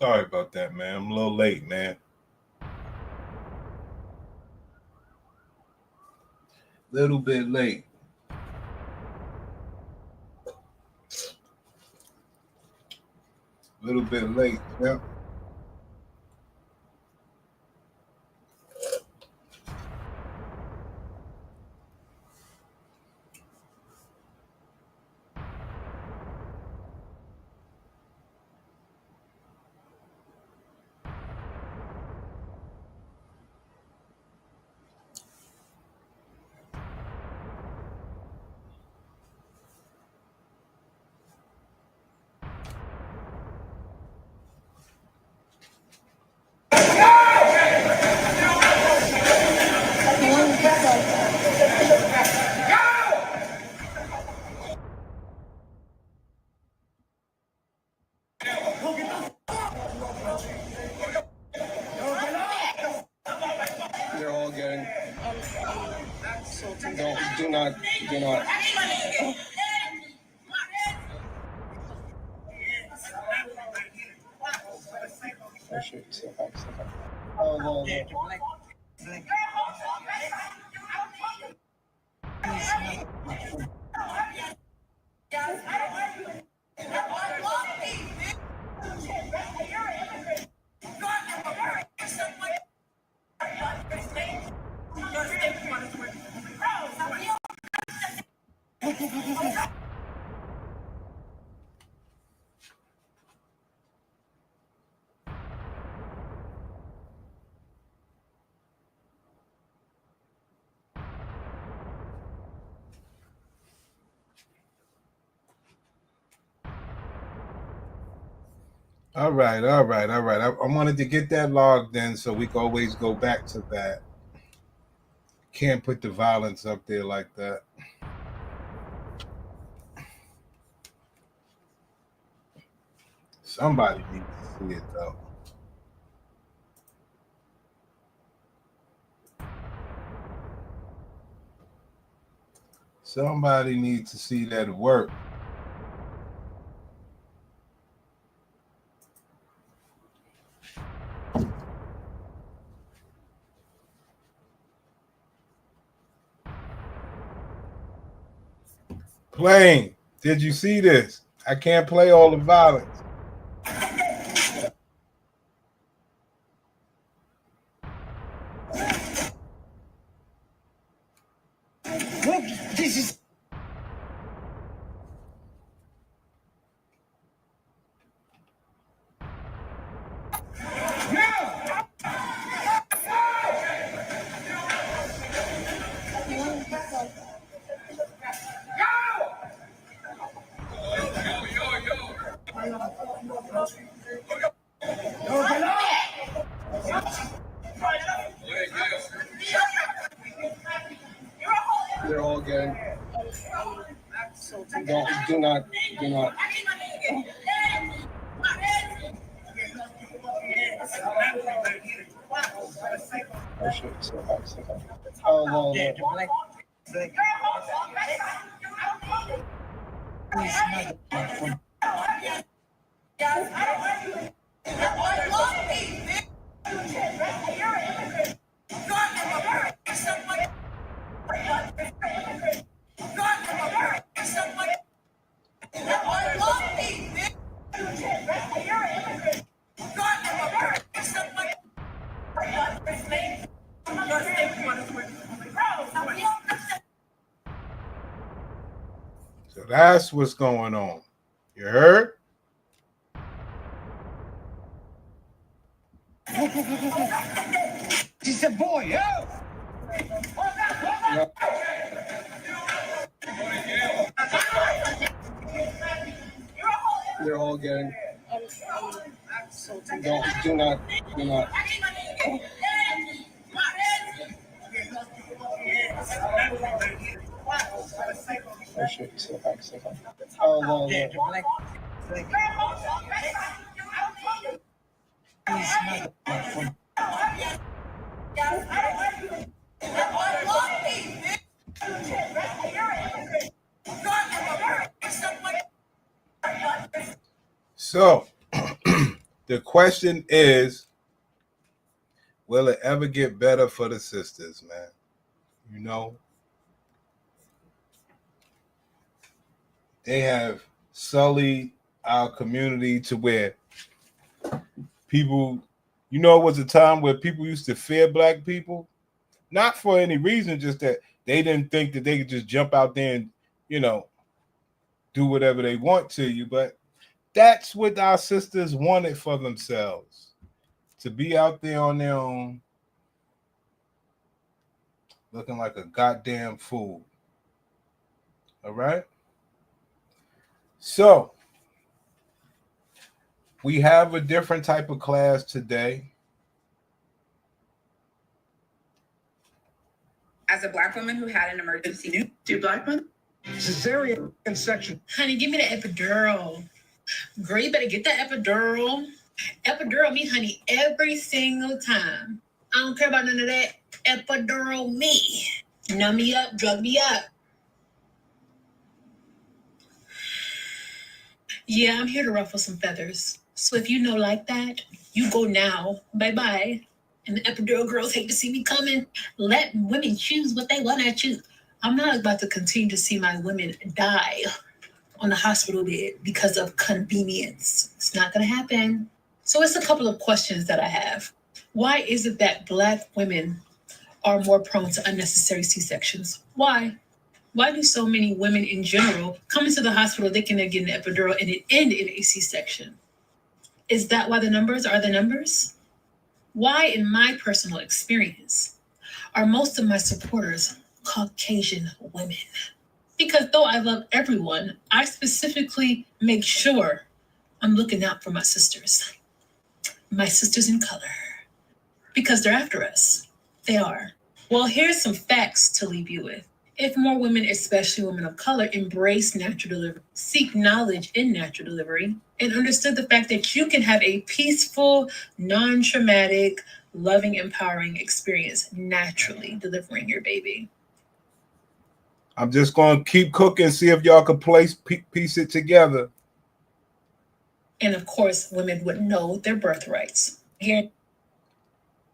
Sorry about that, man. I'm a little late, man. Little bit late. Little bit late. Yep. They're all getting. Don't do not. Oh shit! Step back. Oh, All right, all right, all right. I wanted to get that logged in so we can always go back to that. Can't put the violence up there like that. Somebody needs to see it though. Somebody needs to see that work. Playing. Did you see this? I can't play all the violence. this is. They're all getting. Don't do not. Oh shit! Step back. Oh, So that's what's going on. You heard? She's a boy. Yeah. They're all getting. Don't do not. Oh shit! Step back. Oh, So The question is, will it ever get better for the sisters, man? You know, they have sullied our community to where people, you know, it was a time where people used to fear black people, not for any reason, just that they didn't think that they could just jump out there and, you know, do whatever they want to you. But that's what our sisters wanted for themselves, to be out there on their own, looking like a goddamn fool. All right? So, we have a different type of class today. As a black woman who had an emergency, Do black men? Cesarean section. Honey, give me the epidural. Girl, you better get the epidural. Epidural me, honey, every single time. I don't care about none of that. Epidural me. Numb me up, drug me up. Yeah, I'm here to ruffle some feathers. So if you know like that, you go now. Bye-bye. And the epidural girls hate to see me coming. Let women choose what they want to choose. I'm not about to continue to see my women die on the hospital bed because of convenience. It's not going to happen. So it's a couple of questions that I have. Why is it that black women are more prone to unnecessary C-sections? Why? Why do so many women in general come into the hospital thinking they're getting an epidural and it end in a C-section? Is that why the numbers are the numbers? Why, in my personal experience, are most of my supporters Caucasian women? Because though I love everyone, I specifically make sure I'm looking out for my sisters in color, because they're after us. They are. Well, here's some facts to leave you with. If more women, especially women of color, embrace natural delivery, seek knowledge in natural delivery, and understood the fact that you can have a peaceful, non-traumatic, loving, empowering experience naturally delivering your baby. I'm just going to keep cooking, see if y'all can piece it together. And of course, women would know their birthrights. Here,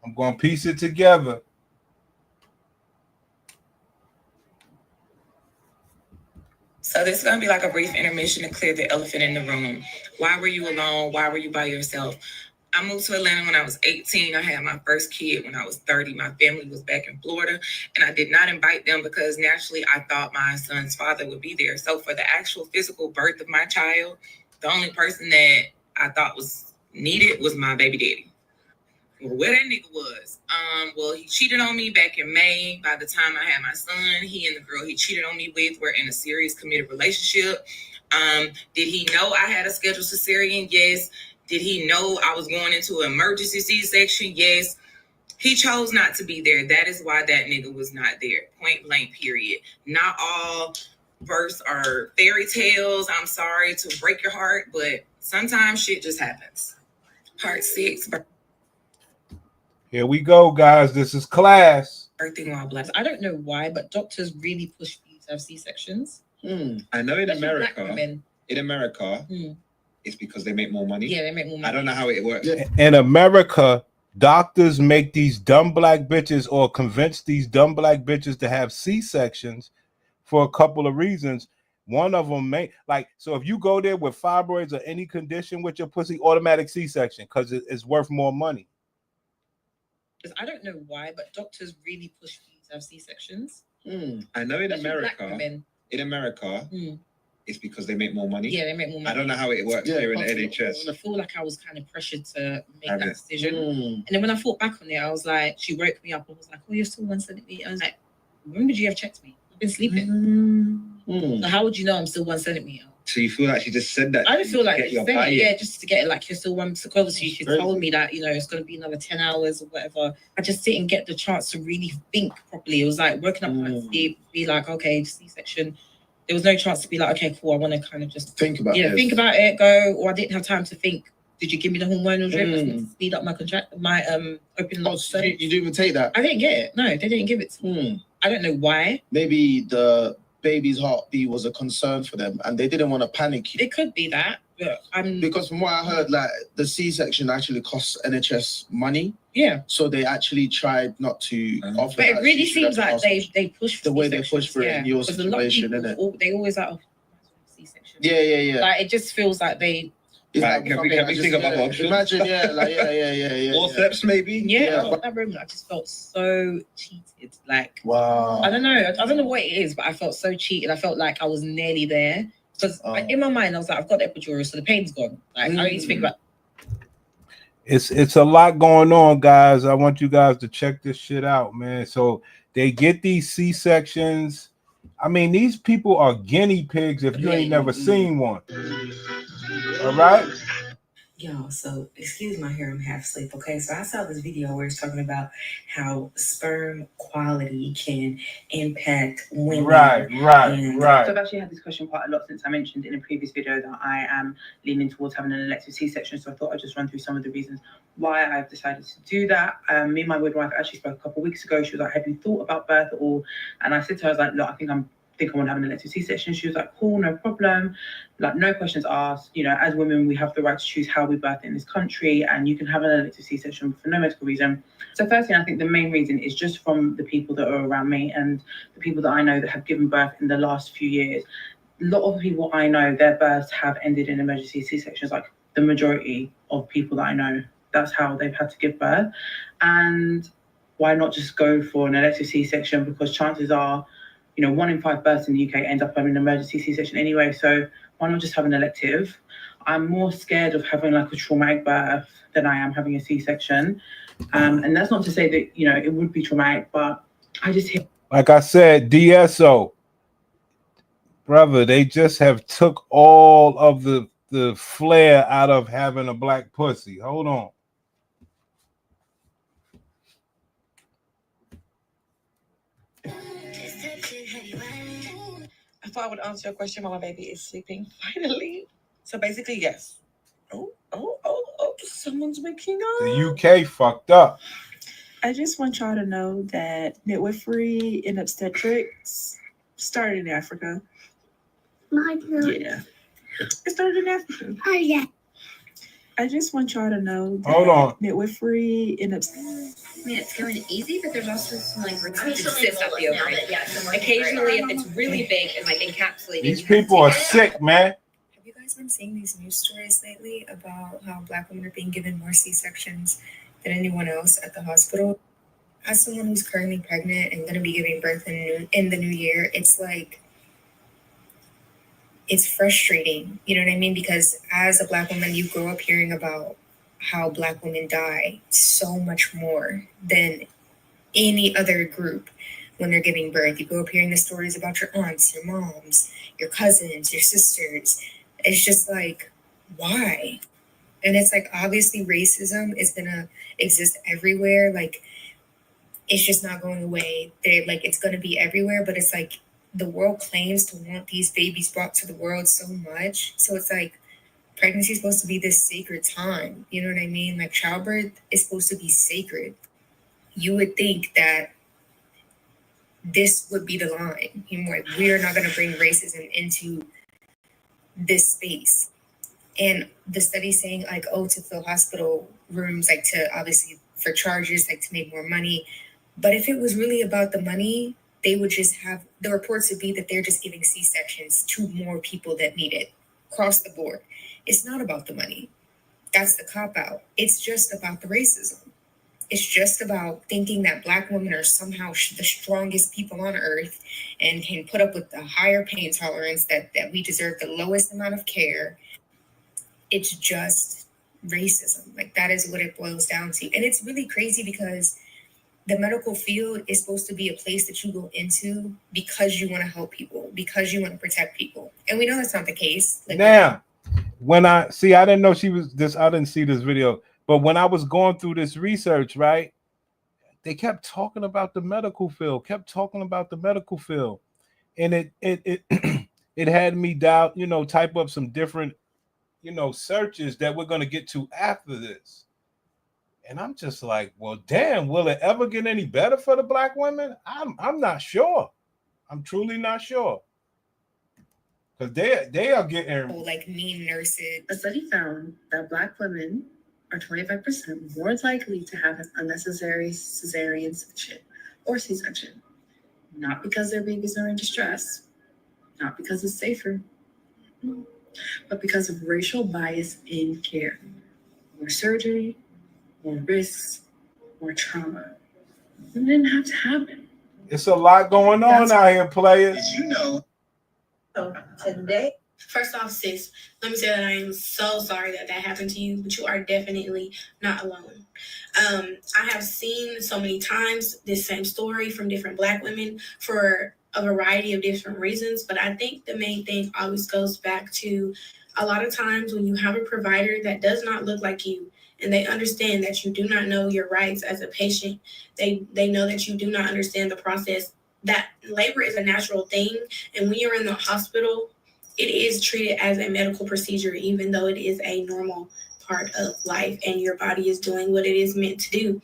I'm going to piece it together. so this is going to be like a brief intermission to clear the elephant in the room. Why were you alone? Why were you by yourself? I moved to Atlanta when I was 18. I had my first kid when I was 30. My family was back in Florida, and I did not invite them because naturally I thought my son's father would be there. So for the actual physical birth of my child, the only person that I thought was needed was my baby daddy. Well, where that nigga was? Well, he cheated on me back in May. By the time I had my son, he and the girl he cheated on me with were in a serious committed relationship. Did he know I had a scheduled cesarean? Yes. Did he know I was going into an emergency C-section? Yes. He chose not to be there. That is why that nigga was not there. Point blank, period. Not all births are fairy tales. I'm sorry to break your heart, but sometimes shit just happens. Part 6. Here we go, guys. This is class. Birthing while black. I don't know why, but doctors really push for you to have C-sections. I know in Especially black America, women. It's because they make more money. Yeah, they make more money. I don't know how it works. In America, doctors make these dumb black bitches or convince these dumb black bitches to have C-sections for a couple of reasons. One of them so if you go there with fibroids or any condition with your pussy, automatic C-section because it's worth more money. I don't know why, but doctors really push for you to have C-sections. I know in Especially black women. America, it's because they make more money. Yeah, they make more money. I don't know how it works here in the NHS. I feel like I was kind of pressured to make that decision. And then when I thought back on it, I was like, she woke me up and was like, oh, you're still 1 centimeter. I was like, when would you have checked me? I've been sleeping. So how would you know I'm still 1 centimeter? So you feel like she just said that? I didn't feel like get your just to get it like you're still 1. So obviously she told me that, it's going to be another 10 hours or whatever. I just didn't get the chance to really think properly. It was like waking up and sleep, be like, okay, C-section. There was no chance to be like, okay, cool, I want to kind of just think about it. Think about it, go, or I didn't have time to think. Did you give me the hormonal drip to speed up my opening up? So you didn't even take that? I didn't get it. No, they didn't give it to me. I don't know why. Maybe the baby's heartbeat was a concern for them and they didn't want to panic you. It could be that. Because from what I heard, like the C-section actually costs NHS money, yeah. so they actually tried not to offer. But it that really C-section seems as like possible. they push for the way they C-sections, push for it in your 'Cause a lot of situation, people, innit? they always like, oh, C-section. Yeah. Like it just feels like they. It's Like, can we think of other options? Imagine, yeah. Forceps, maybe. Yeah, but- that room, I just felt so cheated. Like Wow. I don't know what it is, but I felt so cheated. I felt like I was nearly there because in my mind I was like, I've got the epidural, so the pain's gone. Like I don't need to think about. It's a lot going on, guys. I want you guys to check this shit out, man. So they get these C-sections. I mean, these people are guinea pigs if you ain't never seen one. All right. Yo, so excuse my hair, I'm half asleep. Okay, so I saw this video where it's talking about how sperm quality can impact women. Right. So I've actually had this question quite a lot since I mentioned in a previous video that I am leaning towards having an elective C-section. So I thought I'd just run through some of the reasons why I've decided to do that. Me and my midwife actually spoke a couple of weeks ago. She was like, have you thought about birth at all? And I said to her, I was like, look, I think I want to have an elective C-section. She was like, cool, no problem. Like, no questions asked. You know, as women, we have the right to choose how we birth in this country, and you can have an elective C-section for no medical reason. So firstly, I think the main reason is just from the people that are around me and the people that I know that have given birth in the last few years. A lot of people I know, their births have ended in emergency C-sections, like the majority of people that I know. That's how they've had to give birth. And why not just go for an elective C-section? Because chances are, you know, 1 in 5 births in the UK end up having an emergency C-section anyway. So why not just have an elective? I'm more scared of having like a traumatic birth than I am having a C-section. And that's not to say that, you know, it would be traumatic, but I just hear. Like I said, DSO, brother, they just have took all of the flair out of having a black pussy. Hold on. I thought I would answer your question while my baby is sleeping. Finally. So basically, yes. Oh, someone's waking up. The UK fucked up. I just want y'all to know that midwifery and obstetrics started in Africa. Yeah. It started in Africa. Oh, yeah. I just want y'all to know that Hold on. midwifery and obstetrics. I mean, it's going easy, but there's also some like routine cysts at the ovary. Occasionally, if it's really big and like encapsulated. These people are sick, man. Have you guys been seeing these news stories lately about how Black women are being given more C-sections than anyone else at the hospital? As someone who's currently pregnant and going to be giving birth in the new year, it's like, it's frustrating, you know what I mean? Because as a Black woman, you grow up hearing about how Black women die so much more than any other group when they're giving birth. You grow up hearing the stories about your aunts, your moms, your cousins, your sisters. It's just like, why? And it's like, obviously racism is gonna exist everywhere. Like, it's just not going away. It's gonna be everywhere, but it's like, the world claims to want these babies brought to the world so much. So it's like, pregnancy is supposed to be this sacred time. You know what I mean? Like, childbirth is supposed to be sacred. You would think that this would be the line. You know, like, we are not going to bring racism into this space. And the study saying like, oh, to fill hospital rooms, like to obviously for charges, like to make more money. But if it was really about the money, they would just have, the reports would be that they're just giving C-sections to more people that need it across the board. It's not about the money. That's the cop-out. It's just about the racism. It's just about thinking that Black women are somehow the strongest people on earth and can put up with the higher pain tolerance, that we deserve the lowest amount of care. It's just racism. Like, that is what it boils down to. And it's really crazy because the medical field is supposed to be a place that you go into because you want to help people, because you want to protect people. And we know that's not the case. Like, now, when I didn't know she was this, I didn't see this video, but when I was going through this research, right, they kept talking about the medical field, and it it had me doubt, type up some different, searches that we're going to get to after this. And I'm just like, well, damn, will it ever get any better for the Black women? I'm not sure. I'm truly not sure. because they are getting like mean nurses. A study found that Black women are 25% more likely to have an unnecessary cesarean section or C-section. Not because their babies are in distress, not because it's safer, but because of racial bias in care. More surgery, more risks, more trauma. It didn't have to happen. It's a lot going on out here, players. You know. Today. First off, sis, let me say that I am so sorry that happened to you, but you are definitely not alone. I have seen so many times this same story from different Black women for a variety of different reasons, but I think the main thing always goes back to a lot of times when you have a provider that does not look like you, and they understand that you do not know your rights as a patient. They know that you do not understand the process, that labor is a natural thing, and when you're in the hospital, it is treated as a medical procedure, even though it is a normal part of life and your body is doing what it is meant to do.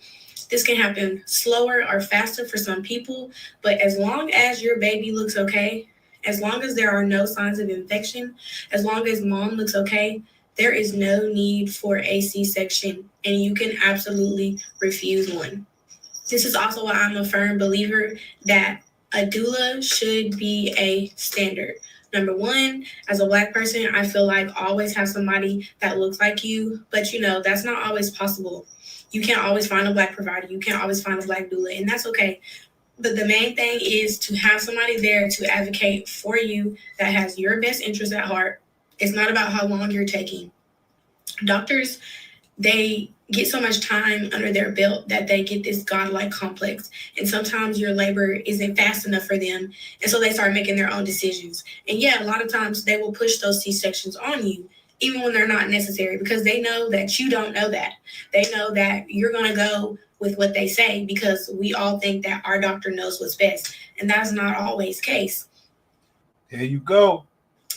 This can happen slower or faster for some people, but as long as your baby looks okay, as long as there are no signs of infection, as long as mom looks okay, there is no need for a C-section, and you can absolutely refuse one. This is also why I'm a firm believer that a doula should be a standard. Number one, as a Black person, I feel like always have somebody that looks like you, but that's not always possible. You can't always find a Black provider. You can't always find a Black doula, and that's okay. But the main thing is to have somebody there to advocate for you that has your best interest at heart. It's not about how long you're taking. Doctors, they get so much time under their belt that they get this godlike complex. And sometimes your labor isn't fast enough for them. And so they start making their own decisions. And yeah, a lot of times they will push those C-sections on you, even when they're not necessary, because they know that you don't know that. They know that you're going to go with what they say because we all think that our doctor knows what's best. And that's not always the case. There you go.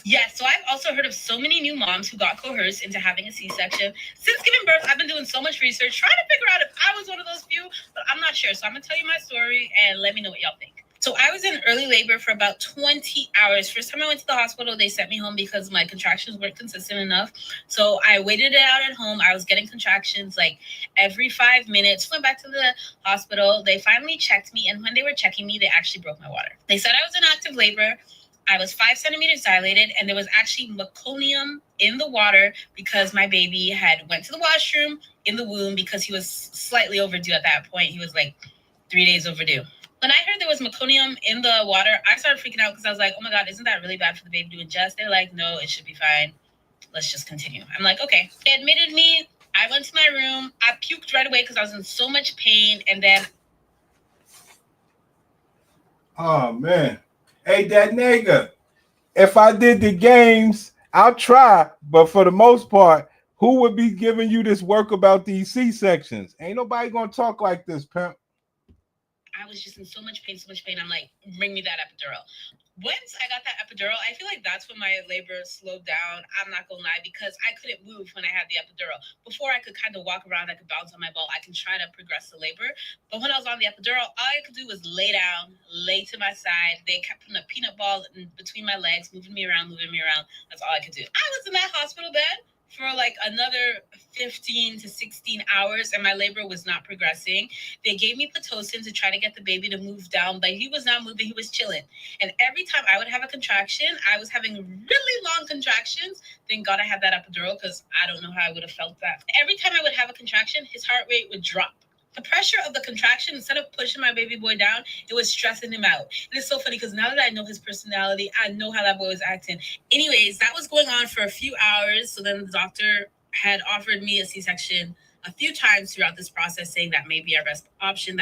Yeah, so I've also heard of so many new moms who got coerced into having a C-section. Since giving birth, I've been doing so much research, trying to figure out if I was one of those few, but I'm not sure. So I'm going to tell you my story and let me know what y'all think. So I was in early labor for about 20 hours. First time I went to the hospital, they sent me home because my contractions weren't consistent enough. So I waited it out at home. I was getting contractions like every 5 minutes. Went back to the hospital. They finally checked me. And when they were checking me, they actually broke my water. They said I was in active labor. I was 5 centimeters dilated, and there was actually meconium in the water because my baby had went to the washroom in the womb because he was slightly overdue at that point. He was like 3 days overdue. When I heard there was meconium in the water, I started freaking out because I was like, oh my God, isn't that really bad for the baby to ingest? They're like, no, it should be fine. Let's just continue. I'm like, okay. They admitted me. I went to my room. I puked right away because I was in so much pain. And then. Oh, man. Hey, that nigga, if I did the games, I'll try. But for the most part, who would be giving you this work about these C-sections? Ain't nobody going to talk like this, pimp. I was just in so much pain. I'm like, bring me that epidural. Once I got that epidural, I feel like that's when my labor slowed down. I'm not going to lie, because I couldn't move when I had the epidural. Before I could kind of walk around, I could bounce on my ball. I can try to progress the labor. But when I was on the epidural, all I could do was lay down, lay to my side. They kept putting a peanut ball in between my legs, moving me around. That's all I could do. I was in that hospital bed for like another 15 to 16 hours, and my labor was not progressing. They gave me Pitocin to try to get the baby to move down, but he was not moving. He was chilling. And every time I would have a contraction, I was having really long contractions. Thank God I had that epidural, because I don't know how I would have felt that. Every time I would have a contraction, his heart rate would drop. The pressure of the contraction, instead of pushing my baby boy down, it was stressing him out. And it's so funny because now that I know his personality, I know how that boy was acting. Anyways, that was going on for a few hours. So then the doctor had offered me a C-section a few times throughout this process, saying that may be our best option,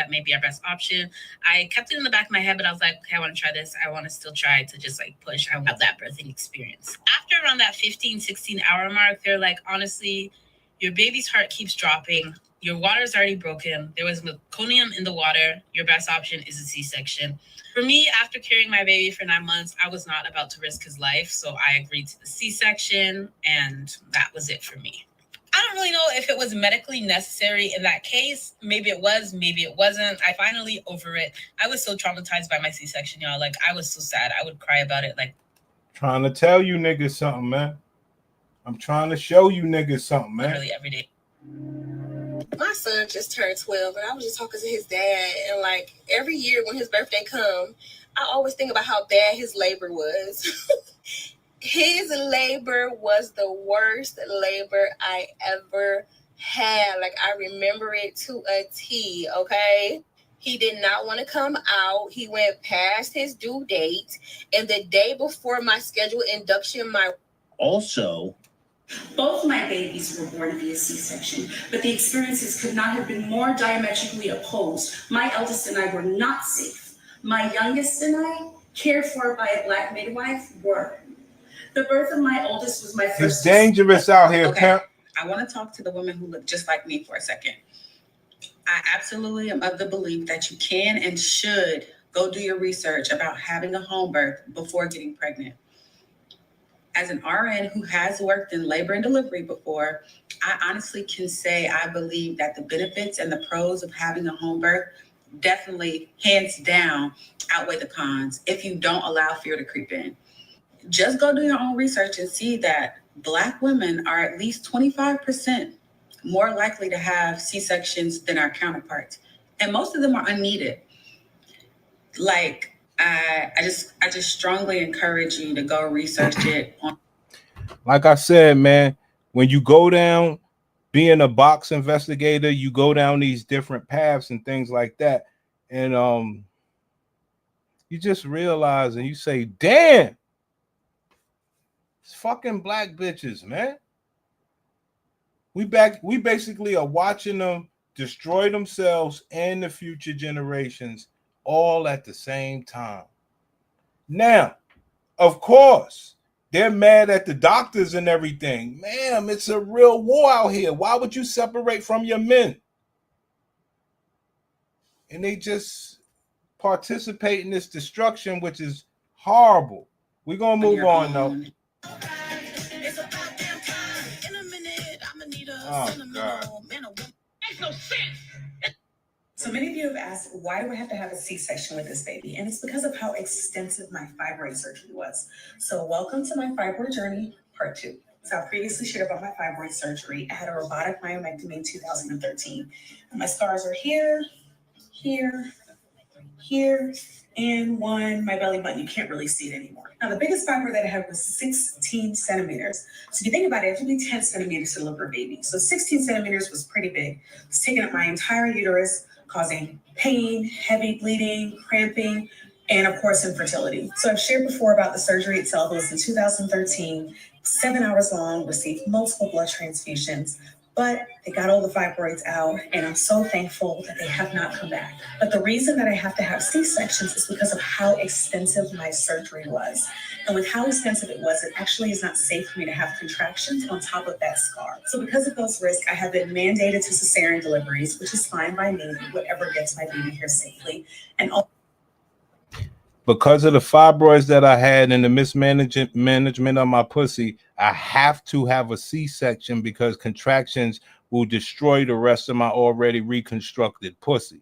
I kept it in the back of my head, but I was like, okay, I want to try this. I want to still try to just like push. I have that birthing experience. After around that 15, 16 hour mark, they're like, honestly, your baby's heart keeps dropping. Your water's already broken. There was meconium in the water. Your best option is a C-section. For me, after carrying my baby for 9 months, I was not about to risk his life. So I agreed to the C-section, and that was it for me. I don't really know if it was medically necessary in that case. Maybe it was, maybe it wasn't. I finally over it. I was so traumatized by my C-section, y'all. Like, I was so sad. I would cry about it like Trying to tell you niggas something, man. I'm trying to show you niggas something, man. Literally every day. My son just turned 12, and I was just talking to his dad, and like every year when his birthday come, I always think about how bad his labor was. His labor was the worst labor I ever had. Like, I remember it to a T, okay? He did not want to come out. He went past his due date, and the day before my scheduled induction, Also, both my babies were born via C-section, but the experiences could not have been more diametrically opposed. My eldest and I were not safe. My youngest and I, cared for by a Black midwife, were. The birth of my oldest was my first. It's dangerous out here, Pimp. I want to talk to the women who look just like me for a second. I absolutely am of the belief that you can and should go do your research about having a home birth before getting pregnant. As an RN who has worked in labor and delivery before, I honestly can say I believe that the benefits and the pros of having a home birth definitely, hands down, outweigh the cons if you don't allow fear to creep in. Just go do your own research and see that Black women are at least 25% more likely to have C-sections than our counterparts. And most of them are unneeded. Like, I just strongly encourage you to go research it. Like I said, man, when you go down being a box investigator, you go down these different paths and things like that. And you just realize and you say, damn, it's fucking Black bitches, man. We basically are watching them destroy themselves and the future generations all at the same time. Now, of course, they're mad at the doctors and everything. Ma'am, it's a real war out here. Why would you separate from your men? And they just participate in this destruction, which is horrible. We're going to move on, though. Oh, God. Makes no sense. So many of you have asked, why do I have to have a C-section with this baby? And it's because of how extensive my fibroid surgery was. So welcome to my fibroid journey, part 2. So I previously shared about my fibroid surgery. I had a robotic myomectomy in 2013. And my scars are here, here, here, and my belly button. You can't really see it anymore. Now, the biggest fibroid that I had was 16 centimeters. So if you think about it, it have to be 10 centimeters to deliver a baby. So 16 centimeters was pretty big. It's taking up my entire uterus, causing pain, heavy bleeding, cramping, and of course, infertility. So I've shared before about the surgery itself. It was in 2013, 7 hours long, received multiple blood transfusions, but they got all the fibroids out, and I'm so thankful that they have not come back. But the reason that I have to have C-sections is because of how extensive my surgery was. And with how extensive it was, it actually is not safe for me to have contractions on top of that scar. So because of those risks, I have been mandated to cesarean deliveries, which is fine by me, whatever gets my baby here safely. And because of the fibroids that I had and the mismanagement of my pussy, I have to have a C-section because contractions will destroy the rest of my already reconstructed pussy.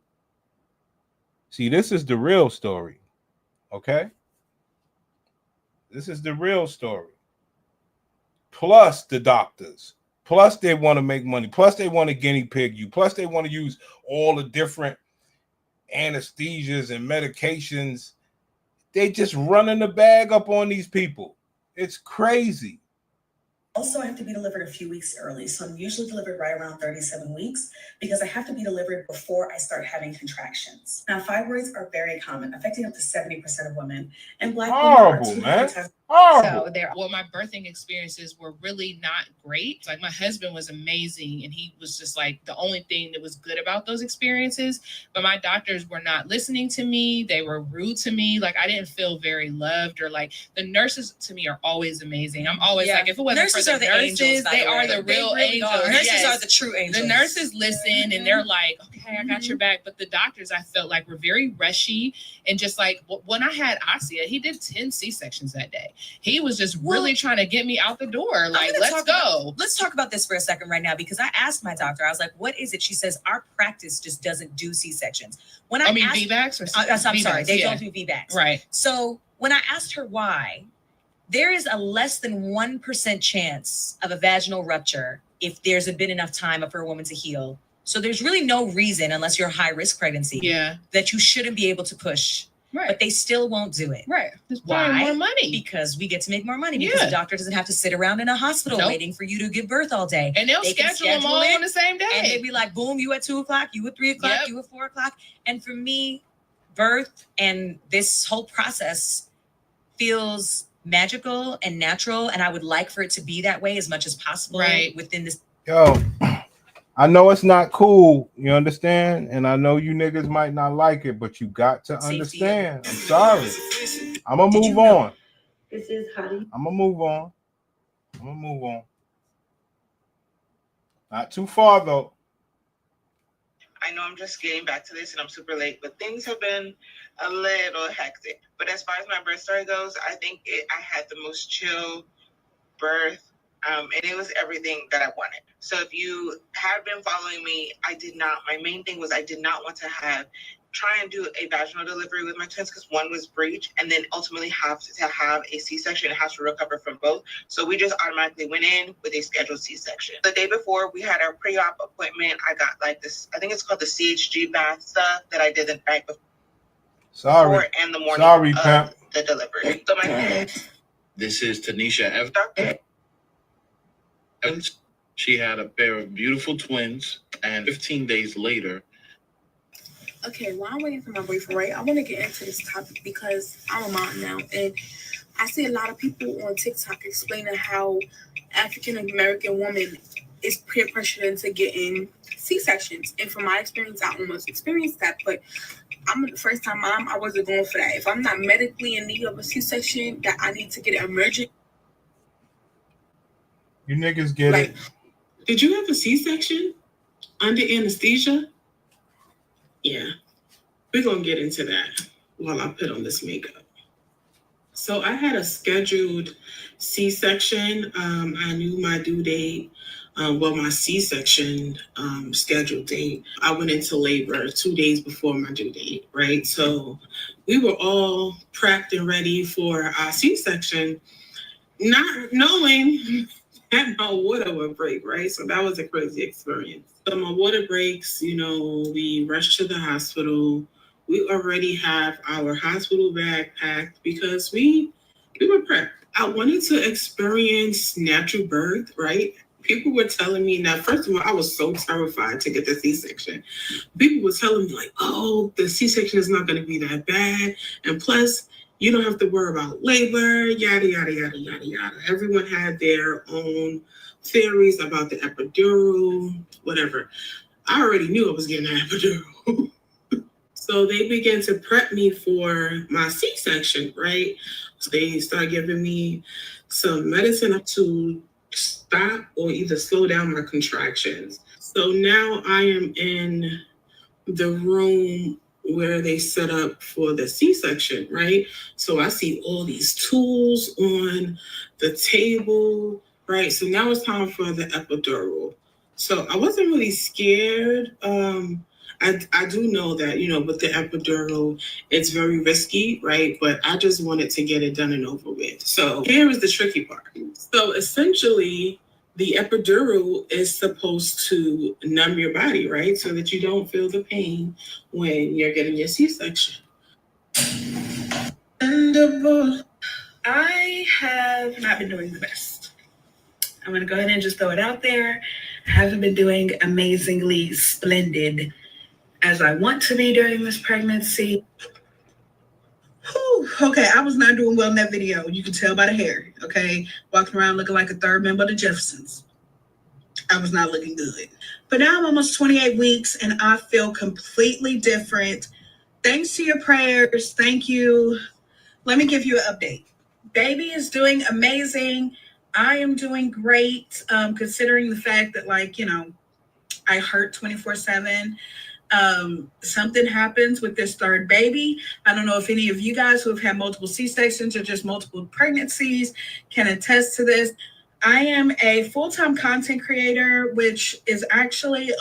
See, this is the real story, okay? This is the real story. Plus the doctors. Plus they want to make money. Plus they want to guinea pig you. Plus they want to use all the different anesthesias and medications. They just running the bag up on these people. It's crazy. Also, I have to be delivered a few weeks early. So I'm usually delivered right around 37 weeks because I have to be delivered before I start having contractions. Now, fibroids are very common, affecting up to 70% of women. And Black women are 200 times. Well, my birthing experiences were really not great. Like, my husband was amazing, and he was just like the only thing that was good about those experiences. But my doctors were not listening to me. They were rude to me. Like, I didn't feel very loved, or like the nurses to me are always amazing. I'm always like, if it wasn't for the nurses, they are the real angels. Nurses are the true angels. The nurses listen and they're like, okay, I got your back. But the doctors, I felt like, were very rushy. And just like when I had Asia, he did 10 C-sections that day. He was just really trying to get me out the door. Like, let's go. Let's talk about this for a second right now, because I asked my doctor, I was like, what is it? She says, our practice just doesn't do C-sections. When I VBACs? I'm sorry, they don't do VBACs. Right. So when I asked her why, there is a less than 1% chance of a vaginal rupture if there's been enough time for a woman to heal. So there's really no reason, unless you're a high risk pregnancy, that you shouldn't be able to push. Right. But they still won't do it. Right. Why? More money. Because we get to make more money. Because the doctor doesn't have to sit around in a hospital waiting for you to give birth all day. And they schedule them all on the same day. And they'd be like, boom, you at 2 o'clock, you at 3 o'clock, you at 4 o'clock. And for me, birth and this whole process feels magical and natural. And I would like for it to be that way as much as possible within this. Yo, I know it's not cool, you understand? And I know you niggas might not like it, but you got to understand. I'm sorry. I'm going to move on. This is Hottie. I'm going to move on. Not too far, though. I know I'm just getting back to this and I'm super late, but things have been a little hectic. But as far as my birth story goes, I think I had the most chill birth. And it was everything that I wanted. So if you have been following me, my main thing was I did not want to try and do a vaginal delivery with my twins because one was breech and then ultimately have to have a C-section. It has to recover from both. So we just automatically went in with a scheduled C-section. The day before we had our pre-op appointment, I got like this, I think it's called the CHG bath stuff that I did the night before and the morning of the delivery. So this is Tanisha Evans. She had a pair of beautiful twins, and 15 days later. Okay, while I'm waiting for my boyfriend, right, I want to get into this topic because I'm a mom now, and I see a lot of people on TikTok explaining how African American women is peer pressured into getting C-sections. And from my experience, I almost experienced that, but I'm a first-time mom. I wasn't going for that. If I'm not medically in need of a C-section, that I need to get an emergency. You niggas get it. Did you have a C-section under anesthesia? Yeah, we're going to get into that while I put on this makeup. So I had a scheduled C-section. I knew my due date. My C-section scheduled date. I went into labor 2 days before my due date, right? So we were all prepped and ready for our C-section, not knowing that my water would break, right? So that was a crazy experience. So my water breaks, we rushed to the hospital. We already have our hospital bag packed because we were prepped. I wanted to experience natural birth, right? People were telling me, now, first of all, I was so terrified to get the C-section. People were telling me like, oh, the C-section is not going to be that bad. And plus, you don't have to worry about labor, yada, yada, yada, yada, yada. Everyone had their own theories about the epidural, whatever. I already knew I was getting an epidural. So they began to prep me for my C-section, right? So they started giving me some medicine to stop or either slow down my contractions. So now I am in the room where they set up for the C-section, right? So I see all these tools on the table, right? So now it's time for the epidural. So I wasn't really scared. I do know that, with the epidural, it's very risky, right? But I just wanted to get it done and over with. So here is the tricky part. So essentially, the epidural is supposed to numb your body, right? So that you don't feel the pain when you're getting your C-section. I have not been doing the best. I'm going to go ahead and just throw it out there. I haven't been doing amazingly splendid as I want to be during this pregnancy. Whew, okay, I was not doing well in that video. You can tell by the hair, okay? Walking around looking like a third member of the Jeffersons. I was not looking good. But now I'm almost 28 weeks and I feel completely different. Thanks to your prayers. Thank you. Let me give you an update. Baby is doing amazing. I am doing great, considering the fact that, I hurt 24/7. Something happens with this third baby. I don't know if any of you guys who have had multiple C-sections or just multiple pregnancies can attest to this. I am a full-time content creator, which is actually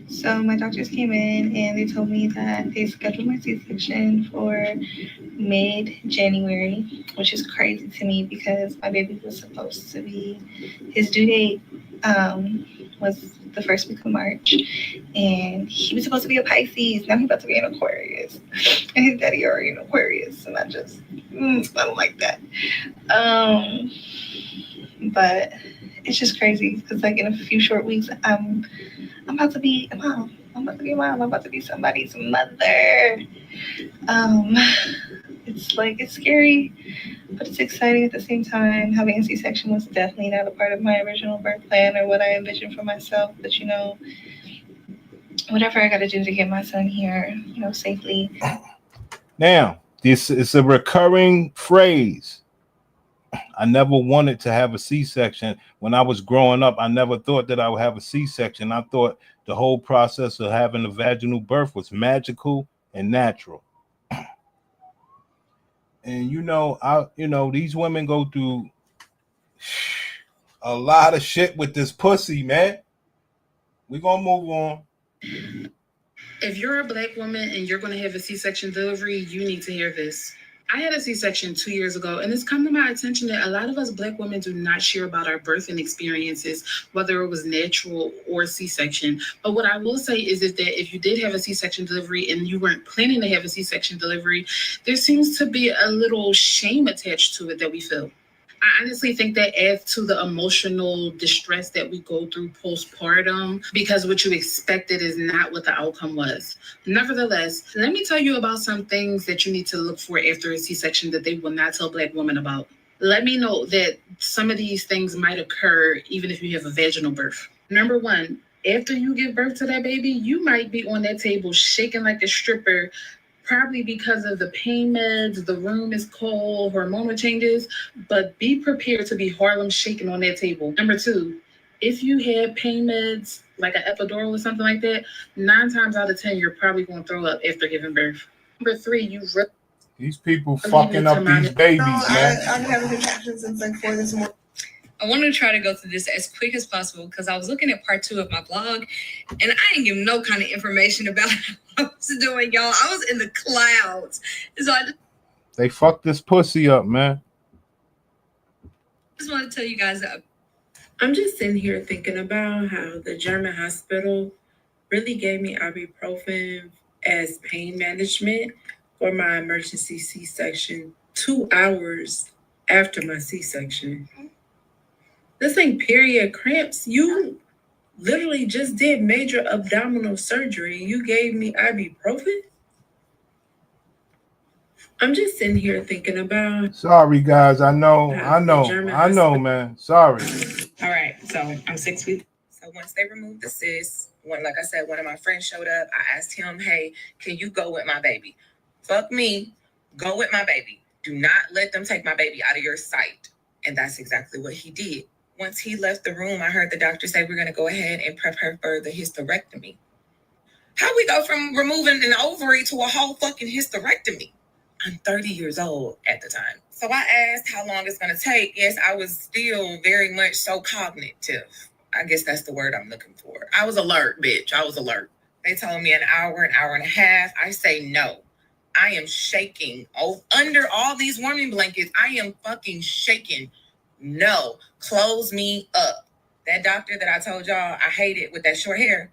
So my doctors came in and they told me that they scheduled my C-section for mid-January, which is crazy to me because my baby was supposed to be, his due date was the first week of March, and he was supposed to be a Pisces. Now he's about to be an Aquarius, and his daddy already an Aquarius, and I just I don't like that. But it's just crazy because like in a few short weeks, I'm about to be a mom. I'm about to be a mom. I'm about to be somebody's mother. It's like it's scary, but it's exciting at the same time. Having a C-section was definitely not a part of my original birth plan or what I envisioned for myself. But you know, whatever I got to do to get my son here, you know, safely. Now, this is a recurring phrase. I never wanted to have a C-section. When I was growing up, I never thought that I would have a C-section. I thought the whole process of having a vaginal birth was magical and natural. And these women go through a lot of shit with this pussy, man. We're gonna move on. If you're a Black woman and you're going to have a C-section delivery, you need to hear this. I had a C-section 2 years ago, and it's come to my attention that a lot of us Black women do not share about our birthing experiences, whether it was natural or C-section. But what I will say is that if you did have a C-section delivery and you weren't planning to have a C-section delivery, there seems to be a little shame attached to it that we feel. I honestly think that adds to the emotional distress that we go through postpartum because what you expected is not what the outcome was. Nevertheless, let me tell you about some things that you need to look for after a C-section that they will not tell Black women about. Let me know that some of these things might occur even if you have a vaginal birth. Number one, after you give birth to that baby, you might be on that table shaking like a stripper, probably because of the pain meds, the room is cold, hormonal changes, but be prepared to be Harlem shaking on that table. Number two, if you had pain meds, like an epidural or something like that, 9 times out of 10, you're probably going to throw up after giving birth. Number three, these people fucking up these babies, man. I'm having contractions since like 4 this morning. I want to try to go through this as quick as possible because I was looking at part 2 of my blog and I didn't give no kind of information about what I was doing, y'all. I was in the clouds. So I They fucked this pussy up, man. just want to tell you guys that. I'm just sitting here thinking about how the German hospital really gave me ibuprofen as pain management for my emergency C-section 2 hours after my C-section. This ain't period cramps. You literally just did major abdominal surgery. You gave me ibuprofen? I'm just sitting here thinking about. Sorry, guys. I know, man. Sorry. All right, so I'm 6 weeks. So once they removed the cyst, like I said, one of my friends showed up. I asked him, hey, can you go with my baby? Fuck me, go with my baby. Do not let them take my baby out of your sight. And that's exactly what he did. Once he left the room, I heard the doctor say, we're going to go ahead and prep her for the hysterectomy. How we go from removing an ovary to a whole fucking hysterectomy? I'm 30 years old at the time. So I asked how long it's going to take. Yes, I was still very much so cognitive. I guess that's the word I'm looking for. I was alert, bitch. I was alert. They told me an hour and a half. I say no. I am shaking. Oh, under all these warming blankets, I am fucking shaking. No, close me up. That doctor that I told y'all I hated with that short hair,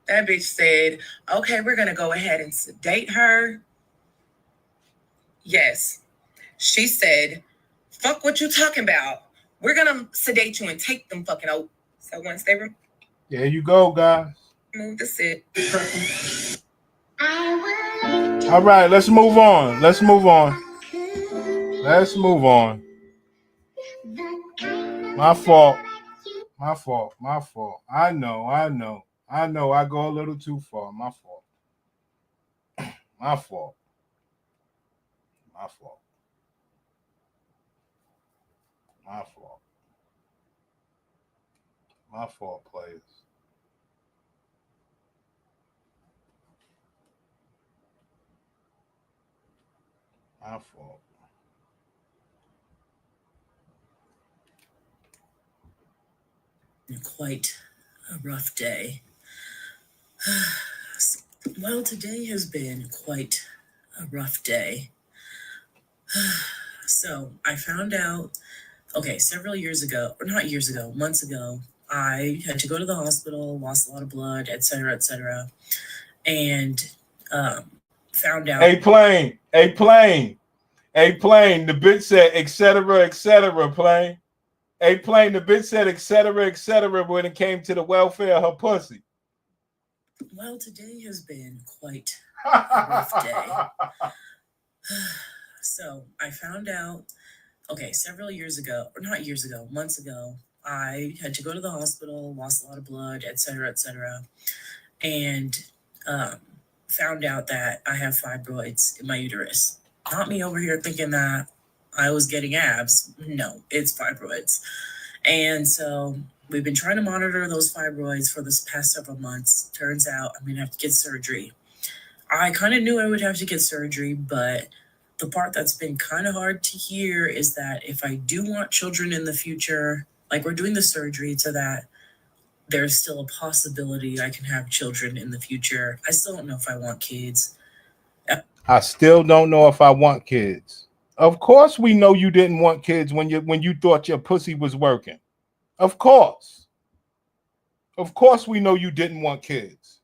that bitch said, okay, we're going to go ahead and sedate her. Yes. She said, fuck what you talking about. We're going to sedate you and take them fucking out. So once they There you go, guys. remove the sit. All right, let's move on. Let's move on. My fault. I know. I go a little too far. My fault. My fault, players. My fault. Quite a rough day. Well, today has been quite a rough day. So I found out, several years ago, or not years ago, months ago, I had to go to the hospital, lost a lot of blood, et cetera, and found out. A plane. The bitch said, et cetera, plane. A plane. The bitch said, et cetera, when it came to the welfare of her pussy. Well, today has been quite a rough day. So I found out, several years ago, or not years ago, months ago, I had to go to the hospital, lost a lot of blood, et cetera, and found out that I have fibroids in my uterus. Not me over here thinking that I was getting abs. No, it's fibroids. And so we've been trying to monitor those fibroids for this past several months. Turns out I'm going to have to get surgery. I kind of knew I would have to get surgery, but the part that's been kind of hard to hear is that if I do want children in the future, like we're doing the surgery so that there's still a possibility I can have children in the future. I still don't know if I want kids. I still don't know if I want kids. Of course we know you didn't want kids when you thought your pussy was working. Of course. Of course we know you didn't want kids.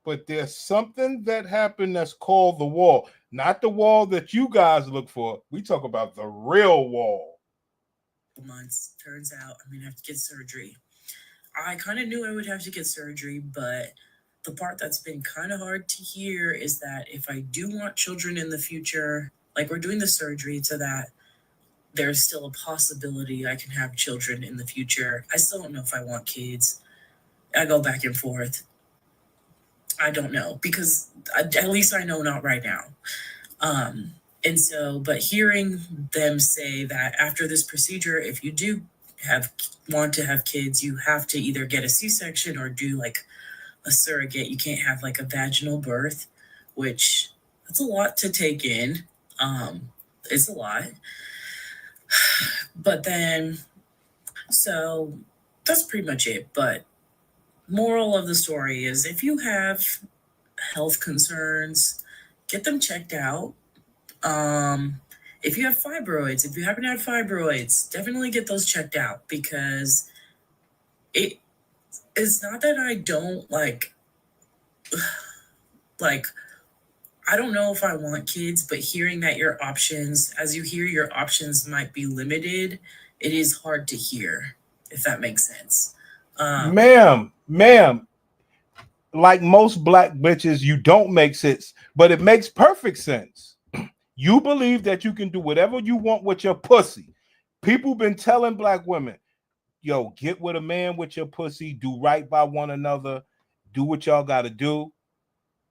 But there's something that happened that's called the wall. Not the wall that you guys look for. We talk about the real wall. Months. Turns out I'm going to have to get surgery. I kind of knew I would have to get surgery, but the part that's been kind of hard to hear is that if I do want children in the future, like we're doing the surgery so that there's still a possibility I can have children in the future. I still don't know if I want kids. I go back and forth. I don't know, because at least I know not right now. And so, but hearing them say that after this procedure, if you do want to have kids, you have to either get a C-section or do like a surrogate. You can't have like a vaginal birth, which that's a lot to take in. It's a lot. But then, so that's pretty much it. But moral of the story is if you have health concerns, get them checked out. If you have fibroids, if you happen to have fibroids, definitely get those checked out, because it's not that I don't like I don't know if I want kids, but hearing that your options, as you hear your options might be limited, it is hard to hear, if that makes sense. Ma'am, like most black bitches, you don't make sense, but it makes perfect sense. You believe that you can do whatever you want with your pussy. People been telling black women, yo, get with a man with your pussy, do right by one another, do what y'all got to do.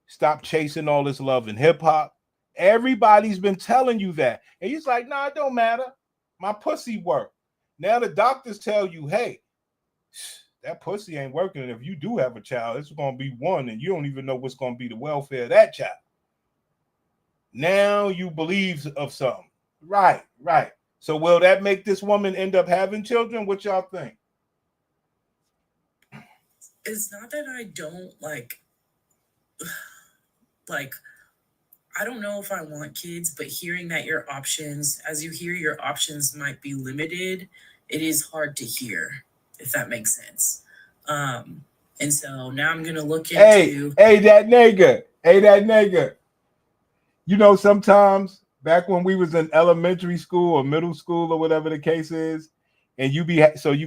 Stop chasing all this love and hip hop. Everybody's been telling you that. And he's like, nah, it don't matter. My pussy work. Now the doctors tell you, hey, that pussy ain't working. And if you do have a child, it's going to be one, and you don't even know what's going to be the welfare of that child. Now you believe of something. Right. So will that make this woman end up having children? What y'all think? It's not that I don't like I don't know if I want kids, but hearing that your options, as you hear your options might be limited, it is hard to hear, if that makes sense. And so now I'm going to look into... Hey, that nigga. You know, sometimes back when we was in elementary school or middle school or whatever the case is, and you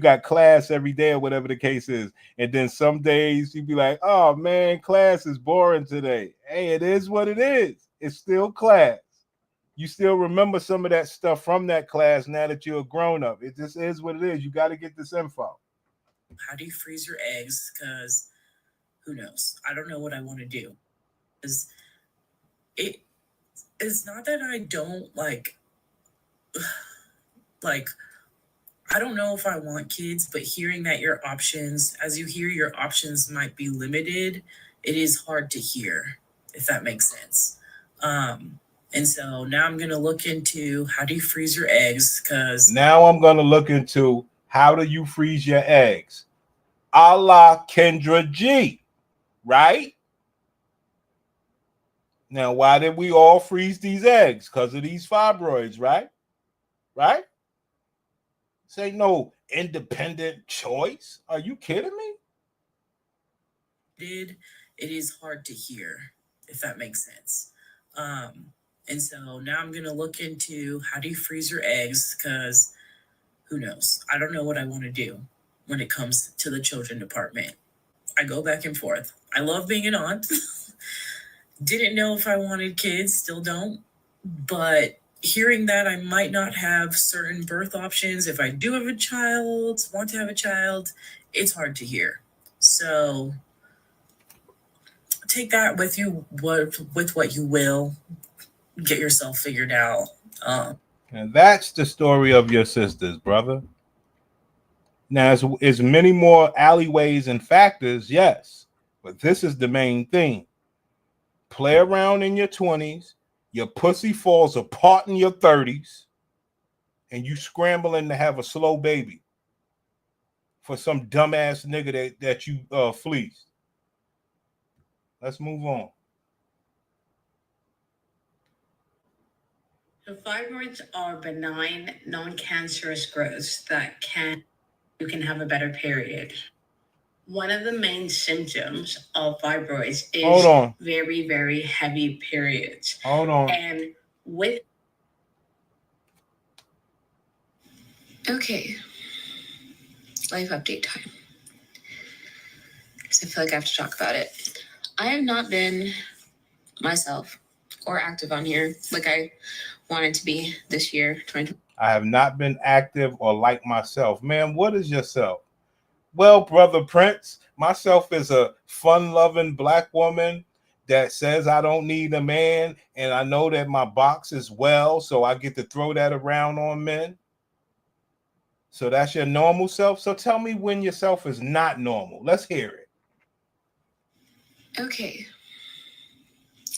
got class every day or whatever the case is, and then some days you be like, oh man, class is boring today. Hey, it is what it is. It's still class. You still remember some of that stuff from that class now that you're a grown up. It just is what it is. You got to get this info. How do you freeze your eggs? Because who knows? I don't know what I want to do. It's not that I don't like I don't know if I want kids, but hearing that your options, as you hear your options might be limited, it is hard to hear, if that makes sense. And so now I'm going to look into how do you freeze your eggs? Because now I'm going to look into How do you freeze your eggs? A la Kendra G, right? Now, why did we all freeze these eggs? Because of these fibroids, right? Right? This ain't no independent choice. Are you kidding me? It is hard to hear, if that makes sense. And so now I'm gonna look into how do you freeze your eggs, because who knows? I don't know what I want to do when it comes to the children department. I go back and forth. I love being an aunt. Didn't know if I wanted kids, still don't. But hearing that I might not have certain birth options if I do have a child, want to have a child, it's hard to hear. So take that with you, with what you will. Get yourself figured out. And that's the story of your sisters, brother. Now, there's many more alleyways and factors, yes, but this is the main thing. Play around in your 20s, your pussy falls apart in your 30s, and you scrambling to have a slow baby for some dumbass nigga that you fleeced. Let's move on. So fibroids are benign, non-cancerous growths that you can have a better period. One of the main symptoms of fibroids is very, very heavy periods. Hold on. And with Okay. Life update time. Because I feel like I have to talk about it. I have not been myself or active on here like I wanted to be this year, 2020. I have not been active or like myself. Man, what is yourself? Well, Brother Prince, myself is a fun-loving Black woman that says I don't need a man, and I know that my box is well, so I get to throw that around on men. So that's your normal self. So tell me when yourself is not normal. Let's hear it. Okay.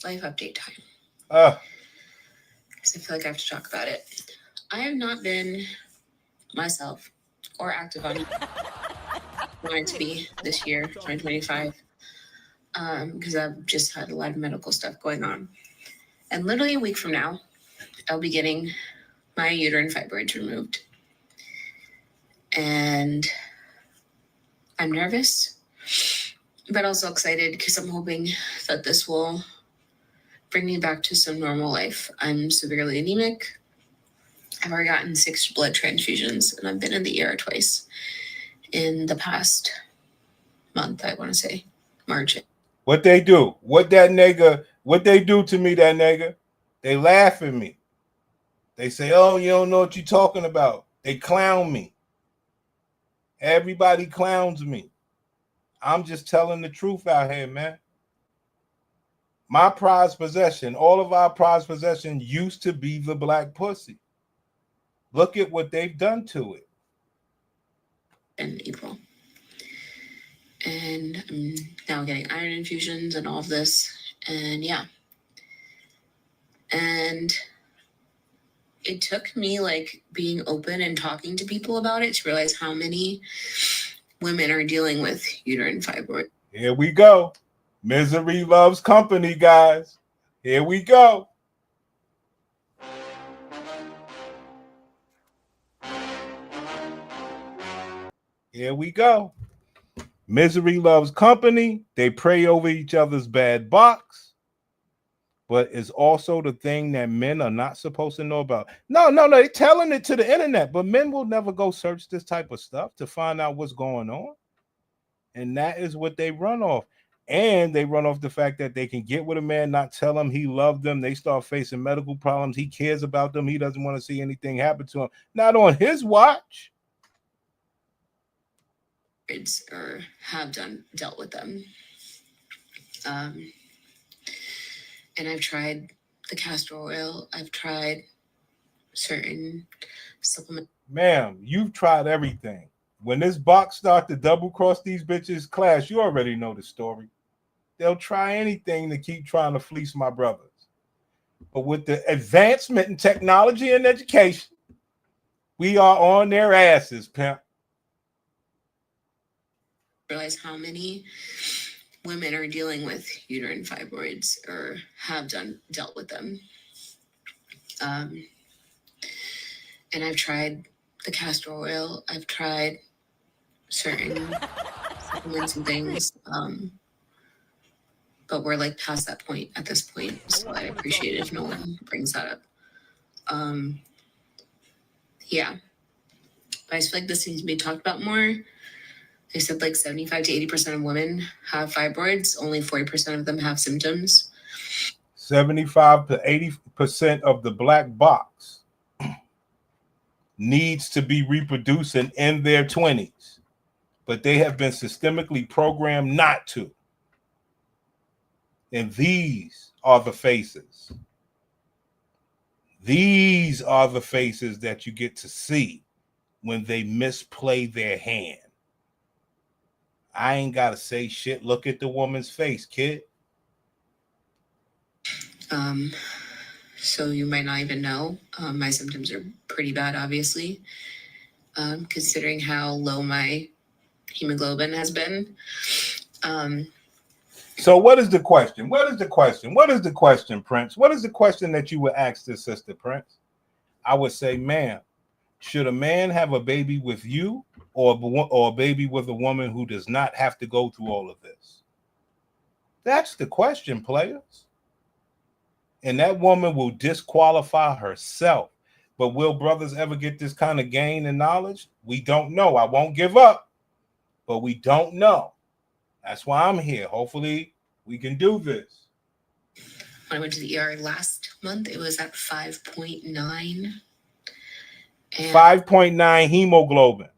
Life update time. Because I feel like I have to talk about it. I have not been myself or active on wanted to be this year, 2025, because I've just had a lot of medical stuff going on. And literally a week from now, I'll be getting my uterine fibroids removed. And I'm nervous, but also excited because I'm hoping that this will bring me back to some normal life. I'm severely anemic. I've already gotten 6 blood transfusions, and I've been in the ER twice in the past month, I want to say, March. What they do? What they do to me, that nigga? They laugh at me. They say, oh, you don't know what you're talking about. They clown me. Everybody clowns me. I'm just telling the truth out here, man. My prized possession, all of our prized possession used to be the black pussy. Look at what they've done to it. In April. And I'm now getting iron infusions and all of this. And yeah. And it took me like being open and talking to people about it to realize how many women are dealing with uterine fibroid. Here we go. Misery loves company, guys. Here we go. Here we go. Misery loves company. They pray over each other's bad box. But it's also the thing that men are not supposed to know about. No, they're telling it to the internet, but men will never go search this type of stuff to find out what's going on. And that is what they run off. And they run off the fact that they can get with a man, not tell him he loved them. They start facing medical problems. He cares about them. He doesn't want to see anything happen to him. Not on his watch. Or have dealt with them. And I've tried the castor oil. I've tried certain supplements. Ma'am, you've tried everything. When this box starts to double cross these bitches, Class, you already know the story. They'll try anything to keep trying to fleece my brothers. But with the advancement in technology and education, we are on their asses, pimp. realize how many women are dealing with uterine fibroids or have dealt with them. And I've tried the castor oil. I've tried certain supplements and things. But we're like past that point at this point. So I'd appreciate it if no one brings that up. Yeah. But I feel like this needs to be talked about more. They said like 75 to 80% of women have fibroids. Only 40% of them have symptoms. 75 to 80% of the black box needs to be reproducing in their 20s, but they have been systemically programmed not to. And these are the faces. These are the faces that you get to see when they misplay their hand. I ain't got to say shit. Look at the woman's face, kid. So you might not even know. My symptoms are pretty bad, obviously, considering how low my hemoglobin has been. So what is the question? What is the question? What is the question, Prince? What is the question that you would ask this sister, Prince? I would say, ma'am, should a man have a baby with you or a baby with a woman who does not have to go through all of this? That's the question, players. And that woman will disqualify herself. But will brothers ever get this kind of gain and knowledge? We don't know. I won't give up, but we don't know. That's why I'm here. Hopefully we can do this. When I went to the ER last month, it was at 5.9. 5.9 hemoglobin.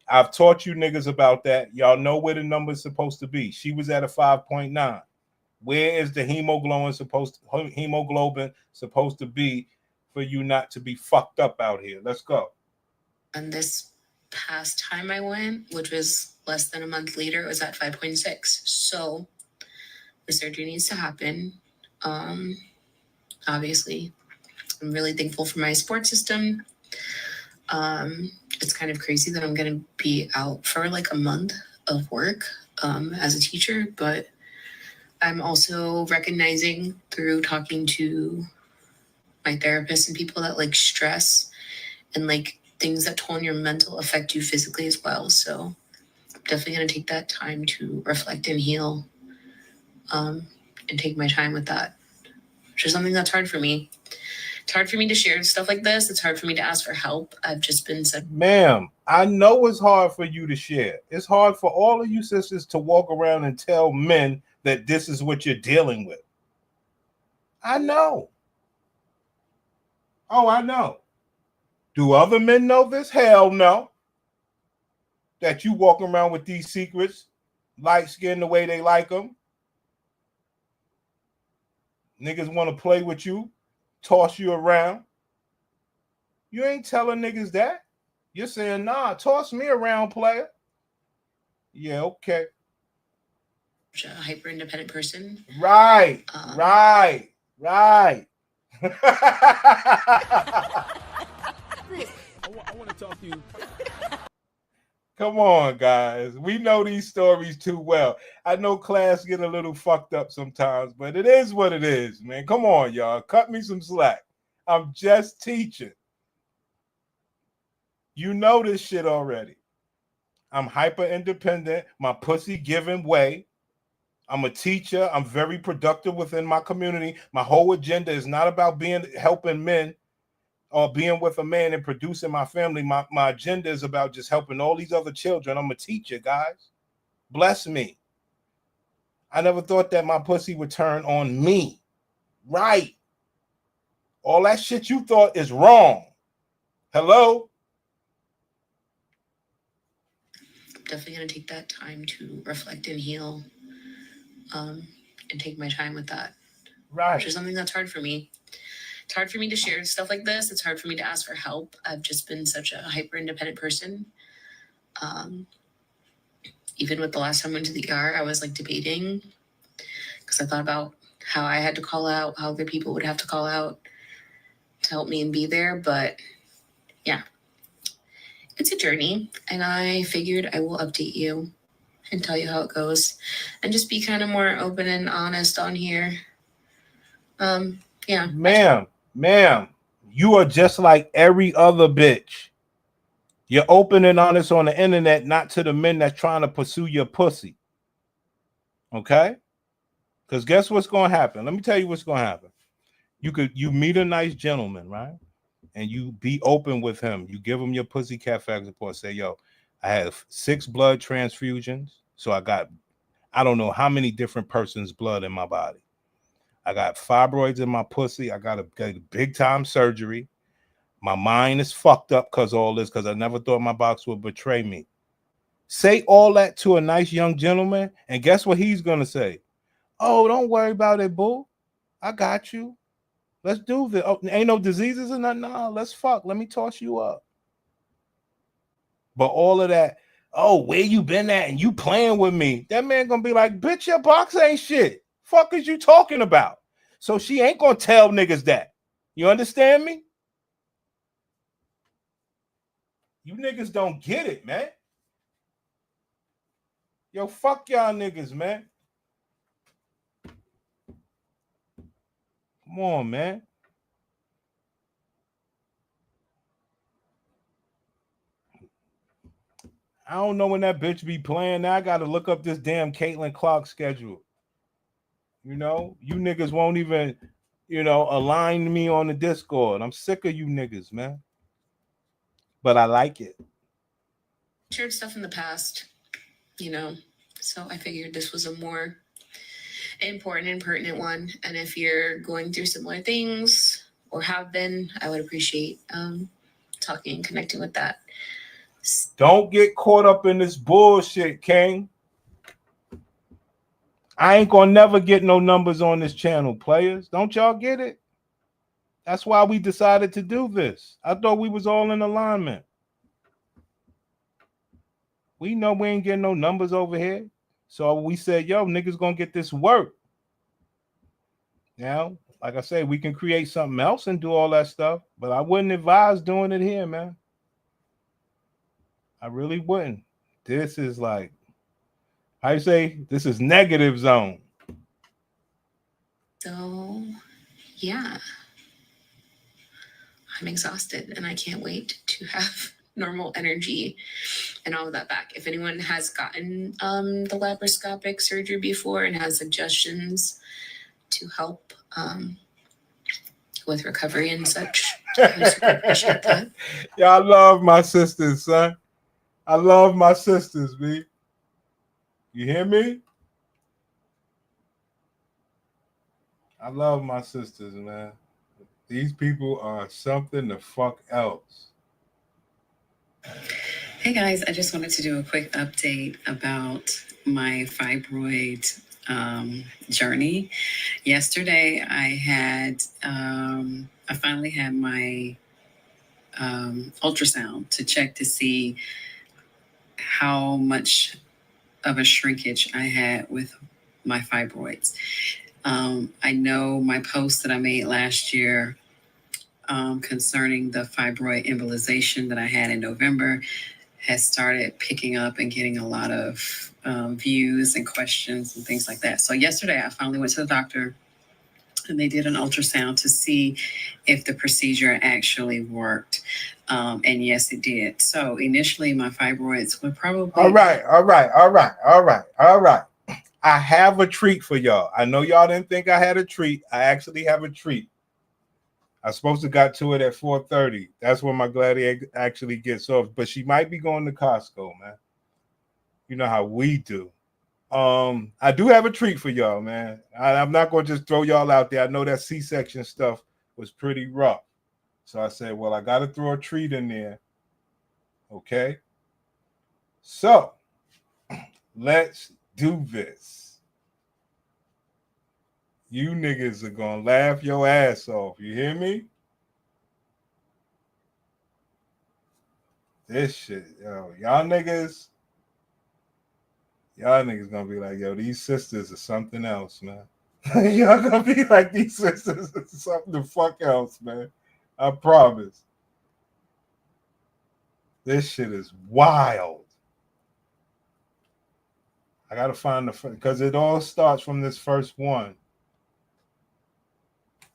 I've taught you niggas about that. Y'all know where the number's supposed to be. She was at a 5.9. Where is the hemoglobin supposed to be for you not to be fucked up out here? Let's go. And this past time I went, which was less than a month later, it was at 5.6. So the surgery needs to happen. Obviously, I'm really thankful for my support system. It's kind of crazy that I'm going to be out for like a month of work as a teacher, but I'm also recognizing through talking to my therapist and people that like stress and like things that toll on your mental affect you physically as well. So I'm definitely going to take that time to reflect and heal and take my time with that, which is something that's hard for me. It's hard for me to share stuff like this. It's hard for me to ask for help. I've just been said, ma'am, I know it's hard for you to share. It's hard for all of you sisters to walk around and tell men that this is what you're dealing with. I know. Oh, I know. Do other men know this? Hell no. That you walk around with these secrets, light skin the way they like them. Niggas want to play with you, toss you around. You ain't telling niggas that. You're saying, nah, toss me around, player. Yeah, okay. a hyper independent person. Right. I want to talk to you. Come on, guys. We know these stories too well. I know class get a little fucked up sometimes, but it is what it is, man. Come on, y'all. Cut me some slack. I'm just teaching. You know this shit already. I'm hyper independent. My pussy giving way. I'm a teacher. I'm very productive within my community. My whole agenda is not about helping men or being with a man and producing my family. My agenda is about just helping all these other children. I'm a teacher, guys. Bless me. I never thought that my pussy would turn on me. Right. All that shit you thought is wrong. Hello? Definitely going to take that time to reflect and heal and take my time with that. Right. Which is something that's hard for me. It's hard for me to share stuff like this. It's hard for me to ask for help. I've just been such a hyper independent person. Even with the last time I went to the ER, I was like debating because I thought about how I had to call out, how other people would have to call out to help me and be there. But yeah, it's a journey, and I figured I will update you and tell you how it goes, and just be kind of more open and honest on here. Yeah. Ma'am, you are just like every other bitch. You're open and honest on the internet, not to the men that's trying to pursue your pussy. Okay? Because guess what's going to happen? Let me tell you what's going to happen. You meet a nice gentleman, right? And you be open with him. You give him your pussycat fact report. Say, yo, I have 6 blood transfusions. So I don't know how many different persons' blood in my body. I got fibroids in my pussy. I got a big time surgery. My mind is fucked up because all this, because I never thought my box would betray me. Say all that to a nice young gentleman, and guess what he's going to say? Oh, don't worry about it, boo. I got you. Let's do this. Oh, ain't no diseases or nothing. No, let's fuck. Let me toss you up. But all of that, oh, where you been at and you playing with me? That man going to be like, bitch, your box ain't shit. Fuck is you talking about? So she ain't going to tell niggas that. You understand me? You niggas don't get it, man. Yo, fuck y'all niggas, man. Come on, man. I don't know when that bitch be playing. Now I got to look up this damn Caitlin Clark schedule. You know, you niggas won't even, align me on the Discord. I'm sick of you niggas, man. But I like it. Shared stuff in the past, so I figured this was a more important and pertinent one. And if you're going through similar things or have been, I would appreciate talking and connecting with that. Don't get caught up in this bullshit, King. I ain't gonna never get no numbers on this channel, players. Don't y'all get it? That's why we decided to do this. I thought we was all in alignment. We know we ain't getting no numbers over here. So we said, yo, niggas gonna get this work. Now, like I say, we can create something else and do all that stuff, but I wouldn't advise doing it here, man. I really wouldn't. This is like, how you say, this is negative zone. So, yeah. I'm exhausted and I can't wait to have normal energy and all of that back. If anyone has gotten the laparoscopic surgery before and has suggestions to help with recovery and such, I super appreciate that. Yeah, I love my sisters, son. I love my sisters, B. You hear me? I love my sisters, man. These people are something the fuck else. Hey guys, I just wanted to do a quick update about my fibroid journey. Yesterday, I finally had my ultrasound to check to see how much of a shrinkage I had with my fibroids. I know my post that I made last year concerning the fibroid embolization that I had in November has started picking up and getting a lot of views and questions and things like that. So yesterday I finally went to the doctor and they did an ultrasound to see if the procedure actually worked. And yes, it did. So initially my fibroids were probably... All right. I have a treat for y'all. I know y'all didn't think I had a treat. I actually have a treat. I was supposed to got to it at 4:30. That's when my Gladiator actually gets off. But she might be going to Costco, man. You know how we do. I do have a treat for y'all, man. I'm not going to just throw y'all out there. I know that C-section stuff was pretty rough. So I said, well, I got to throw a treat in there. Okay? So, let's do this. You niggas are going to laugh your ass off. You hear me? This shit, yo. Y'all niggas gonna be like, yo, these sisters are something else, man. Y'all gonna be like, these sisters are something the fuck else, man. I promise. This shit is wild. I gotta find because it all starts from this first one.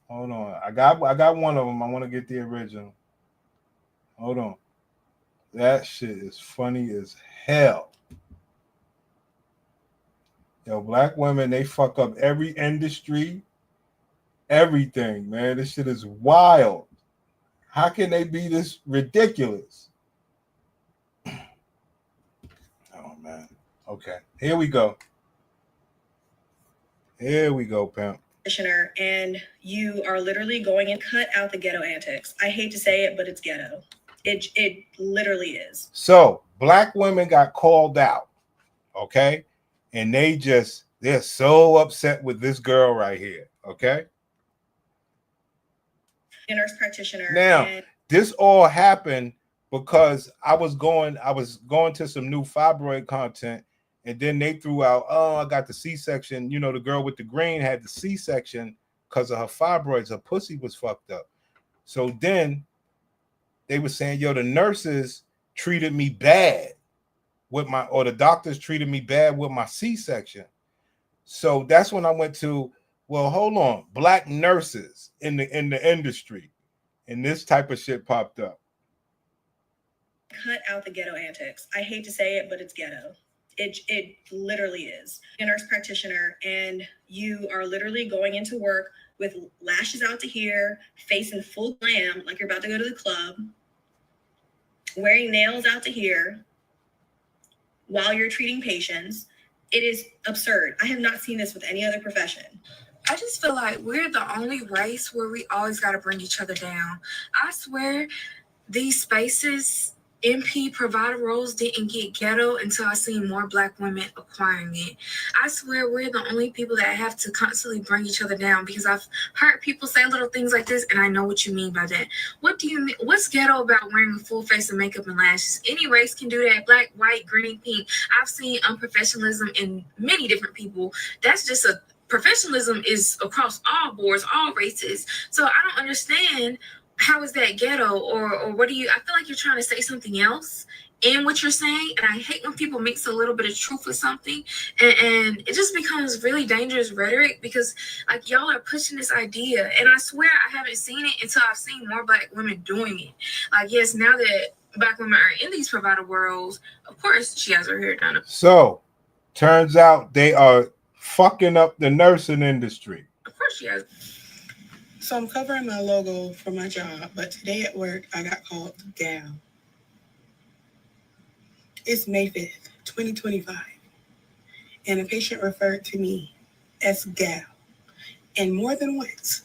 Hold on. I got one of them. I want to get the original. Hold on. That shit is funny as hell. Yo, black women, they fuck up every industry, everything, man. This shit is wild. How can they be this ridiculous? Oh, man. Okay, here we go. Here we go, pimp. And you are literally going and cut out the ghetto antics. I hate to say it, but it's ghetto. It literally is. So black women got called out, okay? And they're so upset with this girl right here, okay? A nurse practitioner. Now, this all happened because I was going to some new fibroid content, and then they threw out, oh, I got the C-section. You know, the girl with the green had the C-section because of her fibroids. Her pussy was fucked up. So then they were saying, yo, the nurses treated me bad or the doctors treated me bad with my C-section. So that's when I went to, well, hold on, black nurses in the industry, and this type of shit popped up. Cut out the ghetto antics. I hate to say it, but it's ghetto. It literally is. A nurse practitioner, and you are literally going into work with lashes out to here, facing full glam like you're about to go to the club, wearing nails out to here while you're treating patients. It is absurd. I have not seen this with any other profession. I just feel like we're the only race where we always got to bring each other down. I swear these spaces, MP provider roles didn't get ghetto until I seen more black women acquiring it. I swear we're the only people that have to constantly bring each other down, because I've heard people say little things like this, and I know what you mean by that. What do you mean? What's ghetto about wearing a full face of makeup and lashes? Any race can do that. Black, white, green, pink. I've seen unprofessionalism in many different people. That's just professionalism is across all boards, all races. So I don't understand. How is that ghetto, or what do you? I feel like you're trying to say something else in what you're saying, and I hate when people mix a little bit of truth with something, and it just becomes really dangerous rhetoric, because like y'all are pushing this idea, and I swear I haven't seen it until I've seen more black women doing it. Like, yes, now that black women are in these provider worlds, of course she has her hair done. So turns out they are fucking up the nursing industry. Of course she has. So I'm covering my logo for my job, but today at work, I got called gal. It's May 5th, 2025, and a patient referred to me as gal. And more than once,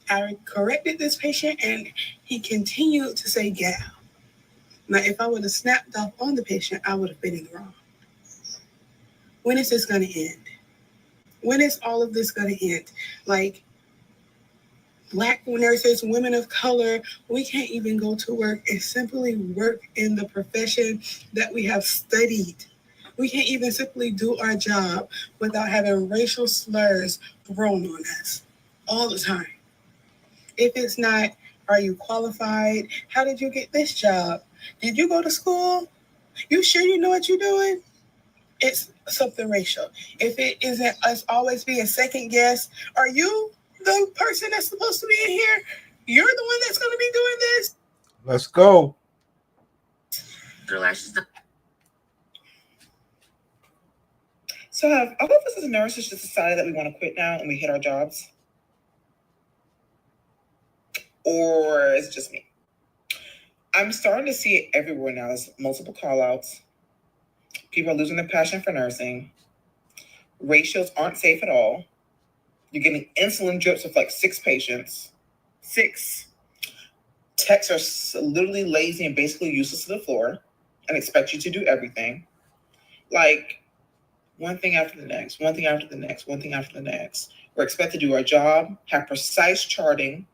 I corrected this patient, and he continued to say gal. Now, if I would have snapped off on the patient, I would have been in the wrong. When is this going to end? When is all of this going to end? Like, Black nurses, women of color, we can't even go to work and simply work in the profession that we have studied. We can't even simply do our job without having racial slurs thrown on us all the time. If it's not, are you qualified? How did you get this job? Did you go to school? You sure you know what you're doing? It's something racial. If it isn't us always being second guess, are you the person that's supposed to be in here? You're the one that's going to be doing this? Let's go. So have all of us as nurses just decided that we want to quit now and we hate our jobs? Or is it just me? I'm starting to see it everywhere now. There's multiple call-outs. People are losing their passion for nursing. Ratios aren't safe at all. You're getting insulin drips with like 6 patients. 6. Techs are literally lazy and basically useless to the floor and expect you to do everything. Like, one thing after the next, one thing after the next, one thing after the next. We're expected to do our job, have precise charting,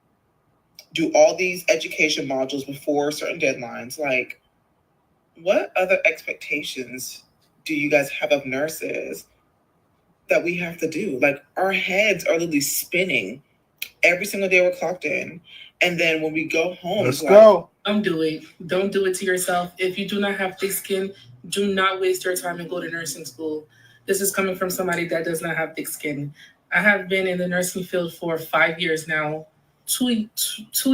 do all these education modules before certain deadlines. Like, what other expectations do you guys have of nurses that we have to do? Like, our heads are literally spinning every single day we're clocked in. And then when we go home, let's go. Don't do it. Don't do it to yourself. If you do not have thick skin, do not waste your time and go to nursing school. This is coming from somebody that does not have thick skin. I have been in the nursing field for 5 years now, two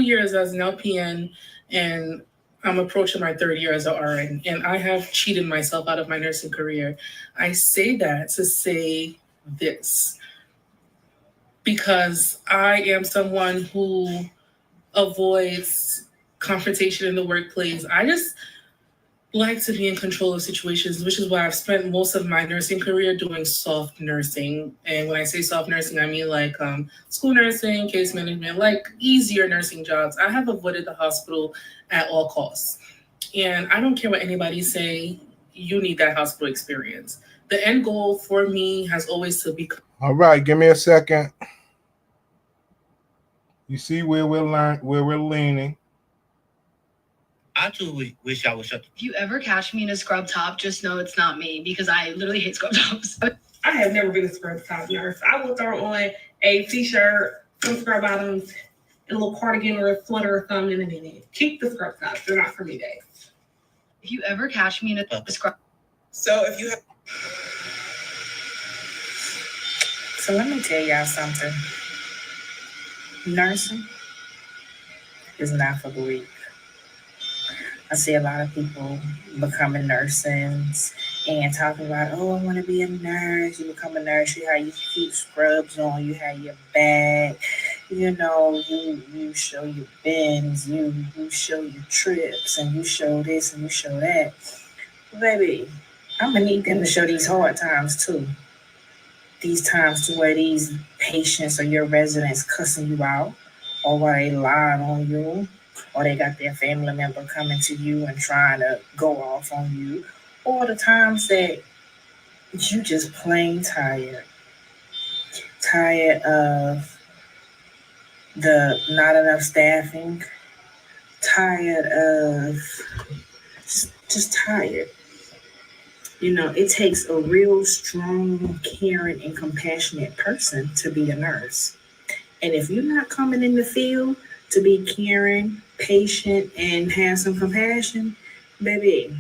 years as an LPN, and I'm approaching my third year as an RN, and I have cheated myself out of my nursing career. I say that to say this, because I am someone who avoids confrontation in the workplace. I just like to be in control of situations, which is why I've spent most of my nursing career doing soft nursing. And when I say soft nursing, I mean like school nursing, case management, like easier nursing jobs. I have avoided the hospital at all costs. And I don't care what anybody say, you need that hospital experience. The end goal for me has always to be. All right, give me a second. You see where we're leaning. I truly wish I would shut. If you ever catch me in a scrub top, just know it's not me because I literally hate scrub tops. I have never been a scrub top nurse. I will throw on a t-shirt, some scrub bottoms, and a little cardigan or a flutter or something in a minute. Keep the scrub tops. They're not for me, Dave. If you ever catch me in a scrub. So if you have. So let me tell y'all something. Nursing is not for the weak. I see a lot of people becoming nurses and talking about, oh, I want to be a nurse. You become a nurse, you have your feet scrubs on, you have your bag, you know, you show your bends, you show your trips, and you show this and you show that. Baby, I'm gonna need them to show these hard times too. These times to where these patients or your residents cussing you out, or where they lying on you, or they got their family member coming to you and trying to go off on you, or the times that you just plain tired of the not enough staffing, tired of just tired. You know, it takes a real strong, caring, and compassionate person to be a nurse. And if you're not coming in the field to be caring, patient, and have some compassion, baby,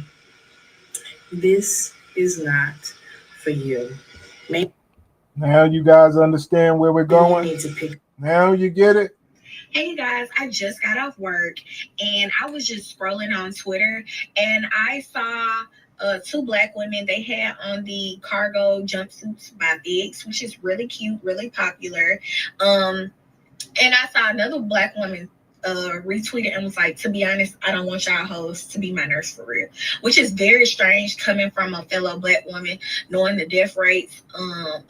this is not for you. Maybe now you guys understand where we're going? you need to pick. Now you get it? Hey guys, I just got off work and I was just scrolling on Twitter and I saw two Black women. They had on the cargo jumpsuits by FIGS, which is really cute, really popular. And I saw another Black woman retweeted and was like, to be honest, I don't want y'all hoes to be my nurse for real, which is very strange coming from a fellow Black woman, knowing the death rates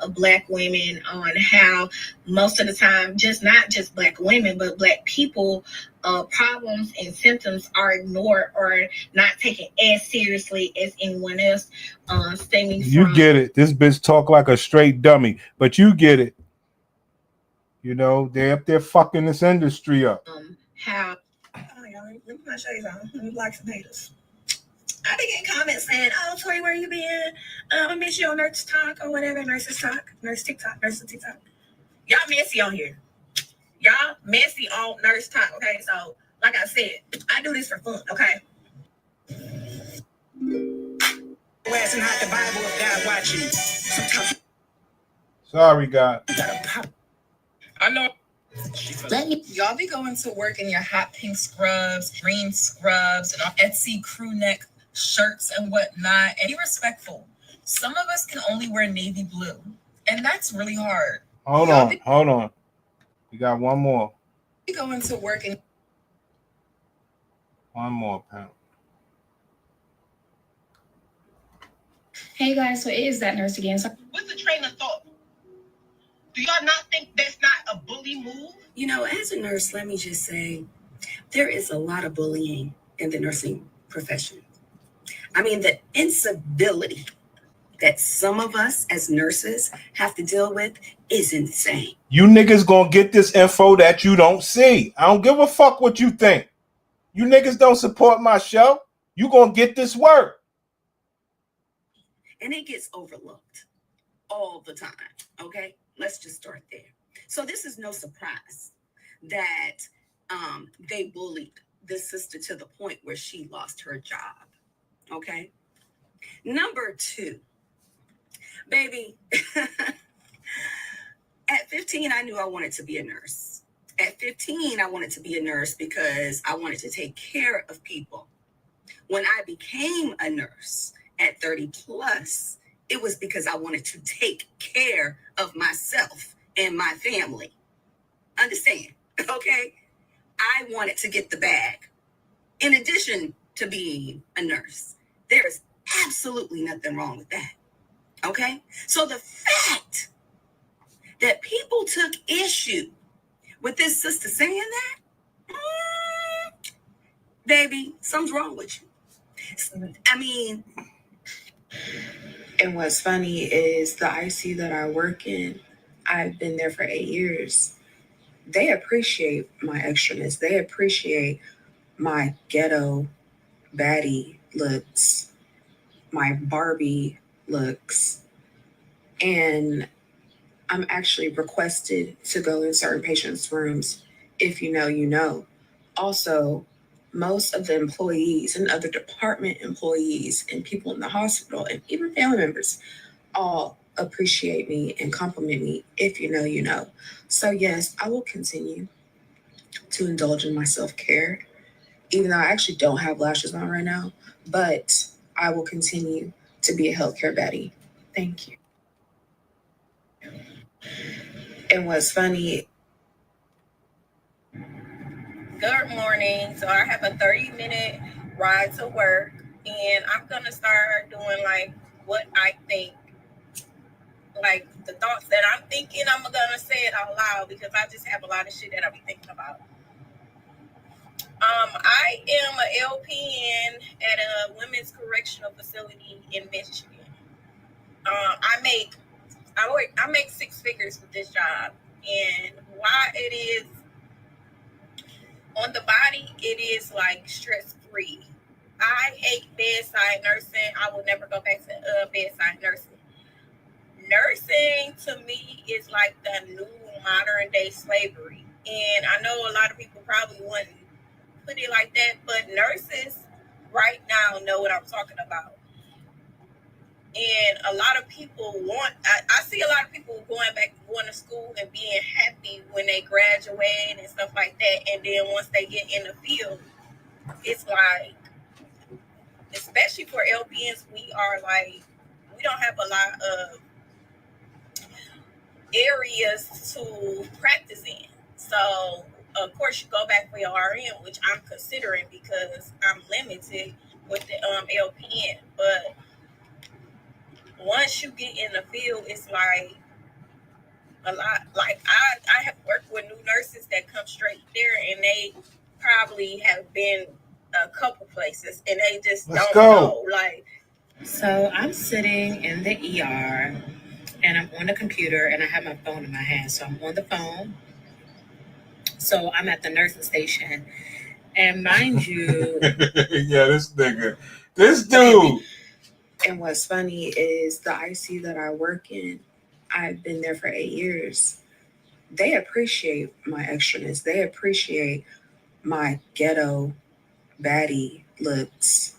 of Black women, on how most of the time, not just Black women, but Black people, problems and symptoms are ignored or not taken as seriously as anyone else. You get it. This bitch talk like a straight dummy, but you get it. You know, they're up there fucking this industry up. How? Oh, y'all, let me show you something. Let me block some haters. I be getting comments saying, "Oh, Tori, where you been? I miss you on Nurse Talk or whatever, Nurses Talk, Nurse TikTok, Nurse TikTok." Y'all messy on here. Y'all messy on Nurse Talk. Okay, so like I said, I do this for fun. Okay. Where's not the Bible of God watching? Sorry, God. I know. Y'all be going to work in your hot pink scrubs, green scrubs, and Etsy crew neck shirts and whatnot, and be respectful. Some of us can only wear navy blue, and that's really hard. Hold on. We got one more. Be going to work in. One more, pal. Hey guys, so it is that nurse again. What's the train of thought? Do y'all not think that's not a bully move? You know, as a nurse, let me just say, there is a lot of bullying in the nursing profession. I mean, the incivility that some of us as nurses have to deal with is insane. You niggas gonna get this info that you don't see. I don't give a fuck what you think. You niggas don't support my show. You gonna get this work. And it gets overlooked all the time, okay? Let's just start there. So this is no surprise that they bullied this sister to the point where she lost her job, okay? Number two, Baby, at 15, I knew I wanted to be a nurse. At 15, I wanted to be a nurse because I wanted to take care of people. When I became a nurse at 30 plus, it was because I wanted to take care of myself and my family. Understand? Okay? I wanted to get the bag. In addition to being a nurse, there's absolutely nothing wrong with that. Okay? So the fact that people took issue with this sister saying that, baby, something's wrong with you. I mean, and what's funny is the IC that I work in, I've been there for 8 years. They appreciate my extraness. They appreciate my ghetto baddie looks, my Barbie looks. And I'm actually requested to go in certain patients' rooms. If you know, you know. Also, most of the employees and other department employees and people in the hospital and even family members all appreciate me and compliment me. If you know, you know. So yes, I will continue to indulge in my self-care, even though I actually don't have lashes on right now, but I will continue to be a healthcare baddie. Thank you. And what's funny. Good morning. So I have a 30-minute ride to work, and I'm going to start doing like what I think, like the thoughts that I'm thinking. I'm going to say it out loud because I just have a lot of shit that I'll be thinking about. I am an LPN at a women's correctional facility in Michigan. I make 6 figures with this job, and why it is on the body, it is like stress-free. I hate bedside nursing. I will never go back to bedside nursing. Nursing to me is like the new modern day slavery. And I know a lot of people probably wouldn't put it like that, but nurses right now know what I'm talking about. And a lot of people I see a lot of people going to school and being happy when they graduate and stuff like that. And then once they get in the field, it's like, especially for LPNs, we don't have a lot of areas to practice in. So, of course, you go back for your RN, which I'm considering because I'm limited with the LPN. But once you get in the field, it's like a lot. Like I have worked with new nurses that come straight there, and they probably have been a couple places, and they just don't know. Like, So I'm sitting in the ER and I'm on the computer and I have my phone in my hand. So I'm on the phone. So I'm at the nursing station. And mind you, yeah, this dude. And what's funny is the IC that I work in, I've been there for 8 years. They appreciate my extraness. They appreciate my ghetto baddie looks,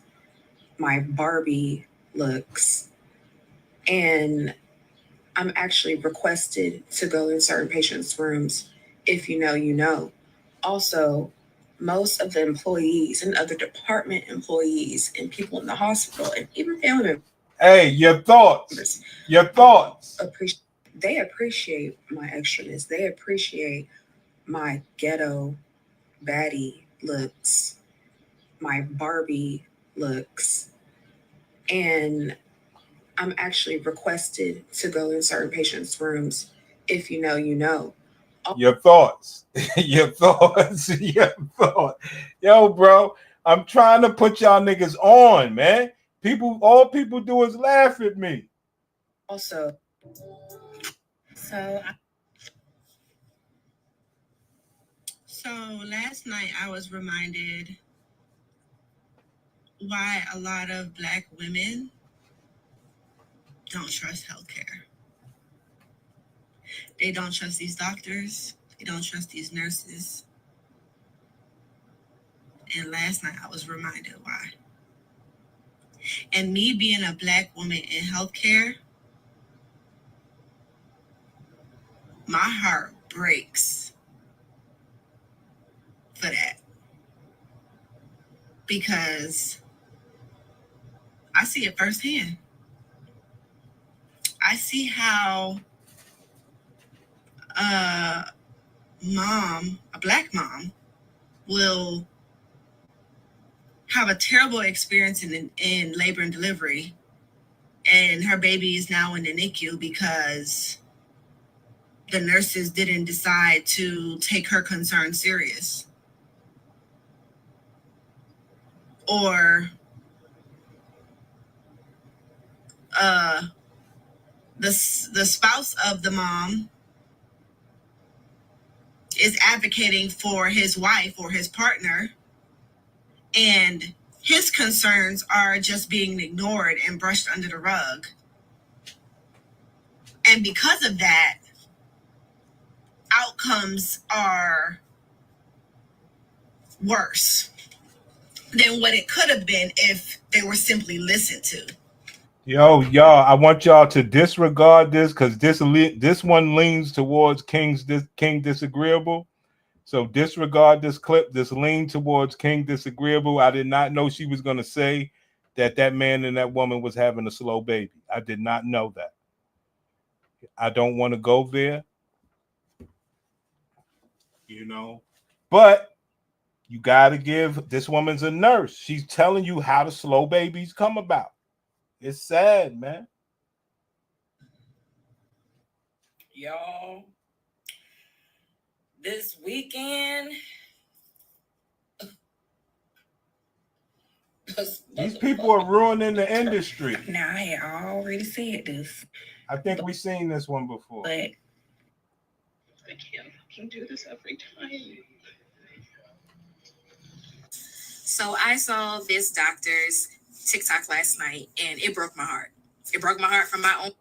my Barbie looks. And I'm actually requested to go in certain patients' rooms. If you know, you know. Also, most of the employees and other department employees and people in the hospital and even family members. Hey, your thoughts. They appreciate my extraness. They appreciate my ghetto baddie looks, my Barbie looks. And I'm actually requested to go in certain patients' rooms. If you know, you know. Your thoughts. Your thoughts. Yo, bro, I'm trying to put y'all niggas on, man. All people do is laugh at me. Also, So last night I was reminded why a lot of Black women don't trust healthcare. They don't trust these doctors. They don't trust these nurses. And last night I was reminded why. And me being a Black woman in healthcare, My heart breaks for that. Because I see it firsthand. I see how a black mom, will have a terrible experience in labor and delivery, and her baby is now in the NICU because the nurses didn't decide to take her concern serious. Or the spouse of the mom is advocating for his wife or his partner, and his concerns are just being ignored and brushed under the rug. And because of that, outcomes are worse than what it could have been if they were simply listened to. Yo, y'all, I want y'all to disregard this because this one leans towards King Disagreeable. So disregard this clip. This lean towards King Disagreeable. I did not know she was going to say that man and that woman was having a slow baby. I did not know that. I don't want to go there, you know, but you got to give, this woman's a nurse. She's telling you how the slow babies come about. It's sad, man. Y'all, this weekend, these people are ruining the industry. Now, I had already said this. I think we've seen this one before. But I can't do this every time. So I saw this doctor's TikTok last night, and it broke my heart. It broke my heart from my own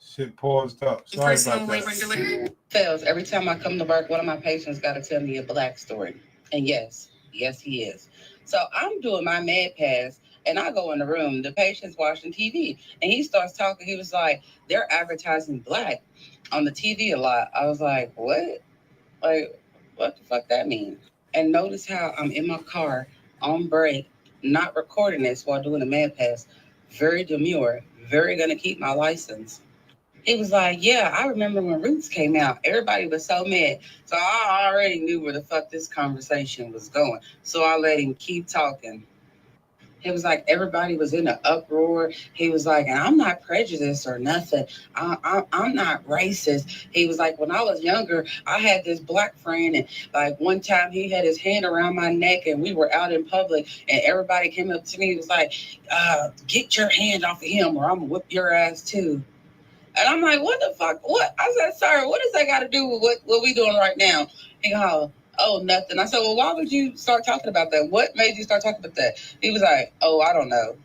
Shit paused up. Sorry personal about labor that. and delivery. Fails every time I come to work. One of my patients got to tell me a black story, and yes, he is. So I'm doing my med pass, and I go in the room. The patient's watching TV, and he starts talking. He was like, "They're advertising black on the TV a lot." I was like, "What? Like, what the fuck that mean?" And notice how I'm in my car on break, not recording this while doing a med pass. Very demure, very gonna keep my license. He was like, "Yeah, I remember when Roots came out. Everybody was so mad." So I already knew where the fuck this conversation was going. So I let him keep talking. He was like, everybody was in an uproar. He was like, and I'm not prejudiced or nothing. I'm not racist. He was like, when I was younger, I had this black friend, and like one time he had his hand around my neck, and we were out in public, and everybody came up to me. He was like, "Get your hand off of him, or I'm gonna whip your ass too." And I'm like, what the fuck? What? I said, "Sir, what does that got to do with what we doing right now?" He goes, "Oh, nothing." I said, "Well, why would you start talking about that? What made you start talking about that?" He was like, "Oh, I don't know."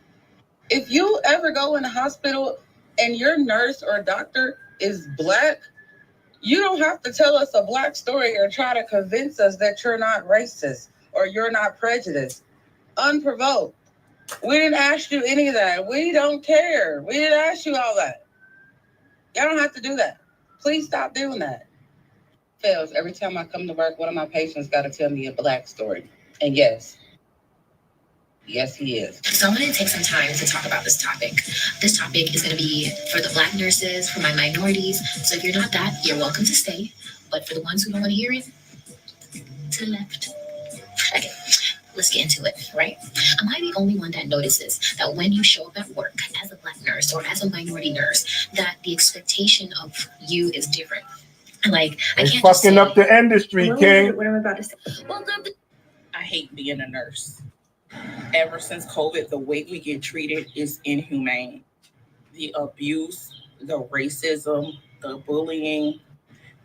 If you ever go in a hospital and your nurse or doctor is black, you don't have to tell us a black story or try to convince us that you're not racist or you're not prejudiced. Unprovoked. We didn't ask you any of that. We don't care. We didn't ask you all that. Y'all don't have to do that. Please stop doing that. Fails every time I come to work. One of my patients got to tell me a black story. And yes, he is. So I'm going to take some time to talk about this topic. This topic is going to be for the Black nurses, for my minorities. So if you're not that, you're welcome to stay. But for the ones who don't want to hear it, to the left. Okay, let's get into it, right? Am I the only one that notices that when you show up at work as a Black nurse or as a minority nurse, that the expectation of you is different? Like, I can't just fucking say, up the industry, King. what I'm about to say. I hate being a nurse. Ever since COVID, the way we get treated is inhumane. The abuse, the racism, the bullying.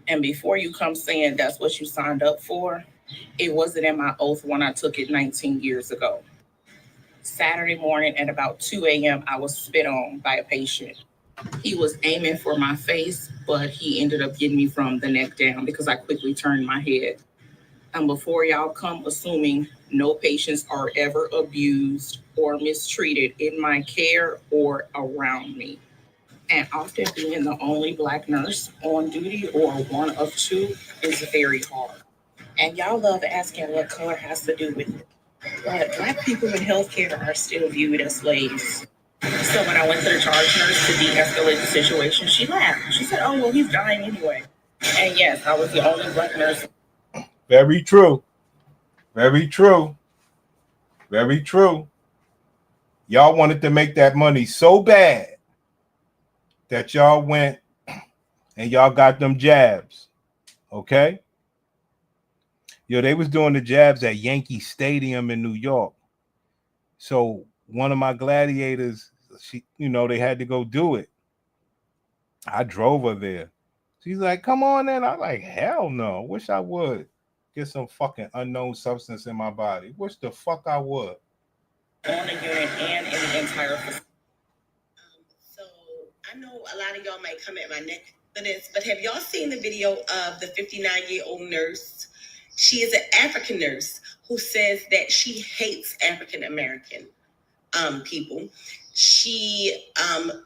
And before you come saying that's what you signed up for, it wasn't in my oath when I took it 19 years ago. Saturday morning at about 2 a.m., I was spit on by a patient. He was aiming for my face, but he ended up getting me from the neck down because I quickly turned my head. And before y'all come assuming no patients are ever abused or mistreated in my care or around me. And often being the only Black nurse on duty or one of two is very hard. And y'all love asking what color has to do with it. But Black people in healthcare are still viewed as slaves. So when I went to the charge nurse to de-escalate the situation, she laughed. She said, "Oh, well, he's dying anyway." And yes, I was the only Black nurse. Very true. Very true. Very true. Y'all wanted to make that money so bad that y'all went and y'all got them jabs. Okay? Yo, they was doing the jabs at Yankee Stadium in New York. So one of my gladiators, they had to go do it. I drove her there. She's like, "Come on in." I'm like, "Hell no. Wish I would get some fucking unknown substance in my body. Wish the fuck I would." On the unit and in the entire facility. So I know a lot of y'all might come at my neck for this, but have y'all seen the video of the 59-year-old nurse? She is an African nurse who says that she hates African American people. She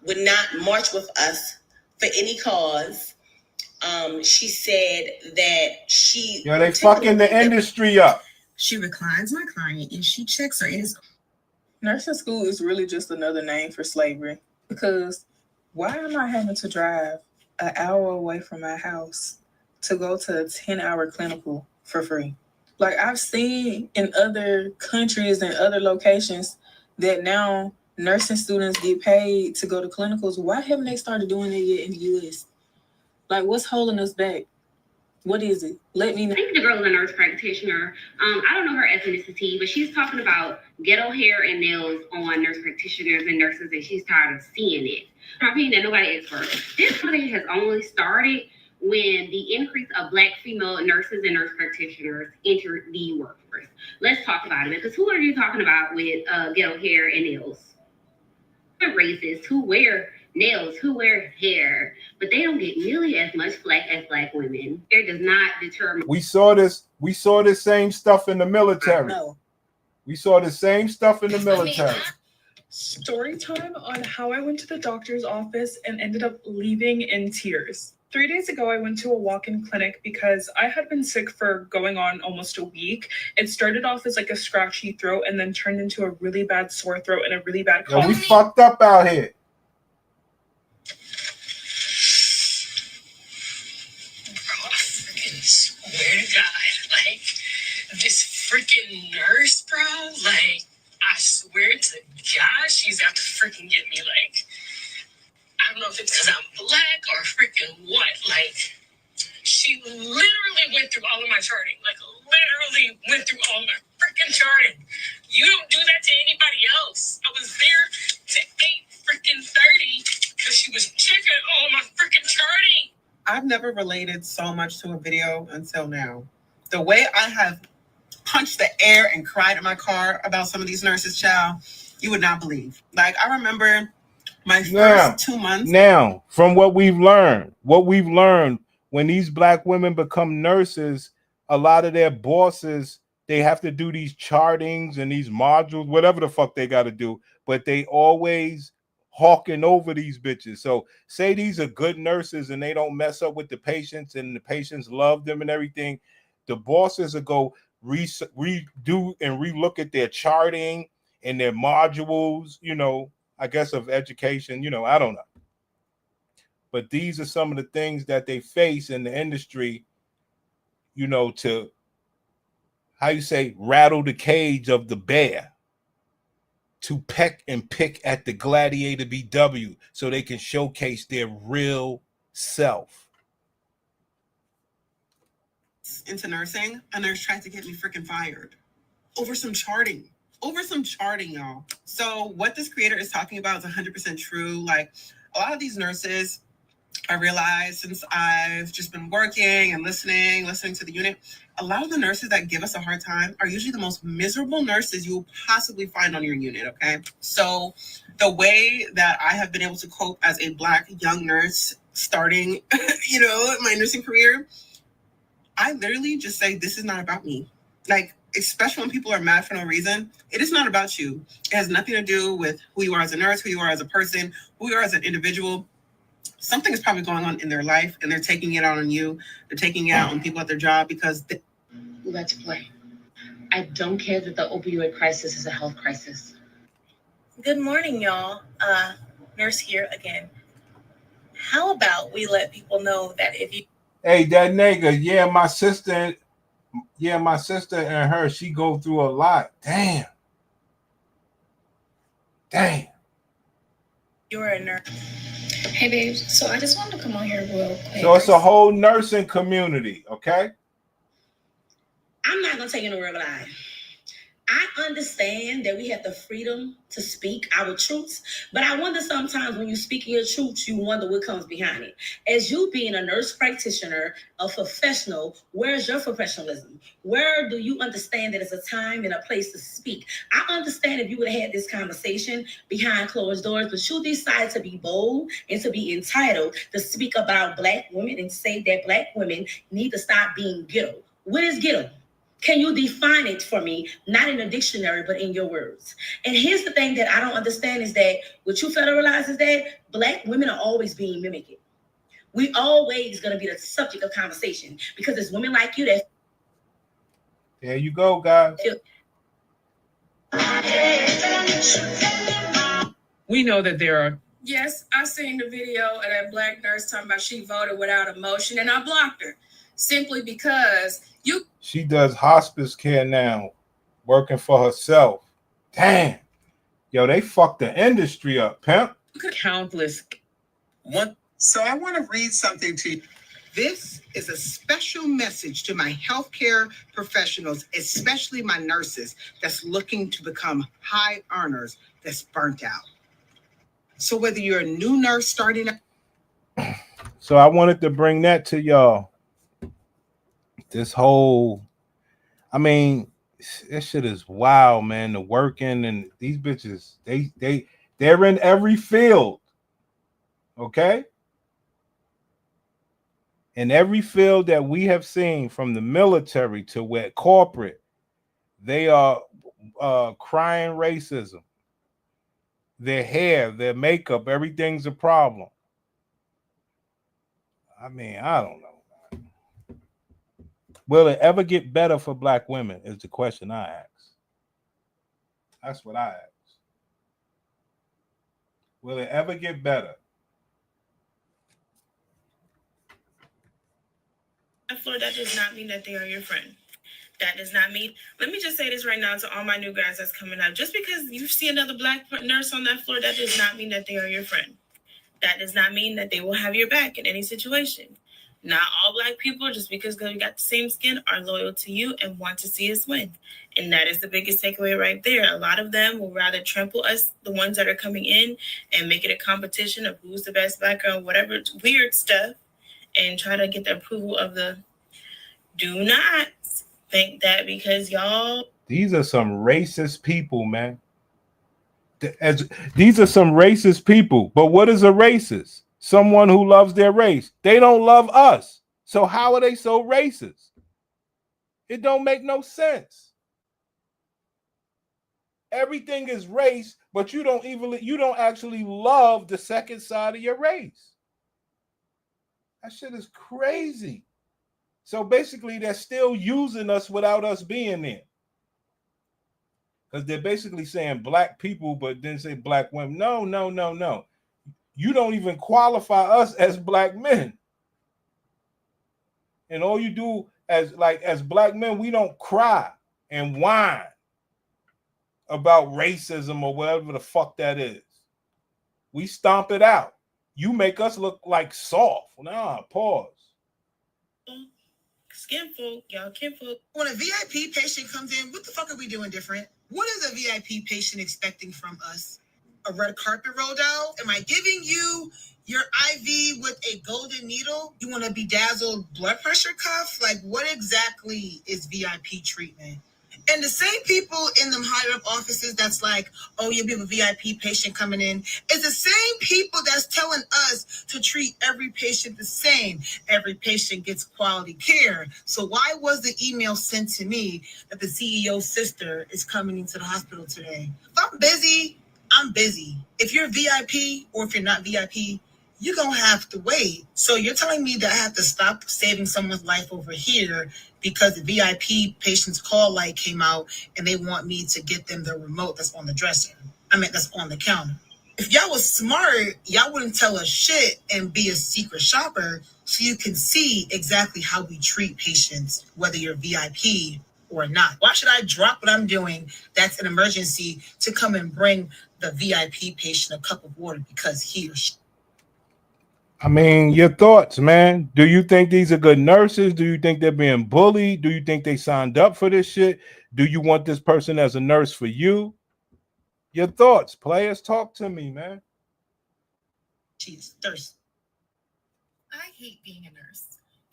would not march with us for any cause. She said that she... Yo, they fucking the industry up. She reclines my client and she checks her in his... Nursing school is really just another name for slavery, because why am I having to drive an hour away from my house to go to a 10-hour clinical for free? Like, I've seen in other countries and other locations that now nursing students get paid to go to clinicals. Why haven't they started doing that yet in the U.S.? Like, what's holding us back? What is it? Let me know. I think the girl is a nurse practitioner. I don't know her ethnicity, but she's talking about ghetto hair and nails on nurse practitioners and nurses, and she's tired of seeing it. In my opinion, that nobody asked for. This conversation has only started when the increase of Black female nurses and nurse practitioners entered the workforce. Let's talk about it, because who are you talking about with ghetto hair and nails? They're racists who wear nails, who wear hair, but they don't get nearly as much flack as Black women. It does not determine. We saw this same stuff in the military. No. We saw the same stuff in the military. Story time on how I went to the doctor's office and ended up leaving in tears. 3 days ago, I went to a walk-in clinic because I had been sick for going on almost a week. It started off as like a scratchy throat and then turned into a really bad sore throat and a really bad cough. Yo, we fucked up out here. Swear to God, like, this freaking nurse, bro, like, I swear to God, she's out to freaking get me, like, I don't know if it's because I'm Black or freaking what, like, she literally went through all of my charting, like, literally went through all of my freaking charting. You don't do that to anybody else. I was there to 8:30 because she was checking all of my freaking charting. I've never related so much to a video until now. The way I have punched the air and cried in my car about some of these nurses, child, you would not believe. Like, I remember my first 2 months. Now, from what we've learned, when these Black women become nurses, a lot of their bosses, they have to do these chartings and these modules, whatever the fuck they got to do, but they always hawking over these bitches. So say these are good nurses and they don't mess up with the patients and the patients love them and everything, the bosses will go redo and relook at their charting and their modules, I guess, of education, I don't know. But these are some of the things that they face in the industry, to, how you say, rattle the cage of the bear, to peck and pick at the gladiator BW so they can showcase their real self. Into nursing, a nurse tried to get me freaking fired over some charting, y'all. So what this creator is talking about is 100% true. Like, a lot of these nurses, I realized since I've just been working and listening to the unit, a lot of the nurses that give us a hard time are usually the most miserable nurses you will possibly find on your unit, okay? So the way that I have been able to cope as a Black young nurse starting, my nursing career, I literally just say, this is not about me. Like, especially when people are mad for no reason, it is not about you. It has nothing to do with who you are as a nurse, who you are as a person, who you are as an individual. something is probably going on in their life, and they're taking it out on you. They're taking it out on people at their job because Let's play. I don't care that the opioid crisis is a health crisis. Good morning, y'all. Nurse here again. How about we let people know that if you Hey, that nigga, my sister and her, she go through a lot. Damn. you're a nurse. Hey, babes. So I just wanted to come on here real quick. So it's a whole nursing community, okay? I'm not gonna tell you no real lie. I understand that we have the freedom to speak our truths, but I wonder sometimes when you speak your truths, you wonder what comes behind it. As you being a nurse practitioner, a professional, where's your professionalism? Where do you understand that it's a time and a place to speak? I understand if you would have had this conversation behind closed doors, but you decide to be bold and to be entitled to speak about Black women and say that Black women need to stop being ghetto. What is ghetto? Can you define it for me? Not in a dictionary, but in your words. And here's the thing that I don't understand is that what you federalize is that Black women are always being mimicked. We always going to be the subject of conversation because it's women like you that. There you go, guys. We know that there are. Yes, I seen the video of that Black nurse talking about she voted without emotion, and I blocked her simply because She does hospice care now, working for herself. Damn. Yo, they fucked the industry up, pimp. Countless. So I want to read something to you. This is a special message to my healthcare professionals, especially my nurses that's looking to become high earners that's burnt out. So whether you're a new nurse starting up. So I wanted to bring that to y'all. This whole, I mean, that shit is wild, man. The working and these bitches, they're in every field. Okay? In every field that we have seen, from the military to where corporate, they are crying racism. Their hair, their makeup, everything's a problem. I mean, I don't know. Will it ever get better for Black women is the question I ask. That's what I ask. Will it ever get better? Floor, that does not mean that they are your friend. That does not mean, let me just say this right now to all my new guys that's coming up. Just because you see another Black nurse on that floor, that does not mean that they are your friend. That does not mean that they will have your back in any situation. Not all Black people, just because we got the same skin, are loyal to you and want to see us win. And that is the biggest takeaway right there. A lot of them will rather trample us, the ones that are coming in, and make it a competition of who's the best Black girl, whatever weird stuff, and try to get the approval of the. Do not think that because y'all. These are some racist people, man. These are some racist people. But what is a racist? Someone who loves their race. They don't love us. So how are they so racist? It don't make no sense. Everything is race, but you don't actually love the second side of your race. That shit is crazy. So basically, they're still using us without us being there. Because they're basically saying Black people, but then say Black women. No. You don't even qualify us as Black men. And all you do as Black men, we don't cry and whine about racism or whatever the fuck that is. We stomp it out. You make us look like soft. Nah, pause. Skinfolk, y'all kinfolk. When a VIP patient comes in, what the fuck are we doing different? What is a VIP patient expecting from us? A red carpet rolled out? Am I giving you your IV with a golden needle? You want a bedazzled blood pressure cuff? Like, what exactly is VIP treatment? And the same people in them higher up offices that's like, oh, you'll be a VIP patient coming in, is the same people that's telling us to treat every patient the same. Every patient gets quality care. So why was the email sent to me that the CEO's sister is coming into the hospital today? If I'm busy, I'm busy. If you're VIP or if you're not VIP, you're going to have to wait. So you're telling me that I have to stop saving someone's life over here because the VIP patient's call light came out and they want me to get them the remote that's on the dresser. That's on the counter. If y'all was smart, y'all wouldn't tell us shit and be a secret shopper so you can see exactly how we treat patients, whether you're VIP or not. Why should I drop what I'm doing that's an emergency to come and bring the VIP patient a cup of water because he or she? I mean, your thoughts, man. Do you think these are good nurses? Do you think they're being bullied? Do you think they signed up for this shit? Do you want this person as a nurse for you? Your thoughts, players. Talk to me, man. She's thirsty. I hate being a nurse,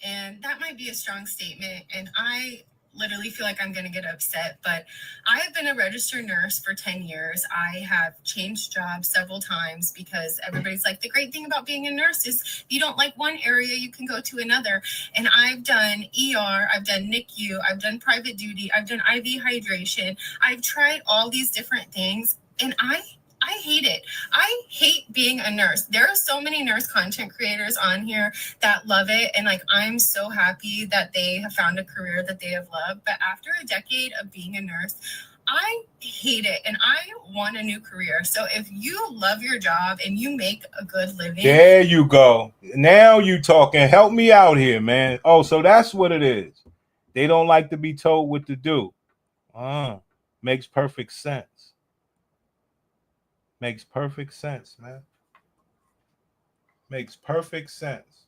and that might be a strong statement, and I literally feel like I'm going to get upset, but I have been a registered nurse for 10 years. I have changed jobs several times because everybody's like, the great thing about being a nurse is if you don't like one area, you can go to another. And I've done ER, I've done NICU, I've done private duty, I've done IV hydration. I've tried all these different things, and I hate it. I hate being a nurse. There are so many nurse content creators on here that love it. And like, I'm so happy that they have found a career that they have loved. But after a decade of being a nurse, I hate it. And I want a new career. So if you love your job and you make a good living. There you go. Now you talking. Help me out here, man. Oh, so that's what it is. They don't like to be told what to do. Makes perfect sense. Makes perfect sense, man. Makes perfect sense.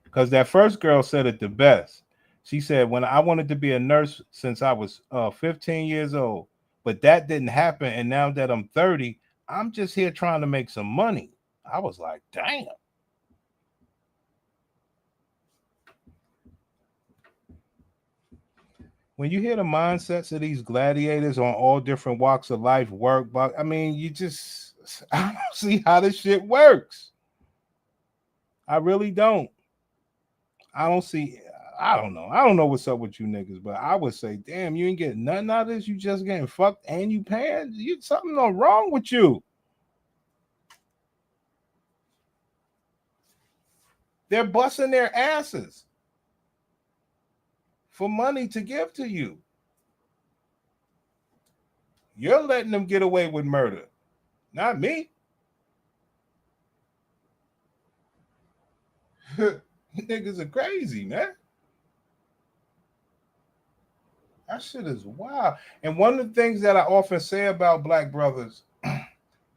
Because that first girl said it the best. She said, when I wanted to be a nurse since I was 15 years old, but that didn't happen. And now that I'm 30, I'm just here trying to make some money. I was like, damn. When you hear the mindsets of these gladiators on all different walks of life, work, but I mean, I don't see how this shit works. I really don't. I don't know. I don't know what's up with you niggas, but I would say, damn, you ain't getting nothing out of this. You just getting fucked and you paying. Something wrong with you. They're busting their asses for money to give to you. You're letting them get away with murder, not me. Niggas are crazy, man. That shit is wild. And one of the things that I often say about black brothers,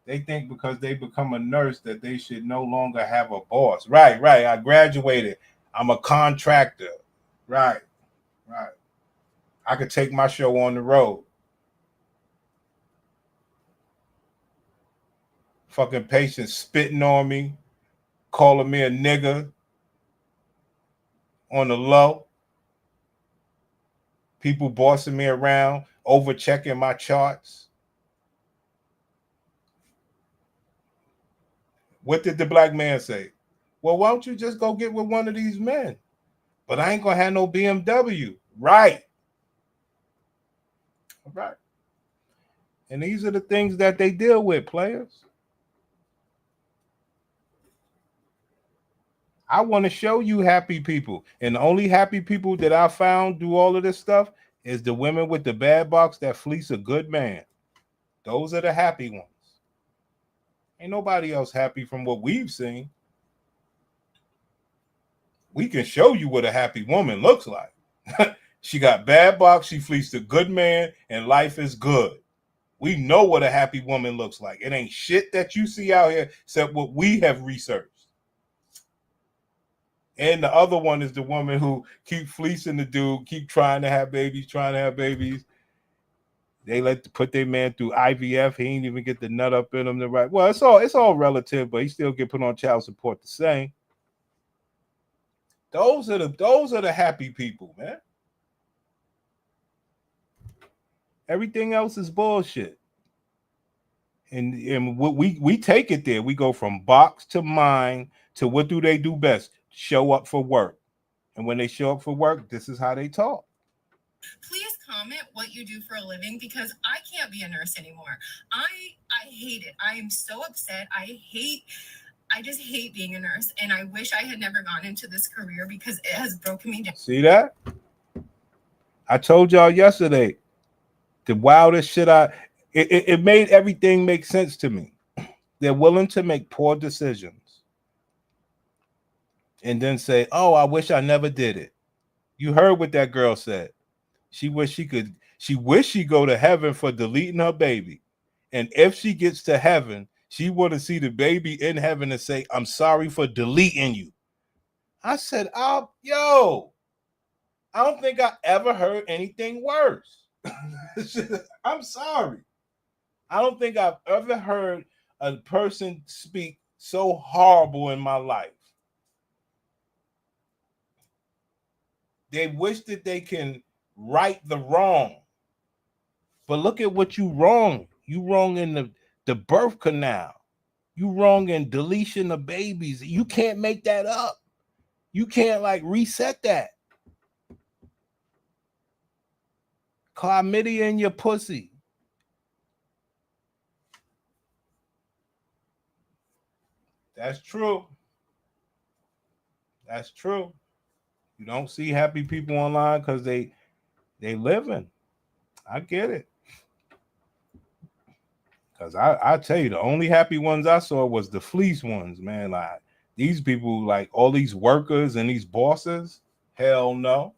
they think because they become a nurse that they should no longer have a boss. Right. I graduated. I'm a contractor. Right. I could take my show on the road. Fucking patients spitting on me, calling me a nigga on the low. People bossing me around, over checking my charts. What did the black man say? Well, why don't you just go get with one of these men? But I ain't gonna have no BMW. Right. And these are the things that they deal with, players. I want to show you happy people. And the only happy people that I found do all of this stuff is the women with the bad box that fleece a good man. Those are the happy ones. Ain't nobody else happy from what we've seen. We can show you what a happy woman looks like. She got bad box, she fleeced a good man, and life is good. We know what a happy woman looks like. It ain't shit that you see out here except what we have researched. And the other one is the woman who keep fleecing the dude, keep trying to have babies. They like to put their man through IVF. He ain't even get the nut up in him the right. Well, it's all relative, but he still get put on child support the same. Those are the happy people, man. Everything else is bullshit. And we take it there. We go from box to mind to what do they do best? Show up for work. And when they show up for work, this is how they talk. Please comment what you do for a living because I can't be a nurse anymore. I I hate it. I am so upset. I just hate being a nurse, and I wish I had never gone into this career because it has broken me down. See that? I told y'all yesterday, the wildest shit it made everything make sense to me. They're willing to make poor decisions and then say, oh, I wish I never did it. You heard what that girl said. She wished she'd go to heaven for deleting her baby. And if she gets to heaven, she want to see the baby in heaven and say, I'm sorry for deleting you. I said, oh, yo, I don't think I ever heard anything worse. I'm sorry. I don't think I've ever heard a person speak so horrible in my life. They wish that they can right the wrong. But look at what you wrong. You wrong in the birth canal. You wrong in deletion of babies. You can't make that up. You can't like reset that. Chlamydia in your pussy. That's true. That's true. You don't see happy people online because they living. I get it. Because I tell you, the only happy ones I saw was the fleece ones, man. Like these people, like all these workers and these bosses, hell no.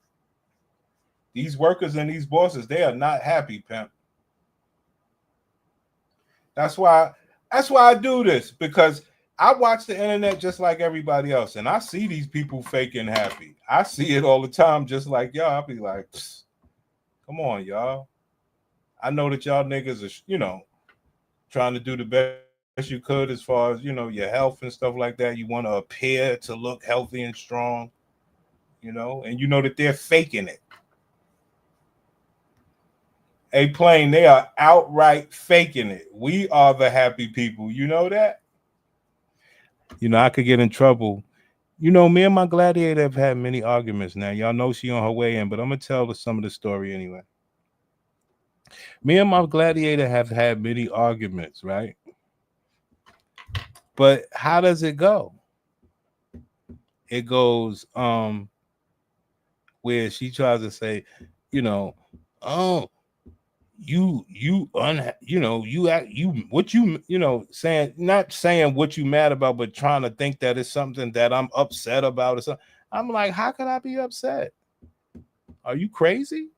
These workers and these bosses, they are not happy, pimp. That's why I do this, because I watch the internet just like everybody else, and I see these people faking happy. I see it all the time, just like y'all. I'll be like, come on, y'all. I know that y'all niggas are, trying to do the best you could as far as, your health and stuff like that. You want to appear to look healthy and strong, and you know that they're faking it. Hey, Plain, they are outright faking it. We are the happy people. You know that? I could get in trouble. Me and my gladiator have had many arguments now. Y'all know she on her way in, but I'm going to tell some of the story anyway. Me and my gladiator have had many arguments, right? But how does it go? It goes where she tries to say, oh, saying, not saying what you mad about, but trying to think that it's something that I'm upset about or something. I'm like, how could I be upset? Are you crazy?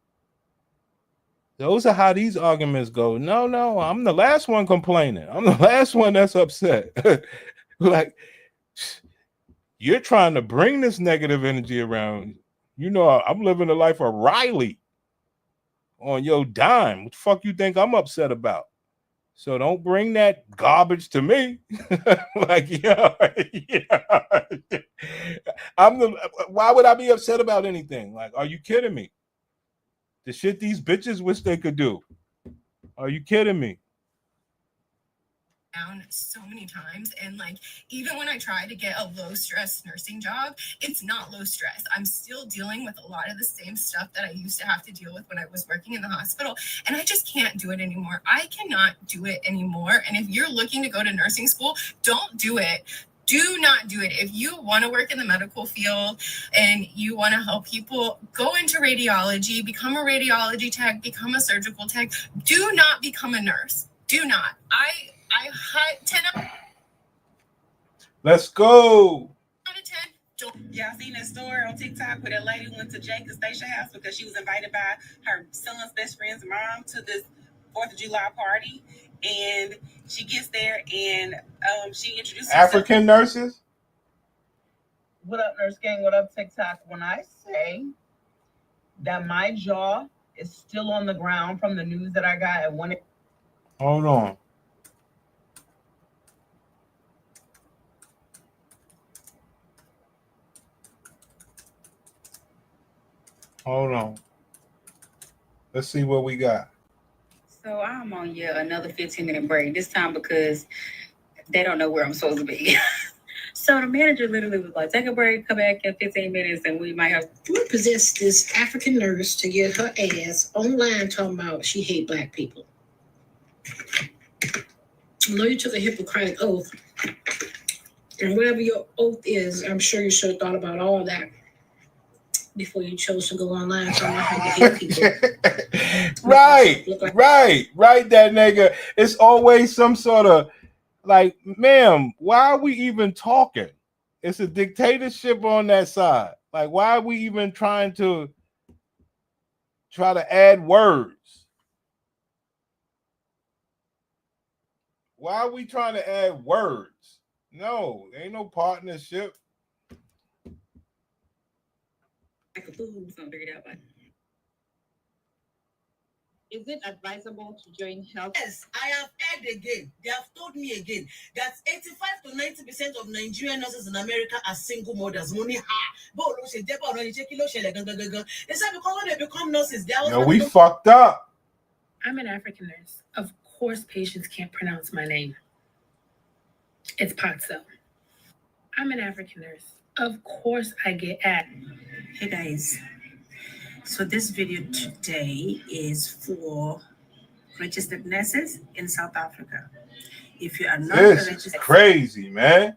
Those are how these arguments go. No, I'm the last one complaining. I'm the last one that's upset. Like, you're trying to bring this negative energy around. I'm living the life of Riley on your dime. What the fuck you think I'm upset about? So don't bring that garbage to me. Like, why would I be upset about anything? Like, are you kidding me? The shit these bitches wish they could do. Are you kidding me? Down so many times, and like even when I try to get a low stress nursing job, it's not low stress. I'm still dealing with a lot of the same stuff that I used to have to deal with when I was working in the hospital, and I just can't do it anymore. I cannot do it anymore. And if you're looking to go to nursing school, don't do it. Do not do it. If you want to work in the medical field and you want to help people, go into radiology, become a radiology tech, become a surgical tech. Do not become a nurse. Do not. I had 10 out. Let's go. Out of 10. Y'all seen that story on TikTok where that lady went to Jake Stacia house because she was invited by her son's best friend's mom to this 4th of July party, and she gets there and she introduces African nurses. What up, Nurse Gang? What up, TikTok? When I say that my jaw is still on the ground from the news that I got at 1 a.m. Hold on. Hold on. Let's see what we got. So I'm on another 15-minute break, this time because they don't know where I'm supposed to be. So the manager literally was like, take a break, come back in 15 minutes, and we might have... We possessed this African nurse to get her ass online talking about she hate black people. I know you took a Hippocratic oath. And whatever your oath is, I'm sure you should have thought about all that before you chose to go online talking about how you hate people. Right, that nigga. It's always some sort of like, ma'am, why are we even talking? It's a dictatorship on that side. Like, why are we even trying to add words? Why are we trying to add words? No, ain't no partnership. Is it advisable to join health? Yes, I have heard again. They have told me again that 85 to 90% of Nigerian nurses in America are single mothers. Money They said because when they become nurses, they are we fucked up. I'm an African nurse. Of course, patients can't pronounce my name. It's Patso. I'm an African nurse. Of course, I get at. Hey guys. So this video today is for registered nurses in South Africa. If you are not This a is registered, crazy, man.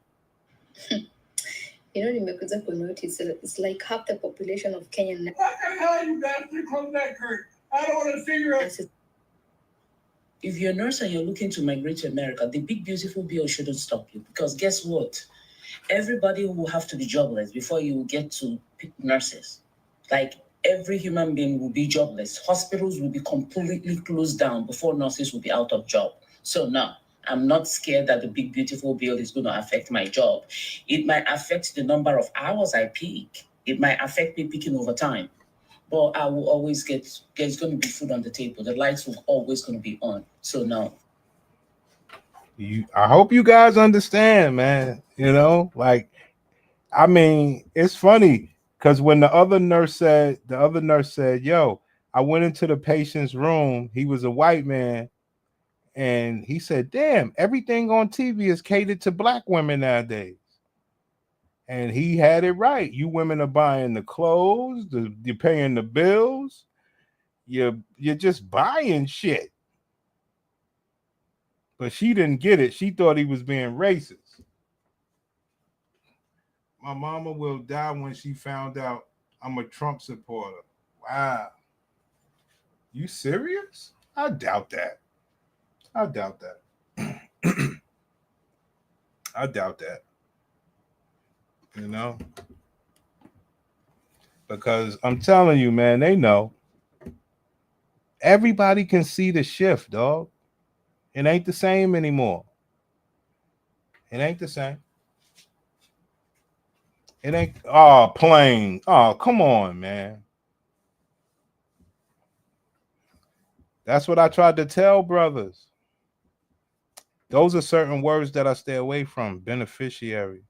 You know, Nimekuza notice it's like half the population of Kenya. What the hell you guys think close that curtain? I don't want to figure out. If you're a nurse and you're looking to migrate to America, the big beautiful bill shouldn't stop you, because guess what? Everybody will have to be jobless before you get to pick nurses. Like, every human being will be jobless. Hospitals will be completely closed down before nurses will be out of job. So now, I'm not scared that the big beautiful bill is going to affect my job. It might affect the number of hours I pick. It might affect me picking overtime. But I will always there's going to be food on the table. The lights will always going to be on. So now. I hope you guys understand, man. You know, like, I mean, it's funny because when the other nurse said, yo, I went into the patient's room. He was a white man. And he said, damn, everything on TV is catered to black women nowadays. And he had it right. You women are buying the clothes, you're paying the bills, you're just buying shit. But she didn't get it. She thought he was being racist. My mama will die when she found out I'm a Trump supporter. Wow. You serious? I doubt that. I doubt that. I doubt that. You know? Because I'm telling you, man, they know. Everybody can see the shift, dog. It ain't the same anymore. It ain't the same. It ain't, plain. Oh, come on, man. That's what I tried to tell brothers. Those are certain words that I stay away from. Beneficiary.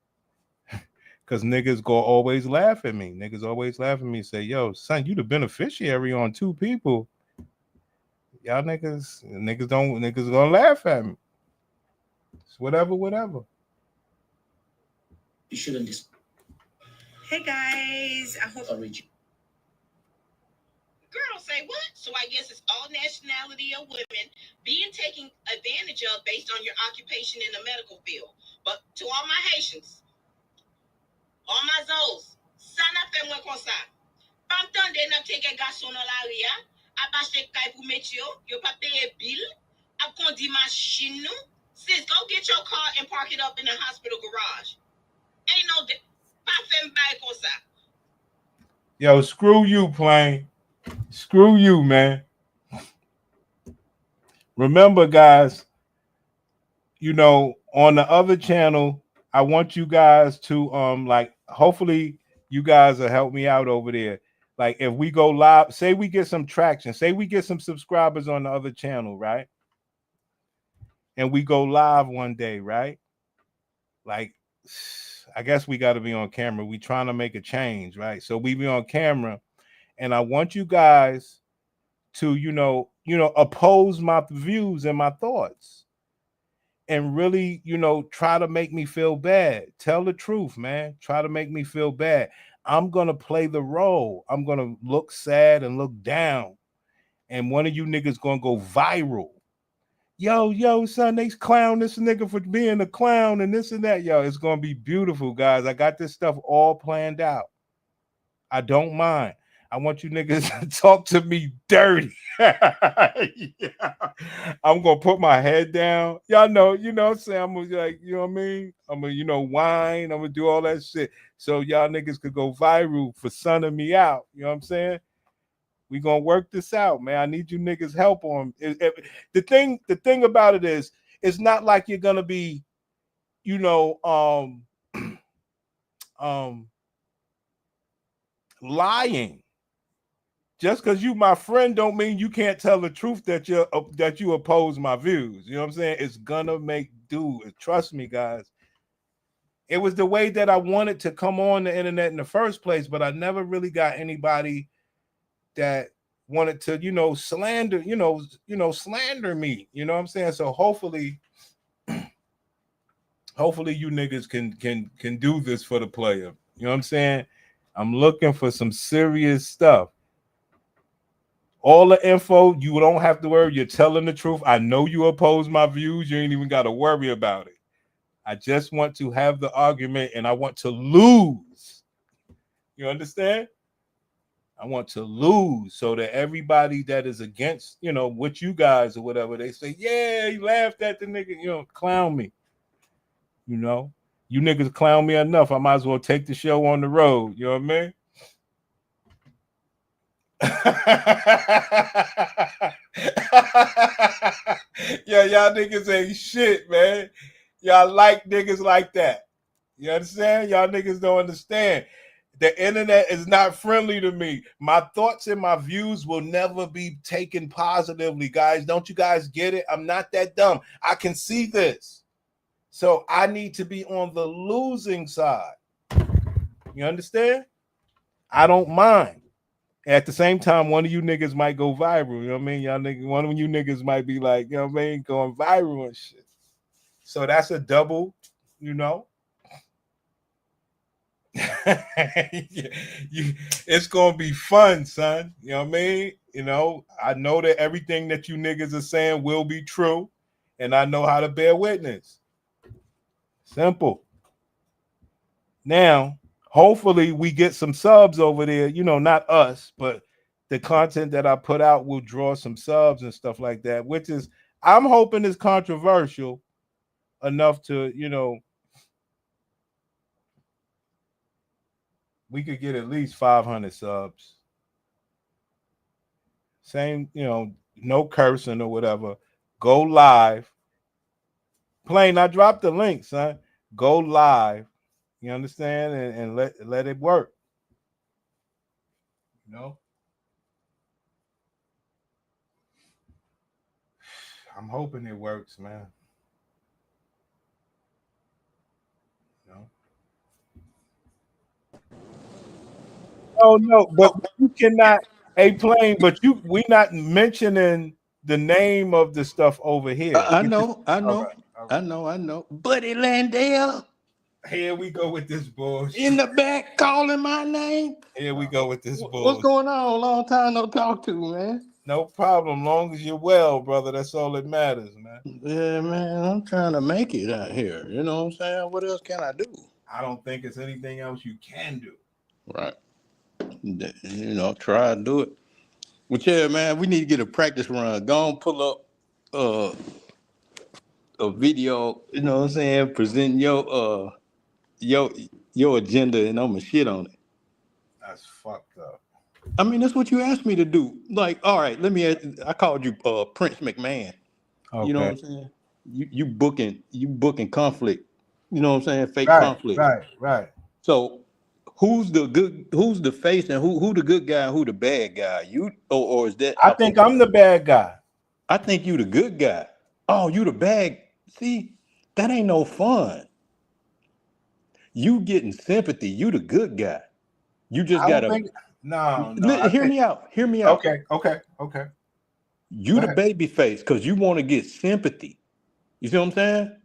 Because niggas go always laugh at me. Niggas always laugh at me and say, yo, son, you the beneficiary on two people. Y'all niggas gonna laugh at me. It's whatever. You shouldn't Hey guys, I hope. Girl, say what? So I guess it's all nationality of women being taken advantage of based on your occupation in the medical field. But to all my Haitians, all my Zoes, ça n'a fait moins comme ça. Pas m'tende n'a take garçon dans la ria, a passer kay pour mettre yo pas payer bill, a conduit machine nou. Sis, go get your car and park it up in the hospital garage. Ain't no pas fait m'baye comme ça. Yo, screw you, Plain. Screw you, man. Remember, guys, you know, on the other channel, I want you guys to like, hopefully you guys will help me out over there. Like, if we go live, say we get some traction, say we get some subscribers on the other channel, right? And we go live one day, right? Like, I guess we got to be on camera. We trying to make a change, right? So we be on camera. And I want you guys to, you know, oppose my views and my thoughts and really, try to make me feel bad. Tell the truth, man. Try to make me feel bad. I'm going to play the role. I'm going to look sad and look down. And one of you niggas going to go viral. yo, son, they clown this nigga for being a clown and this and that. Yo, it's gonna be beautiful, guys. I got this stuff all planned out. I don't mind. I want you niggas to talk to me dirty. Yeah. I'm gonna put my head down. Y'all know, you know what I'm saying? I'm gonna like, you know what I mean? I'm gonna, whine. I'm gonna do all that shit. So y'all niggas could go viral for sunning me out. You know what I'm saying? We gonna work this out, man. I need you niggas help on the thing about it is it's not like you're gonna be, lying. Just because you my friend don't mean you can't tell the truth that you oppose my views. You know what I'm saying? It's gonna make do. Trust me, guys. It was the way that I wanted to come on the internet in the first place, but I never really got anybody that wanted to, slander, slander me. You know what I'm saying? So hopefully you niggas can do this for the player. You know what I'm saying? I'm looking for some serious stuff. All the info, you don't have to worry. You're telling the truth. I know you oppose my views. You ain't even got to worry about it. I just want to have the argument and I want to lose. You understand? I want to lose so that everybody that is against, with you guys or whatever, they say, yeah, he laughed at the nigga, clown me. You niggas clown me enough. I might as well take the show on the road. You know what I mean? Yeah, y'all niggas ain't shit, man. Y'all like niggas like that. You understand? Y'all niggas don't understand. The internet is not friendly to me. My thoughts and my views will never be taken positively, guys. Don't you guys get it? I'm not that dumb. I can see this. So I need to be on the losing side. You understand? I don't mind. At the same time, one of you niggas might go viral. You know what I mean? Y'all niggas, one of you niggas might be like, you know what I mean, going viral and shit. So that's a double, it's gonna be fun, son. You know what I mean? I know that everything that you niggas are saying will be true, and I know how to bear witness. Simple. Now, hopefully we get some subs over there, not us, but the content that I put out will draw some subs and stuff like that, which is, I'm hoping is controversial enough to, we could get at least 500 subs. Same, no cursing or whatever. Go live. Plain, I dropped the link, son. Go live. You understand? And let it work. I'm hoping it works, man. Oh no, but you cannot. Hey, Plain, but we not mentioning the name of the stuff over here. I know. Buddy Landale. Here we go with this bullshit. In the back calling my name. Here we go with this bullshit. What's going on? Long time no talk to, man. No problem. Long as you're well, brother. That's all that matters, man. Yeah, man. I'm trying to make it out here. You know what I'm saying? What else can I do? I don't think it's anything else you can do. Right. Try to do it. Well, yeah, man, we need to get a practice run. Go and pull up a video, you know what I'm saying, presenting your agenda, and I'm gonna shit on it. That's fucked up. I mean, that's what you asked me to do. Like, all right, I called you Prince McMahon. Okay. You know what I'm saying? You booking conflict. You know what I'm saying? Fake conflict. Right. So who's the face and who the good guy and who the bad guy? You or is that? I think I'm the bad guy. I think you the good guy. Oh, you the bad. See, that ain't no fun. You getting sympathy. You the good guy. You just gotta. Hear me out. Okay. You the baby face because you want to get sympathy. You see what I'm saying?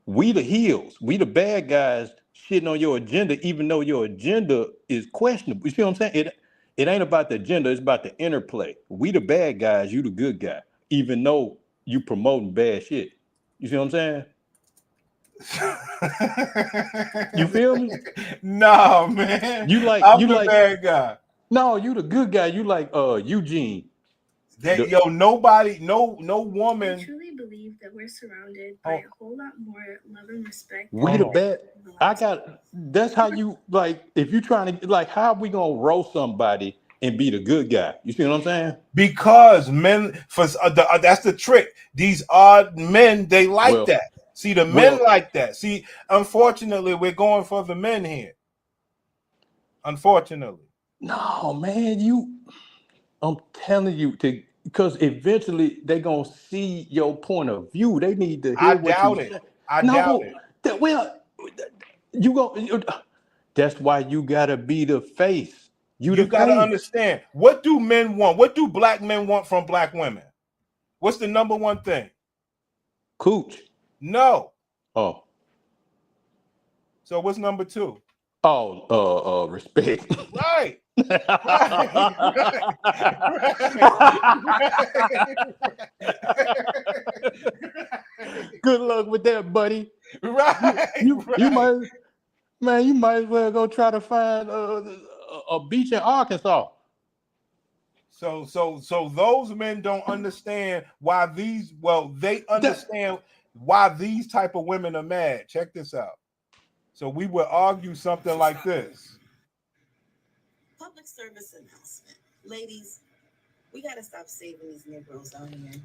We the heels. We the bad guys shitting on your agenda, even though your agenda is questionable. You see what I'm saying? It ain't about the agenda. It's about the interplay. We the bad guys. You the good guy. Even though you promoting bad shit. You see what I'm saying? You feel me? No, man. You like I'm you the like bad guy. No, you the good guy. You like Eugene. That no I woman. truly believe that we're surrounded by a whole lot more love and respect. We the bad. That's how you like. If you trying to like, how we gonna roast somebody and be the good guy? You see what I'm saying? Because men, that's the trick. These odd men, they like that. See, the men like that. See, unfortunately, we're going for the men here. Unfortunately. No, man, I'm telling you, because eventually they're gonna see your point of view. They need to hear what you say. I doubt it. That's why you gotta be the face. You gotta understand. What do men want? What do black men want from black women? What's the number one thing? Cooch. No. Oh. So what's number two? Oh, respect. Right. Good luck with that, buddy. Right. You might as well go try to find a beach in Arkansas. So those men don't understand why they understand why these type of women are mad. Check this out. So we would argue something like this. Public service announcement. Ladies, we got to stop saving these Negroes out here.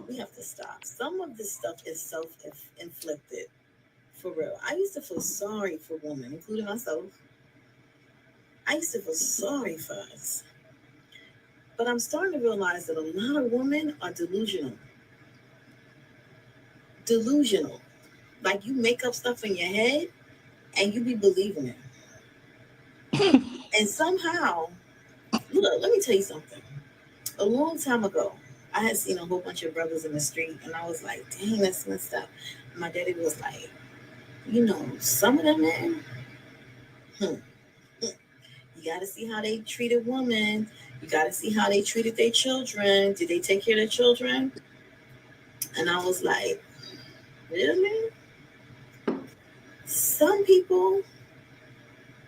We have to stop. Some of this stuff is self-inflicted. For real. I used to feel sorry for women, including myself. I used to feel sorry for us. But I'm starting to realize that a lot of women are delusional. Delusional. Like you make up stuff in your head and you be believing it. And somehow, look, let me tell you something. A long time ago, I had seen a whole bunch of brothers in the street and I was like, dang, that's messed up. And my daddy was like, you know, some of them men, you got to see how they treated women. You got to see how they treated their children. Did they take care of their children? And I was like, really? Some people,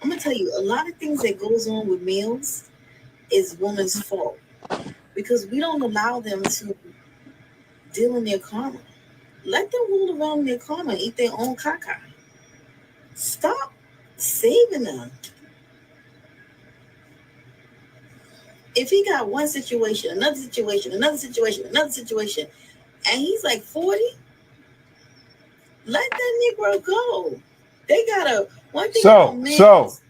I'm going to tell you, a lot of things that goes on with males is women's fault because we don't allow them to deal in their karma. Let them roll around in their karma and eat their own caca. Stop saving them. If he got one situation, another situation, another situation, another situation, and he's like 40, let that Negro go. They got one thing about men, what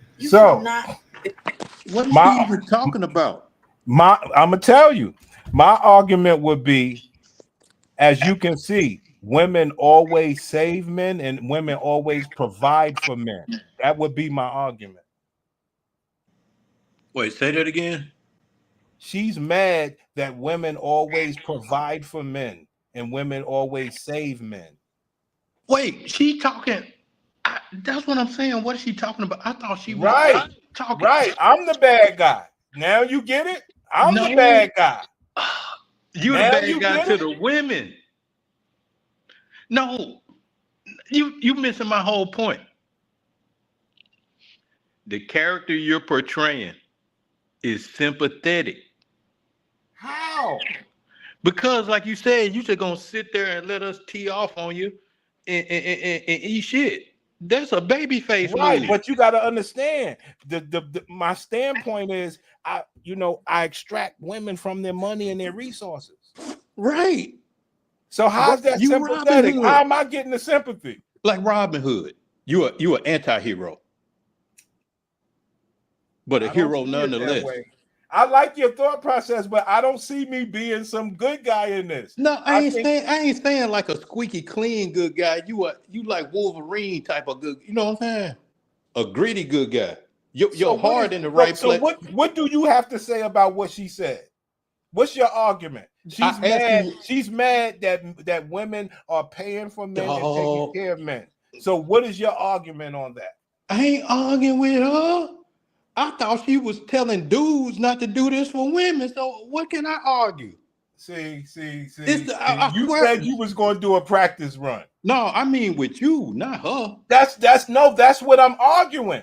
are you even talking about? I'm gonna tell you, my argument would be, as you can see, women always save men and women always provide for men. That would be my argument. Wait, say that again. She's mad that women always provide for men and women always save men. Wait, she talking. That's what I'm saying. What is she talking about? I thought she was talking. Right. I'm the bad guy. Now you get it? I'm the bad guy. You're the bad guy to the women. No, you missing my whole point. The character you're portraying is sympathetic. How? Because, like you said, you just gonna sit there and let us tee off on you and eat shit. That's a baby face, right? Move. But you got to understand my standpoint is, I extract women from their money and their resources. Right. So how's that sympathetic? How am I getting the sympathy? Like Robin Hood, you an anti-hero, but a hero nonetheless. I like your thought process, but I don't see me being some good guy in this. No, I ain't saying like a squeaky clean good guy. You like Wolverine type of good. You know what I'm saying? A gritty good guy. Your heart in the right place. So what do you have to say about what she said? What's your argument? She's mad. She's mad that women are paying for men and taking care of men. So what is your argument on that? I ain't arguing with her. I thought she was telling dudes not to do this for women. So what can I argue? See. I You swear- said you was going to do a practice run. No, I mean with you, not her. That's what I'm arguing.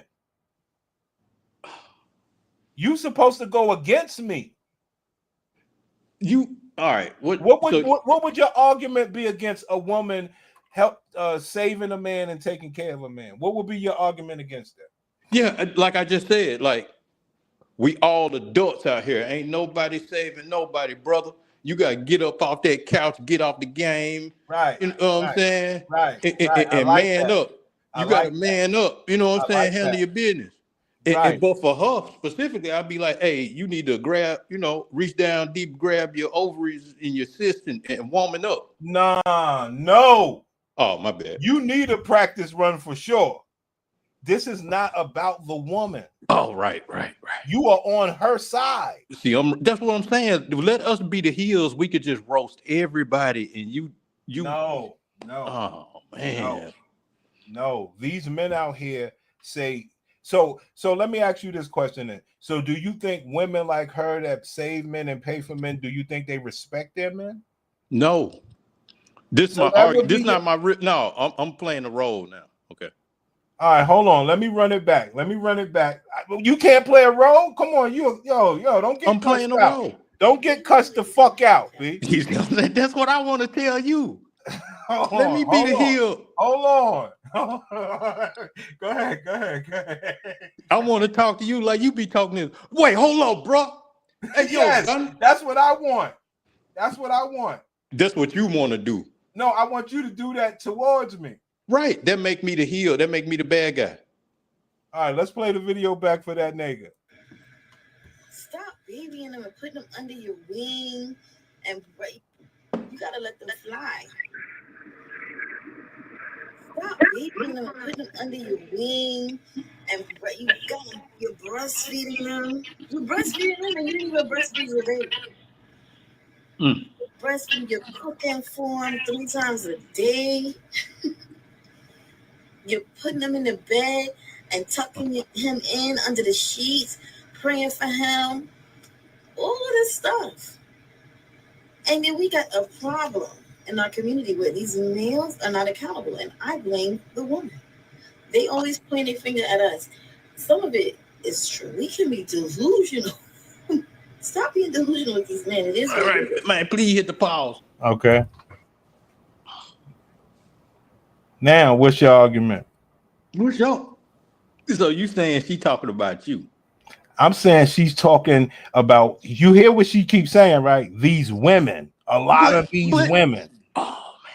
You supposed to go against me. All right. What would your argument be against a woman saving a man and taking care of a man? What would be your argument against that? Yeah, like I just said, like we all adults out here. Ain't nobody saving nobody, brother. You gotta get up off that couch, get off the game. Right. You know what I'm saying? Right. And like man that. up. You gotta man up. You know what I'm saying? Handle your business. But for her specifically, I'd be like, hey, you need to grab, reach down deep, grab your ovaries in your cyst and warming up. Nah, no. Oh, my bad. You need a practice run for sure. This is not about the woman. Oh, right. You are on her side. See, that's what I'm saying. Let us be the heels. We could just roast everybody, and you. No. Oh man. No. These men out here say. So let me ask you this question then. So do you think women like her that save men and pay for men, do you think they respect their men? No. This So not my no, I'm playing the role now. Okay. All right, hold on. Let me run it back. You can't play a role? Come on, yo, don't get I'm playing a role. Don't get cussed the fuck out, B. That's what I want to tell you. Let me be the heel. Hold on. Go ahead. I want to talk to you like you be talking to. Wait, hold on, bro. Hey, yes, son. That's what I want. That's what you want to do. No, I want you to do that towards me. Right. That make me the heel. That make me the bad guy. All right, let's play the video back for that nigga. Stop babying them and putting them under your wing, and you gotta let them fly. Stop babying them and putting them under your wing, and you're breastfeeding them. You're breastfeeding them, and you didn't even breastfeed your baby. Breastfeed, you're cooking for him 3 times a day. You're putting him in the bed and tucking him in under the sheets, praying for him, all of this stuff. And then we got a problem in our community where these males are not accountable, and I blame the woman. They always point their finger at us. Some of it is true. We can be delusional. Stop being delusional with these men. It is all right, man. Please hit the pause. Okay. Now, what's your argument? So you saying she talking about you? I'm saying she's talking about. You hear what she keeps saying, right? These women, a lot of these women. Oh man.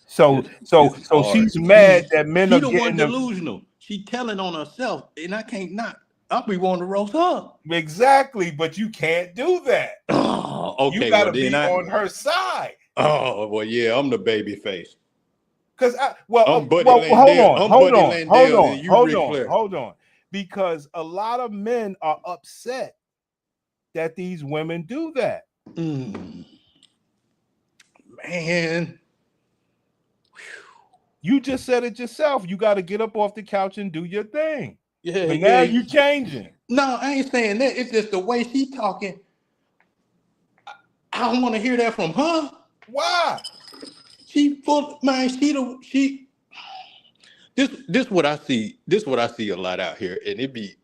So she's mad that men are the getting one delusional. She telling on herself, and I can't not. I'll be wanting to roast her. Exactly, but you can't do that. Oh, okay. You gotta be on her side. Oh, well, yeah, I'm the baby face. Because hold on. Because a lot of men are upset that these women do that. Man. You just said it yourself. You got to get up off the couch and do your thing. Yeah. But now you changing. No, I ain't saying that. It's just the way she talking. I don't want to hear that from her. Why? She full man. This what I see. This what I see a lot out here, and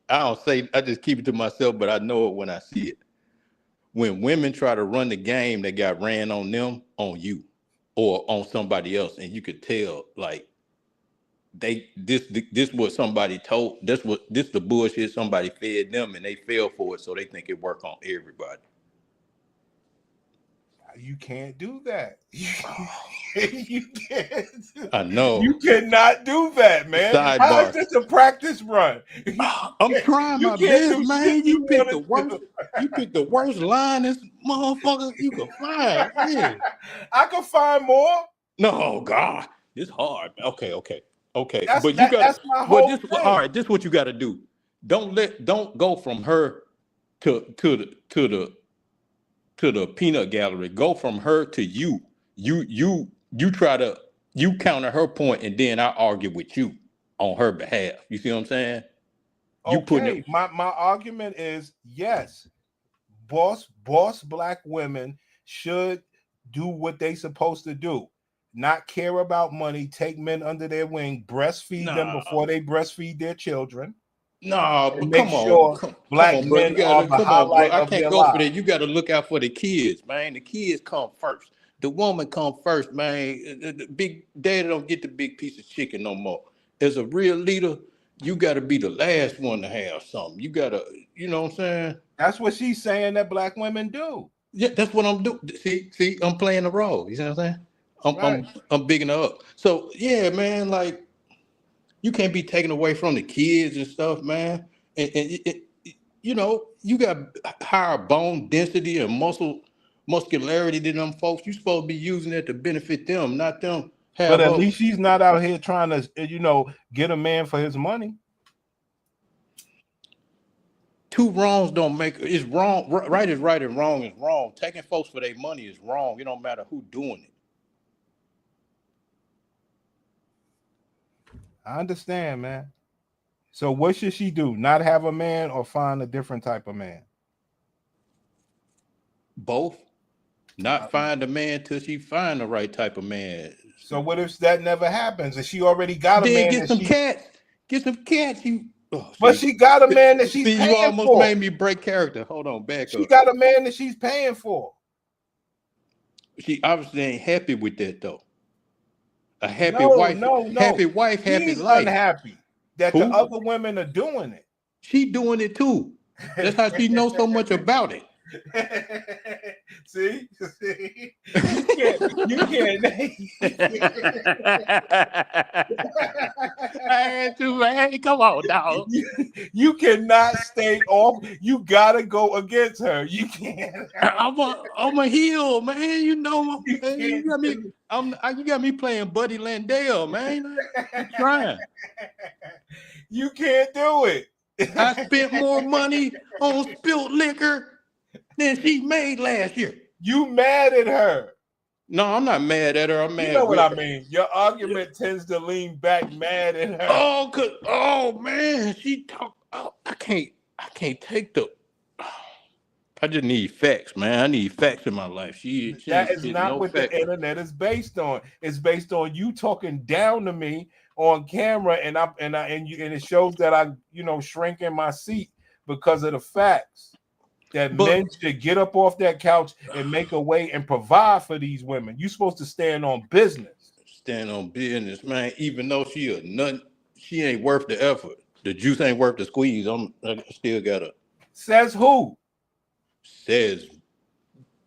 I just keep it to myself, but I know it when I see it. When women try to run the game that got ran on them, on you, or on somebody else, and you could tell like this what somebody told. This the bullshit somebody fed them, and they fell for it, so they think it work on everybody. You can't do that. You can't. I know. You cannot do that, man. Sidebar. How is this a practice run? I'm trying my best, man. You picked the worst. You picked the worst line, this motherfucker you can find. Yeah. I can find more. No, God, it's hard. Okay. That's my But whole thing. All right. This is what you got to do. Don't go from her to the peanut gallery. Go from her to you. You try to counter her point, and then I argue with you on her behalf. You see what I'm saying? My argument is yes, boss black women should do what they supposed to do. Not care about money, take men under their wing, breastfeed them before they breastfeed their children. No, but make sure black bro. men are the highlight I of can't their go for lives. that. You got to look out for the kids, man. The kids come first. The woman come first, man. The big daddy don't get the big piece of chicken no more. As a real leader, you got to be the last one to have something. You got to, you know what I'm saying? That's what she's saying that black women do. Yeah, that's what I'm doing. See, I'm playing the role. You see what I'm saying? Right. I'm bigging her up. So yeah, man, like you can't be taken away from the kids and stuff, man. And you know, you got higher bone density and muscularity than them folks. You supposed to be using that to benefit them, not them. But at least she's not out here trying to, you know, get a man for his money. Two wrongs don't make it's wrong. Right is right and wrong is wrong. Taking folks for their money is wrong. It don't matter who doing it. I understand, man. So what should she do? Not have a man or find a different type of man? Both. Not find a man till she find the right type of man. So what if that never happens and she already got a man? Get some cats. Get some cats. But she got a man that she's paying you almost for. made me break character. Hold on, back up. She got a man that she's paying for. She obviously ain't happy with that though. A happy wife, happy wife, happy She's life. Unhappy that the other women are doing it. She doing it too. That's how she knows so much about it. See, you can't. Hey, come on, dog. You cannot stay off. You gotta go against her. You can't. I'm a heel, man. You know, man, you got me. You got me playing Buddy Landale, man. I'm trying. You can't do it. I spent more money on spilt liquor than she made last year. You mad at her? No, I'm not mad at her. I'm mad. You know what I mean? Your argument tends to lean back mad at her. Oh man, she talk. Oh, I can't take the. I just need facts, man. I need facts in my life. That is not what the internet is based on. It's based on you talking down to me on camera, and it shows that I, shrink in my seat because of the facts. That men should get up off that couch and make a way and provide for these women. You're supposed to stand on business. Stand on business, man. Even though she a nut, she ain't worth the effort. The juice ain't worth the squeeze. I still gotta. Says who? Says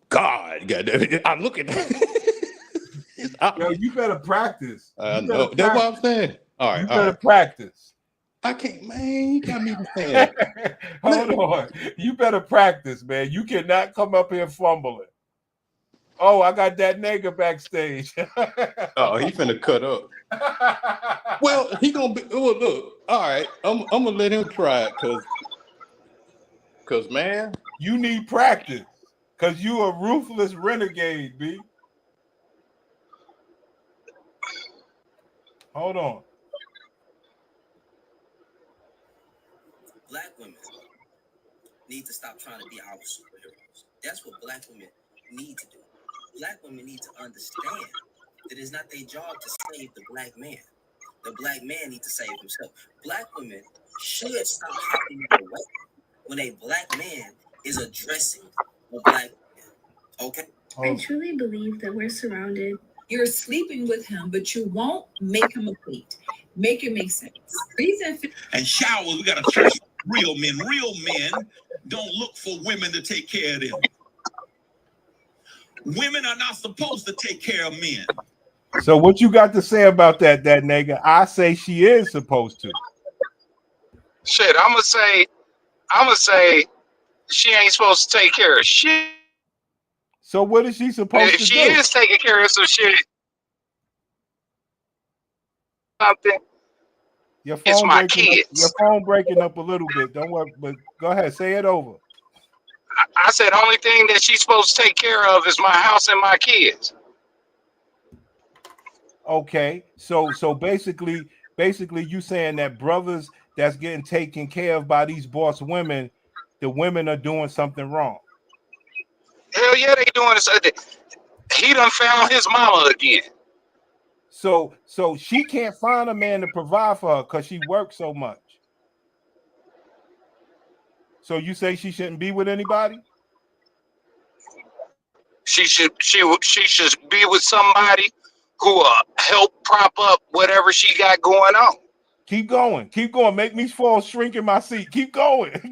God. Goddamn. I look at that. Yo, you better practice. I know. That's what I'm saying. All right. You better practice. I can't, man. You got me saying. Hold on. You better practice, man. You cannot come up here fumbling. Oh, I got that nigga backstage. Oh, he finna cut up. Well, he gonna be. Well, look. All right, I'm gonna let him try it, cause man, you need practice, cause you a ruthless renegade, B. Hold on. Black women need to stop trying to be our superheroes. That's what black women need to do. Black women need to understand that it's not their job to save the black man. The black man needs to save himself. Black women should stop having the way when a black man is addressing a black man. Okay? I truly believe that we're surrounded. You're sleeping with him, but you won't make him a plate. Make it make sense. And showers, we got to church real men. Real men don't look for women to take care of them. Women are not supposed to take care of men. So what you got to say about that nigga? I say she is supposed to. Shit, I'm gonna say she ain't supposed to take care of shit. So what is she supposed to do? She is taking care of some shit. Something. It's my kids. Your phone breaking up a little bit. Don't worry, but go ahead, say it over. I said only thing that she's supposed to take care of is my house and my kids. Okay, so basically you saying that brothers that's getting taken care of by these boss women, the women are doing something wrong. Hell yeah, they doing this. He done found his mama again. So she can't find a man to provide for her because she works so much. So you say she shouldn't be with anybody? She should be with somebody who help prop up whatever she got going on. Keep going. Make me fall shrink in my seat. Keep going. Like,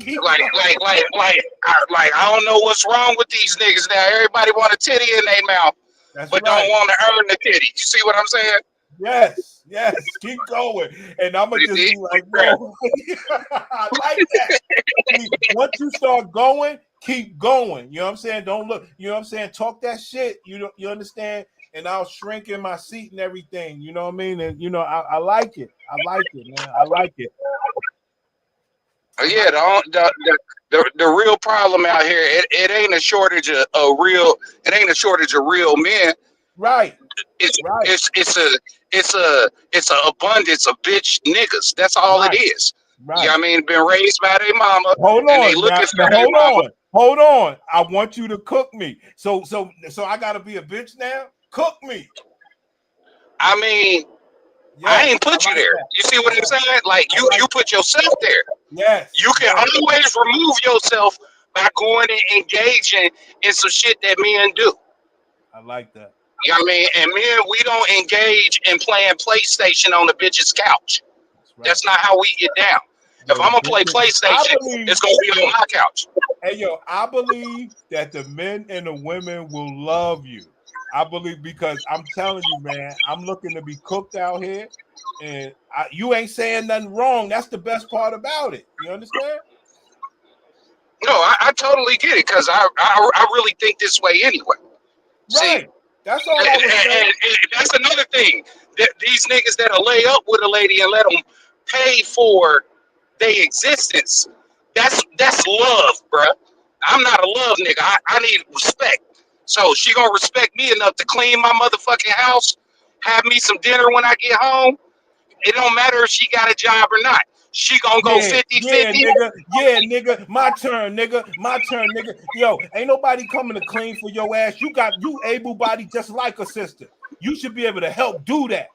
I don't know what's wrong with these niggas now. Everybody want a titty in their mouth, but don't want to earn the titty. You see what I'm saying? Yes. Keep going. And I'm gonna just be like, bro, I like that. Once you start going, keep going. You know what I'm saying? Don't look, you know what I'm saying? Talk that shit. You understand? And I'll shrink in my seat and everything. You know what I mean? And I like it. I like it, man. I like it. Yeah, the real problem out here, it ain't a shortage of real men. Right. It's a abundance of bitch niggas. That's all it is. Right. You know what I mean? Been raised by their mama. Hold and they on. looking for their mama. Hold on. I want you to cook me. So I gotta be a bitch now? Cook me. I mean, I ain't put you there. That. You see what I'm saying? Like you put yourself there. Yes. You can always remove yourself by going and engaging in some shit that men do. I like that. You know what I mean? And men, we don't engage in playing PlayStation on the bitch's couch. That's not how we get down. If I'm gonna play PlayStation, it's gonna be on my couch. Hey yo, I believe that the men and the women will love you. I believe, because I'm telling you, man, I'm looking to be cooked out here, and you ain't saying nothing wrong. That's the best part about it. You understand? No, I totally get it, because I really think this way anyway. Right. See, that's all I was saying. And that's another thing. That these niggas that'll lay up with a lady and let them pay for their existence, that's love, bruh. I'm not a love nigga. I need respect. So she gonna respect me enough to clean my motherfucking house, have me some dinner when I get home. It don't matter if she got a job or not. She gonna go 50-50. Yeah, nigga. My turn, nigga. Yo, ain't nobody coming to clean for your ass. You able body just like a sister. You should be able to help do that.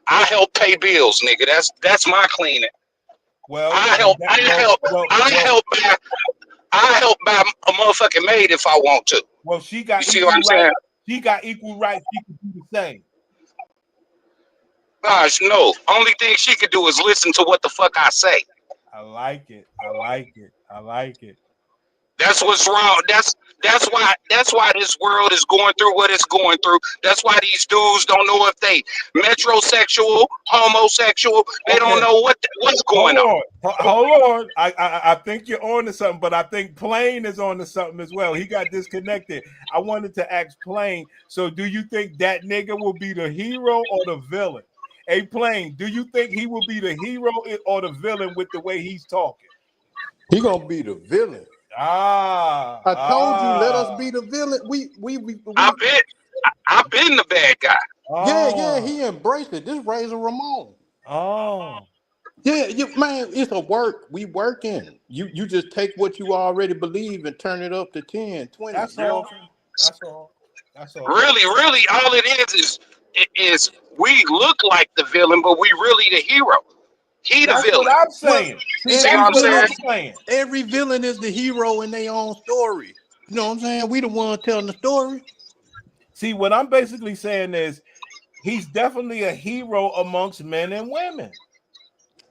I help pay bills, nigga. That's my cleaning. Well, I help buy a motherfucking maid if I want to. Well, she got. You see what I'm saying? She got equal rights. She can do the same. Gosh, no. Only thing she could do is listen to what the fuck I say. I like it. That's what's wrong. That's why this world is going through what it's going through. That's why these dudes don't know if they metrosexual, homosexual. They don't know what's going on. Hold on. I think you're on to something, but I think Plain is on to something as well. He got disconnected. I wanted to ask Plain. So do you think that nigga will be the hero or the villain? Hey, Plain, do you think he will be the hero or the villain with the way he's talking? He gonna be the villain. I told you, let us be the villain. I've been the bad guy. Yeah, he embraced it. This Razor Ramon. Yeah, man, it's a work. We working. You just take what you already believe and turn it up to 10, 20. That's all. Really, all it is we look like the villain, but we really the hero. He the villain. What I'm saying. See what I'm saying? Every villain is the hero in their own story. You know what I'm saying? We the one telling the story. See, what I'm basically saying is he's definitely a hero amongst men and women.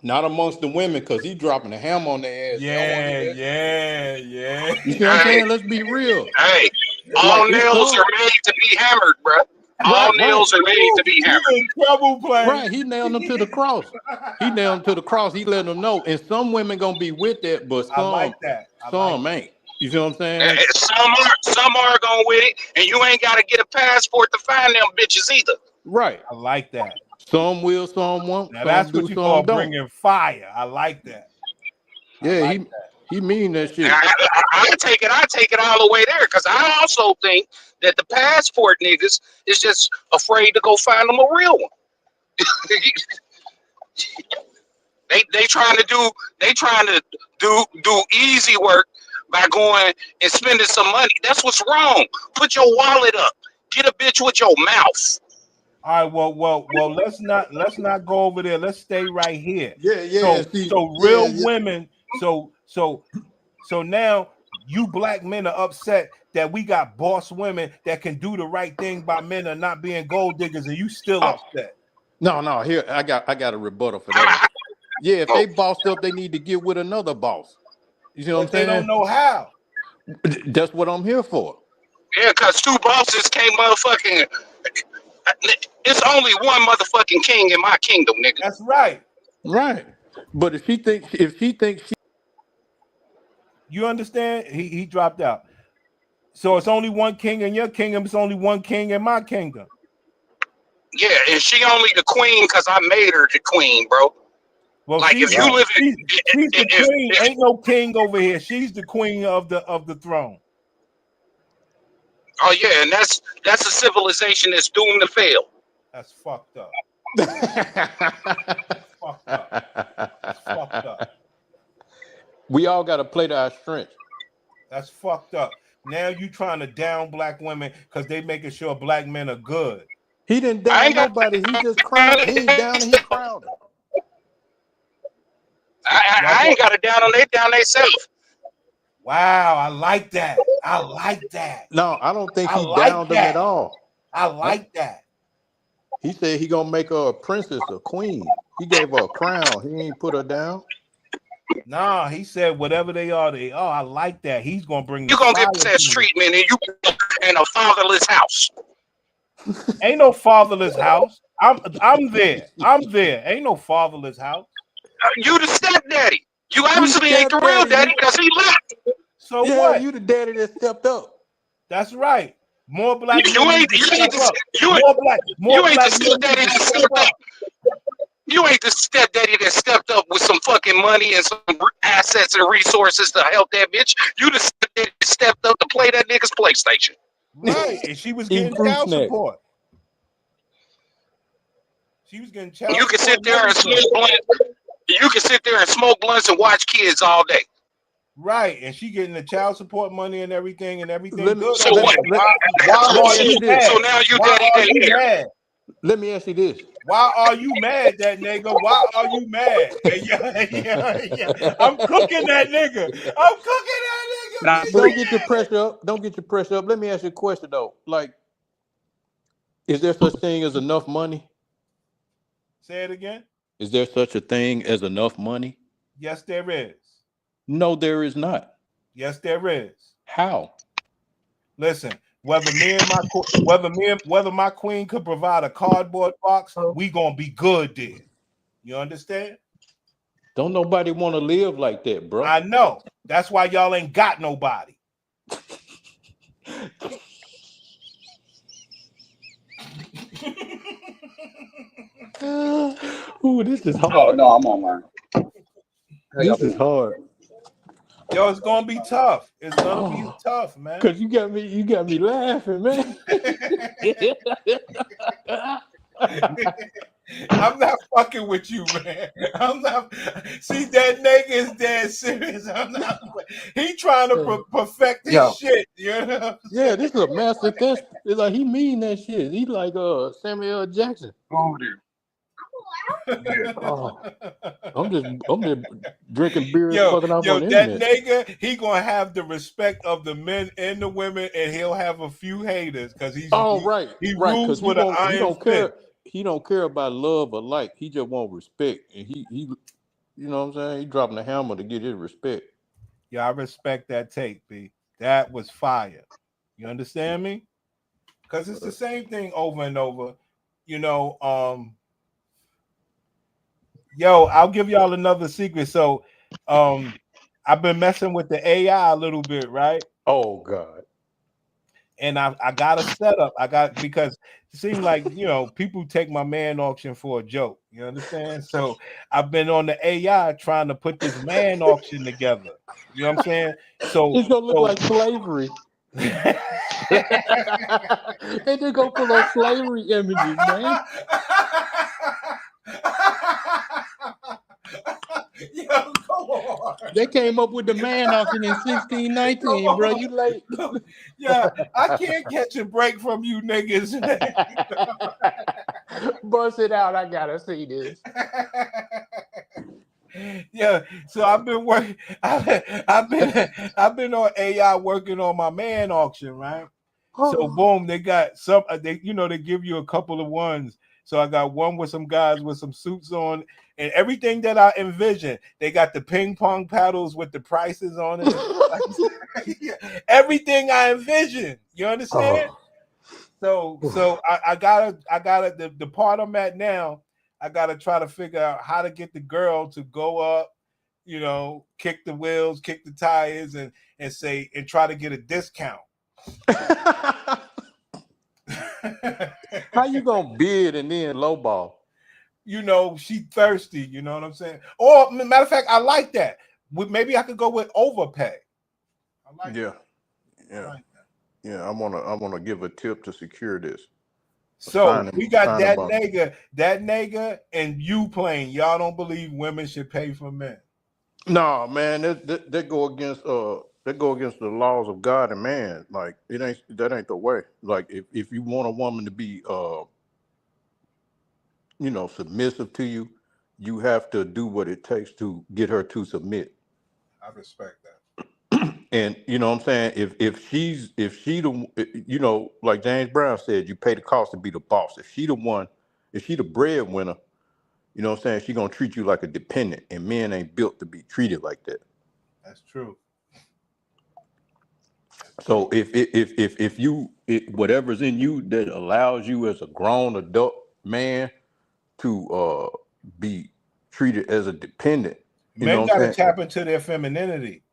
Not amongst the women, because he's dropping a hammer on their ass. Yeah. You see what I'm saying? Let's be real. Hey, all nails are made to be hammered, bro. All nails are made to be hammered. Right, he nailed them to the cross. He let them know. And some women gonna be with that, but some ain't. You see what I'm saying? Some are going with it, and you ain't gotta get a passport to find them bitches either. Right. I like that. Some will, some won't. Now that's what you call bringing fire. I like that. Yeah, he mean that shit. I take it all the way there, because I also think that the passport niggas is just afraid to go find them a real one. they trying to do easy work by going and spending some money. That's what's wrong. Put your wallet up. Get a bitch with your mouth. All right, well. Let's not go over there. Let's stay right here. Yeah. So real women. So now you black men are upset that we got boss women that can do the right thing by men and not being gold diggers, and you still upset. No. Here I got a rebuttal for that. Yeah, if they bossed up, they need to get with another boss. You see what I'm saying? They don't know how. That's what I'm here for. Yeah, because two bosses can't motherfucking. It's only one motherfucking king in my kingdom, nigga. That's right. Right. But if she thinks you understand, he dropped out. So it's only one king in your kingdom. It's only one king in my kingdom. Yeah, and she only the queen because I made her the queen, bro. Well, like if you live in, she's the queen. Ain't no king over here. She's the queen of the throne. Oh yeah, and that's a civilization that's doomed to fail. That's fucked up. That's fucked up. That's fucked up. We all got to play to our strengths. That's fucked up. Now you trying to down black women because they making sure black men are good. He didn't down nobody. He just crowned. He ain't down. He crowned. I ain't got to down them. They down themselves. Wow, I like that. I like that. No, I don't think he downed them at all. I like that. He said he gonna make her a princess, a queen. He gave her a crown. He ain't put her down. Nah, he said whatever they are, they are. I like that. He's gonna bring. You gonna get princess treatment, and you in a fatherless house. Ain't no fatherless house. I'm there. I'm there. Ain't no fatherless house. You the stepdaddy. You obviously ain't the real daddy because he left. So yeah, what? You the daddy that stepped up. That's right. More black. You ain't the stepdaddy that stepped up. You ain't the stepdaddy that stepped up with some fucking money and some assets and resources to help that bitch. You the stepdaddy that stepped up to play that nigga's PlayStation. Right, and she was getting child support. She was getting child support. You can sit there and smoke blunts. You can sit there and smoke blunts and watch kids all day. Right, and she getting the child support money and everything good. So what? So now you daddy. Let me ask you this. Why are you mad, that nigga? Why are you mad? Yeah. I'm cooking that nigga. Nah, don't get your pressure up. Don't get your pressure up. Let me ask you a question though. Like, is there such thing as enough money? Say it again. Is there such a thing as enough money? Yes, there is. No, there is not. Yes, there is. How? Listen, whether my queen could provide a cardboard box, we gonna be good there. You understand? Don't nobody want to live like that, bro. I know. That's why y'all ain't got nobody. Ooh, this is hard. Oh, no, I'm on mine. This is hard. Yo, it's gonna be tough. It's gonna be tough, man. Cause you got me laughing, man. I'm not fucking with you, man. I'm not. See, that nigga is dead serious. I'm not. He trying to perfect his shit. You know? Yeah, this is a master test. It's like he mean that shit. He like Samuel L. Jackson. Oh, dude. Oh, I'm just drinking beer and fucking off on the that internet. nigga, he gonna have the respect of the men and the women, and he'll have a few haters because he's right. He rules with an iron fist. He don't care about love or like. He just want respect, and he you know what I'm saying. He dropping the hammer to get his respect. Yeah, I respect that take, B. That was fire. You understand me? Because it's the same thing over and over. You know, yo, I'll give y'all another secret. So, I've been messing with the AI a little bit, right? Oh God. And I got a setup. Because it seems like, you know, people take my man auction for a joke. You understand? So I've been on the AI trying to put this man auction together. You know what I'm saying? So it's gonna look like slavery. They just gonna put on slavery images, man. Yo, come on. They came up with the man auction in 1619, bro. You late? Yeah, I can't catch a break from you niggas. Bust it out. I gotta see this. Yeah, so I've been working. I've been on AI working on my man auction, right? So boom, they got some. They give you a couple of ones. So I got one with some guys with some suits on, and everything that I envisioned. They got the ping pong paddles with the prices on it. Everything I envisioned. You understand? So I gotta the part I'm at now. I gotta try to figure out how to get the girl to go up, kick the wheels, kick the tires, and try to get a discount. How you gonna bid and then lowball? She thirsty. You know what I'm saying? Or matter of fact, I like that. Maybe I could go with overpay. I like Yeah, that. yeah, yeah. I wanna give a tip to secure this. So we got that nigga, and you playing. Y'all don't believe women should pay for men. No, man, that go against the laws of God and man. Like that ain't the way. Like if you want a woman to be submissive to you, you have to do what it takes to get her to submit. I respect that. And you know what I'm saying? If she the like James Brown said, you pay the cost to be the boss. If she the breadwinner, you know what I'm saying, she gonna treat you like a dependent, and men ain't built to be treated like that. That's true. So if whatever's in you that allows you as a grown adult man to be treated as a dependent, men gotta tap into their femininity.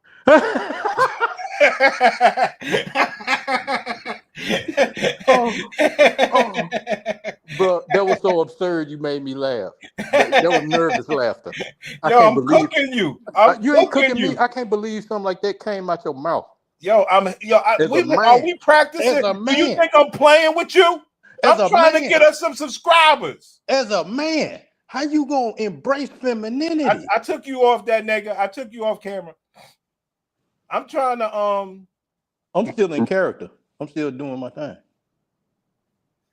Bro, that was so absurd. You made me laugh. That was nervous laughter. I'm cooking you. You ain't cooking me. I can't believe something like that came out your mouth. Are we practicing? As a man. Do you think I'm playing with you? I'm trying to get us some subscribers. As a man, how you gonna embrace femininity? I took you off that nigga. I took you off camera. I'm trying to I'm still in character. I'm still doing my thing.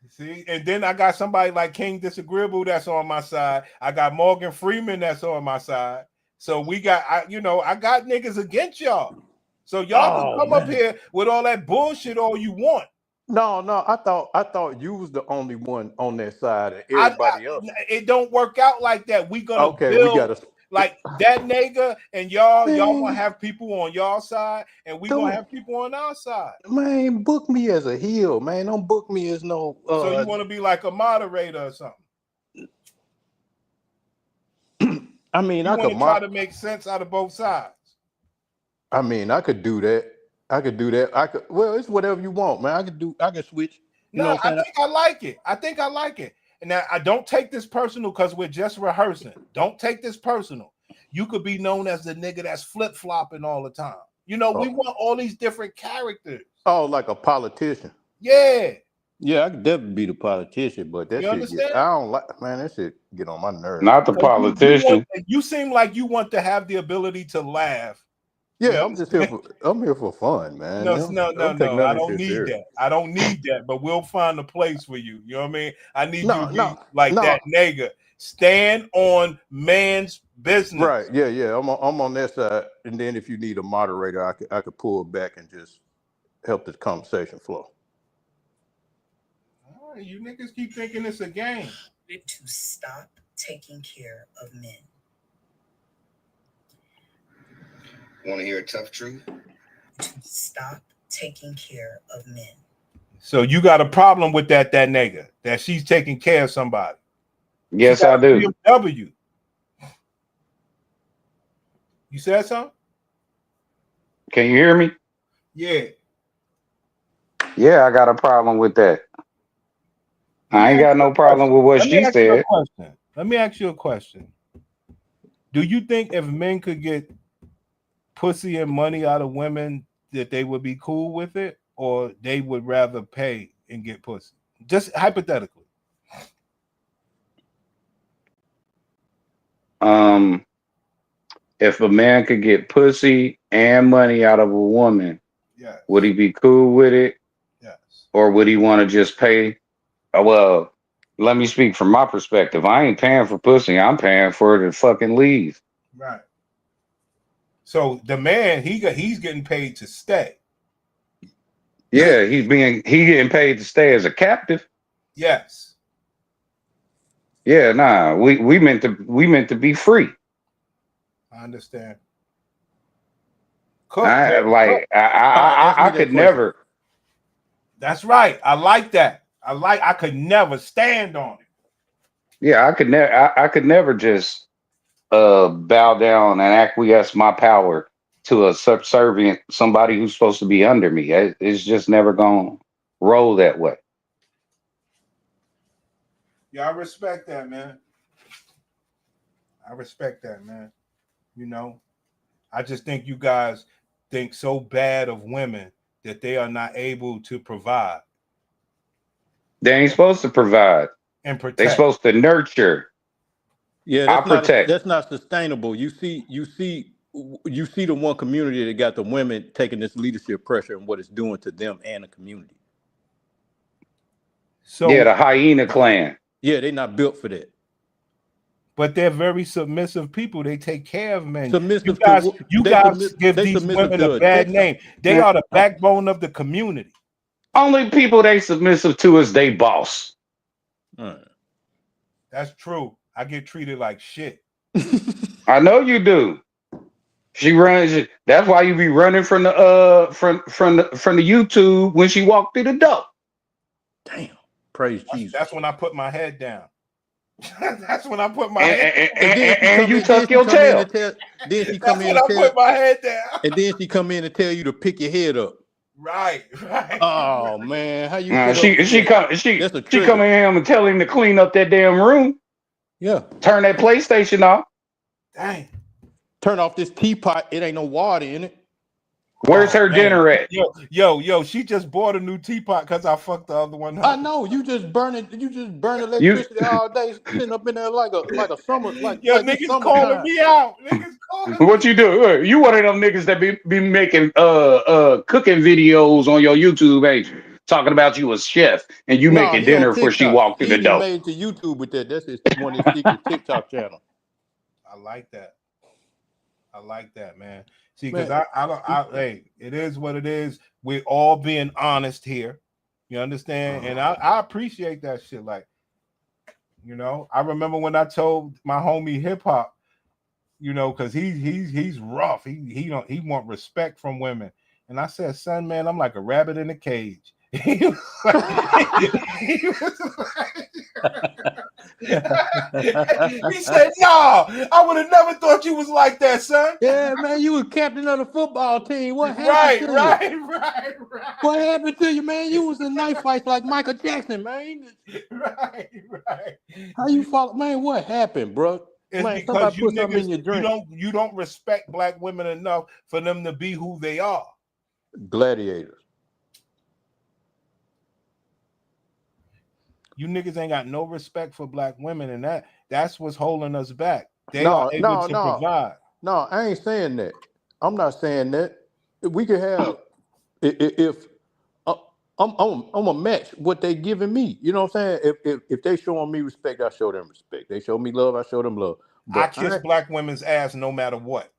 See, and then I got somebody like King Disagreeable that's on my side. I got Morgan Freeman that's on my side. So I got niggas against y'all. So y'all can come up here with all that bullshit all you want. No, I thought you was the only one on that side, and everybody else. It don't work out like that. We gonna build, we gotta like that nigga, and y'all gonna have people on y'all side, and we gonna have people on our side. Man, book me as a heel, man. Don't book me as no. So you want to be like a moderator or something? I mean, I could try to make sense out of both sides. I mean, I could do that. Well, it's whatever you want, man. I could switch. I think I like it. And now I don't take this personal because we're just rehearsing. Don't take this personal. You could be known as the nigga that's flip-flopping all the time. We want all these different characters. Oh, like a politician. Yeah. Yeah, I could definitely be the politician, but that shit I don't like, man, that shit get on my nerves. Not the politician. You seem like you want to have the ability to laugh. Yeah, I'm here for fun, man. No. I don't need that. I don't need that, but we'll find a place for you. You know what I mean? I need you to be that nigga. Stand on man's business. Right. Yeah. I'm on that side. And then if you need a moderator, I could pull back and just help the conversation flow. All right, you niggas keep thinking it's a game. To stop taking care of men. Want to hear a tough truth? Stop taking care of men. So you got a problem with that nigga, that she's taking care of somebody? Yes, I do. BMW. You said something? Can you hear me? Yeah. Yeah, I got a problem with that. I ain't got no problem with what she said. Let me ask you a question. Do you think if men could get pussy and money out of women that they would be cool with it, or they would rather pay and get pussy? Just hypothetically. if a man could get pussy and money out of a woman, Yes. would he be cool with it? Yes. Or would he want to just pay? Well, let me speak from my perspective. I ain't paying for pussy. I'm paying for her to fucking leave. Right. So the man, he's getting paid to stay. Yeah, he getting paid to stay as a captive. Yes. Yeah, nah. We meant to be free. I understand. I could never. That's right. I like that. I could never stand on it. Yeah, I could never just bow down and acquiesce my power to a subservient somebody who's supposed to be under me. It's just never gonna roll that way. Yeah, I respect that, man. I respect that, man. You know, I just think you guys think so bad of women that they are not able to provide. They ain't supposed to provide. And protect. They're supposed to nurture. Yeah, protect. That's not sustainable. You see the one community that got the women taking this leadership pressure and what it's doing to them and the community. So yeah, the hyena clan. Yeah, they're not built for that. But they're very submissive people. They take care of men. Submissive. You guys give these women a bad name. They are the backbone of the community. Only people they submissive to is they boss. That's true. I get treated like shit. I know you do. She runs. That's why you be running from the YouTube when she walked through the door. Damn. Praise Jesus. That's when I put my head down. That's when I put my head down. And you tuck your tail. Then she come in and tell. I put my head down. And then she come in and tell you to pick your head up. Right. Oh man, how you? She come in him and tell him to clean up that damn room. Yeah. Turn that PlayStation off. Dang. Turn off this teapot. It ain't no water in it. Where's her dinner at? Yo, she just bought a new teapot because I fucked the other one up. I know, you just burn electricity all day, sitting up in there like a summer, niggas calling me out. Niggas calling What you do? You one of them niggas that be making cooking videos on your YouTube page talking about you as chef and you making dinner before she walked through the door. He made to YouTube with that. That's one of his secret TikTok channel. I like that. Man. See, because hey, it is what it is. We're all being honest here. You understand? And I appreciate that shit. Like, you know, I remember when I told my homie Hip Hop, you know, because he's rough. He want respect from women. And I said, son, man, I'm like a rabbit in a cage. He said, no, I would have never thought you was like that, son. Yeah, man, you was captain of the football team. What happened to you? Right. What happened to you, man? You was in knife fights like Michael Jackson, man. Right. How you follow, man? What happened, bro? It's man, because you niggas, in your drink. You don't respect black women enough for them to be who they are. Gladiators. You niggas ain't got no respect for black women, and that's what's holding us back. They are able to provide. No, I ain't saying that. I'm not saying that. We could have if I'm a match what they giving me. You know what I'm saying? If they showing me respect, I show them respect. They show me love, I show them love. But I kiss black women's ass no matter what.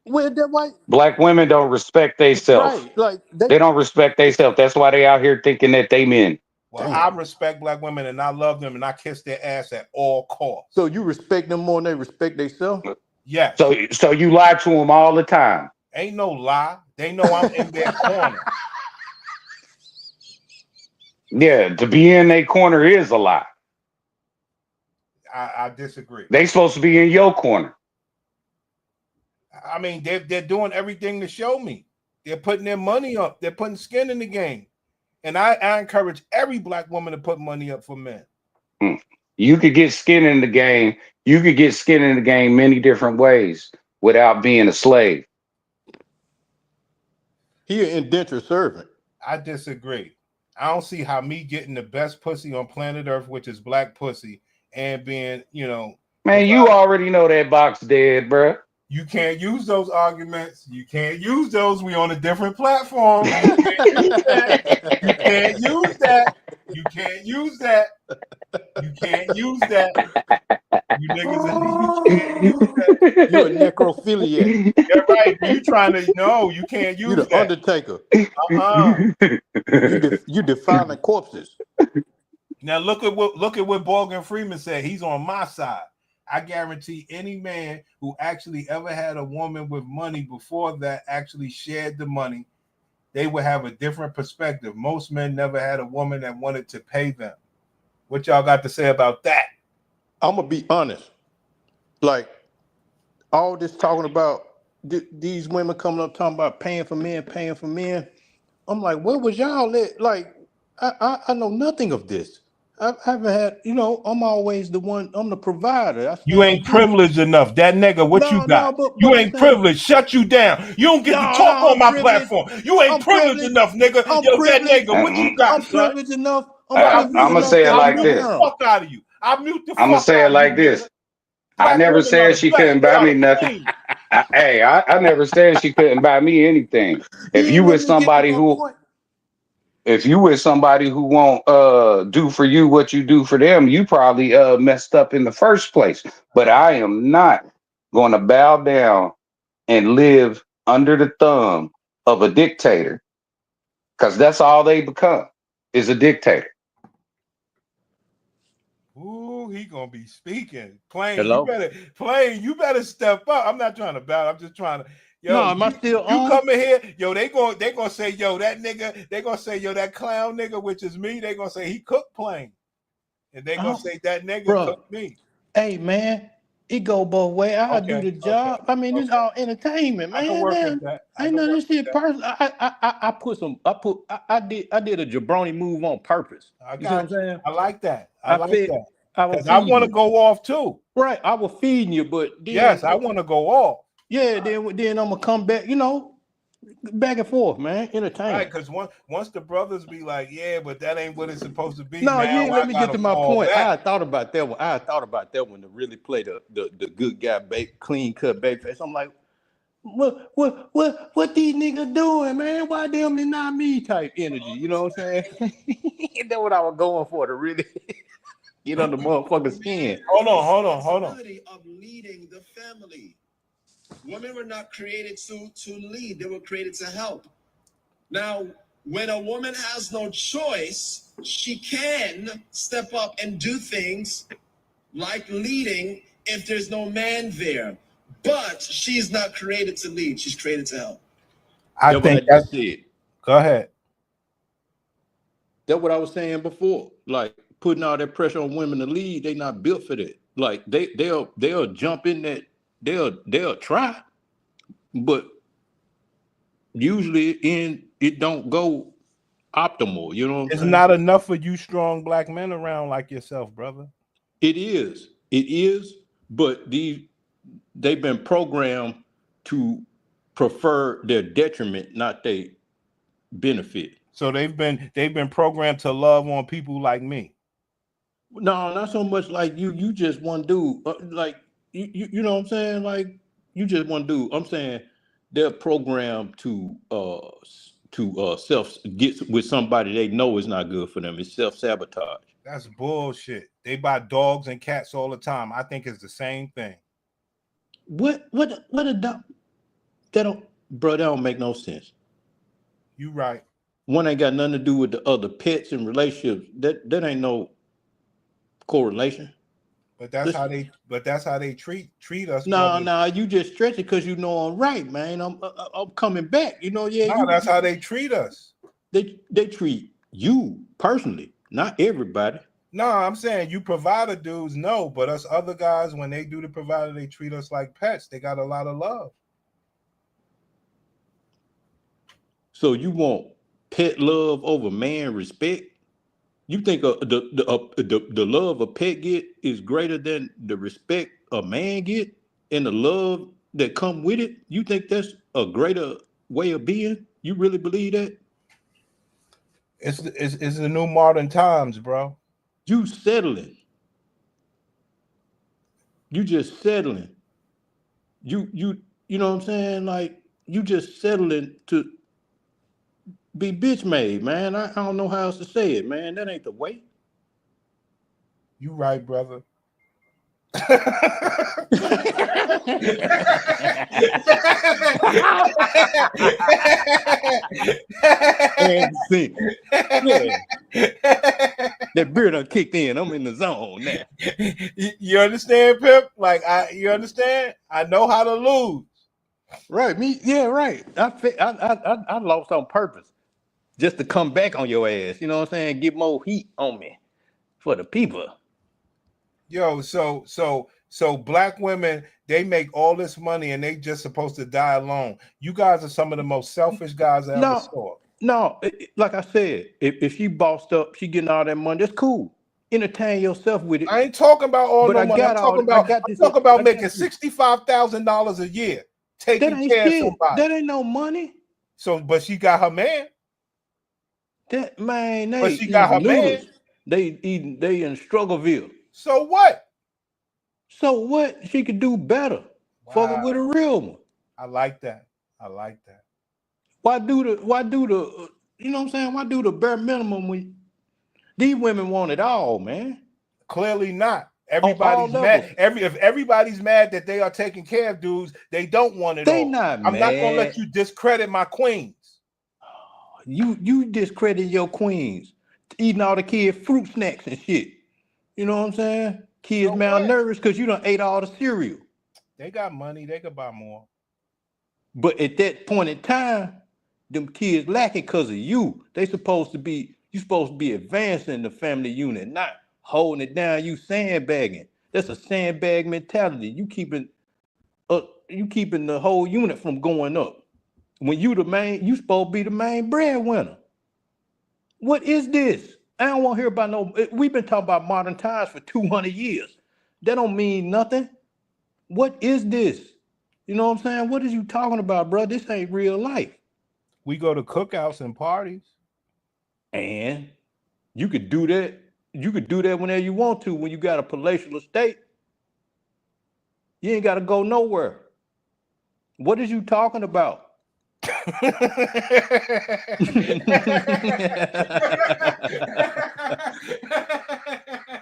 Well, that white black women don't respect themselves. Right, like they don't respect themselves. That's why they out here thinking that they men. Well, I respect black women and I love them and I kiss their ass at all costs. So you respect them more than they respect themselves? Yes. So you lie to them all the time. Ain't no lie. They know I'm in their corner. Yeah, to be in their corner is a lie. I disagree. They supposed to be in your corner. I mean, they're doing everything to show me. They're putting their money up. They're putting skin in the game. And I encourage every black woman to put money up for men. You could get skin in the game. You could get skin in the game many different ways without being a slave. He an indentured servant. I disagree. I don't see how me getting the best pussy on planet Earth, which is black pussy, and being, you know. Man, you already know that box dead, bro. You can't use those arguments. You can't use those. We on a different platform. You can't use that. You can't use that. You can't use that. You can't use that. You niggas, you can't use that. You a necrophiliac. You're right. You trying to? No, you can't use You the that. Undertaker. Uh-uh. You defiling corpses. Now look at what Morgan Freeman said. He's on my side. I guarantee any man who actually ever had a woman with money before that actually shared the money, they would have a different perspective. Most men never had a woman that wanted to pay them. What y'all got to say about that? I'm gonna be honest. Like all this talking about these women coming up talking about paying for men. I'm like, where was y'all at? Like, I know nothing of this. I haven't had, I'm always the one, I'm the provider. You ain't privileged enough. That nigga, what you got? You ain't privileged. Shut you down. You don't get to talk on my platform. You ain't privileged enough, nigga. Yo, that nigga, what you got? I'm privileged enough. I'm gonna say it like this. Fuck out of you. I mute the fuck I'm gonna say out it like of you, this. nigga. I never said she couldn't buy me nothing. I never said she couldn't buy me anything. If you with somebody who won't do for you what you do for them, you probably messed up in the first place. But I am not going to bow down and live under the thumb of a dictator, because that's all they become, is a dictator. Ooh, he gonna be speaking. Plain, Hello? you better step up. I'm not trying to bow. I'm just trying to. Yo, no, am I still on? You come in here, yo. They gonna say, yo, that nigga. They gonna say, yo, that clown nigga, which is me. They gonna say he cooked Plain, and they gonna say that nigga cooked me. Hey man, it go both ways. I do the job. I mean, it's all entertainment, man. I can work with that. Ain't none of this shit personal. I did a jabroni move on purpose. I You know what I'm got you. saying? I like that. I like that. Because I want to go off too. Right, I was feeding you, but then, yes, I want to go off. Yeah, then I'm gonna come back. Back and forth, man. Entertainment. Right, because once the brothers be like, yeah, but that ain't what it's supposed to be. No, let me get to my point. Back. I thought about that one. To really play the good guy, clean cut baby face. I'm like, what these niggas doing, man? Why them and not me type energy? You know what I'm saying? That's what I was going for, to really get under motherfucker's skin. Hold on. Of leading the family. Women were not created to lead, they were created to help. Now, when a woman has no choice, she can step up and do things like leading if there's no man there. But she's not created to lead, she's created to help. I think that's it. Go ahead. That's what I was saying before. Like putting all that pressure on women to lead, they not built for that. Like they'll jump in that. They'll try, but usually it don't go optimal. You know what I'm it's saying? Not enough of you strong black men around like yourself, brother. It is, but they've been programmed to prefer their detriment, not their benefit. So they've been programmed to love on people like me. No, not so much like you. You just one dude. Like you know what I'm saying? Like you just one dude. I'm saying they're programmed to self get with somebody they know is not good for them. It's self-sabotage. That's bullshit. They buy dogs and cats all the time. I think it's the same thing. What a dog? That don't make no sense. You right. One ain't got nothing to do with the other pets and relationships. That ain't no correlation. But that's how they treat us. No, you just stretch it because you know I'm right, man. I'm coming back. That's how they treat us. They treat you personally, not everybody. No, I'm saying you provider dudes know, but us other guys, when they do the provider, they treat us like pets. They got a lot of love. So you want pet love over man respect? You think the love a pet get is greater than the respect a man get and the love that come with it? You think that's a greater way of being? You really believe that? It's the new modern times, bro. You settling. You just settling. you know what I'm saying? Like you just settling to be bitch made, man. I don't know how else to say it, man. That ain't the way. You right, brother. And see, yeah. That beer done kicked in. I'm in the zone now. You understand, Pip? Like you understand? I know how to lose. Right, me, yeah, right. I lost on purpose just to come back on your ass. You know what I'm saying? Get more heat on me for the people. Yo, so black women, they make all this money and they just supposed to die alone. You guys are some of the most selfish guys I ever saw. No, like I said, if she bossed up, she getting all that money, that's cool. Entertain yourself with it. I ain't talking about all no money. I'm talking about making $65,000 a year, taking care of somebody. That ain't no money. So, but she got her man. That man, but she got her man. They in Struggleville. So what? So what? She could do better. Wow. Fucking with a real one. I like that. Why do the you know what I'm saying? Why do the bare minimum when these women want it all, man? Clearly not. Everybody's mad. If everybody's mad that they are taking care of dudes, they don't want it all. I'm not gonna let you discredit my queens. You discredit your queens, eating all the kids' fruit snacks and shit. You know what I'm saying? Kids malnourished because you done ate all the cereal. They got money, they could buy more. But at that point in time, them kids lacking because of you. You supposed to be advancing the family unit, not holding it down. You sandbagging. That's a sandbag mentality. You keeping the whole unit from going up. When you supposed to be the main breadwinner. What is this? I don't want to hear about no. We've been talking about modern times for 200 years. That don't mean nothing. What is this? You know what I'm saying? What is you talking about, bro? This ain't real life. We go to cookouts and parties. And you could do that. You could do that whenever you want to when you got a palatial estate. You ain't got to go nowhere. What is you talking about?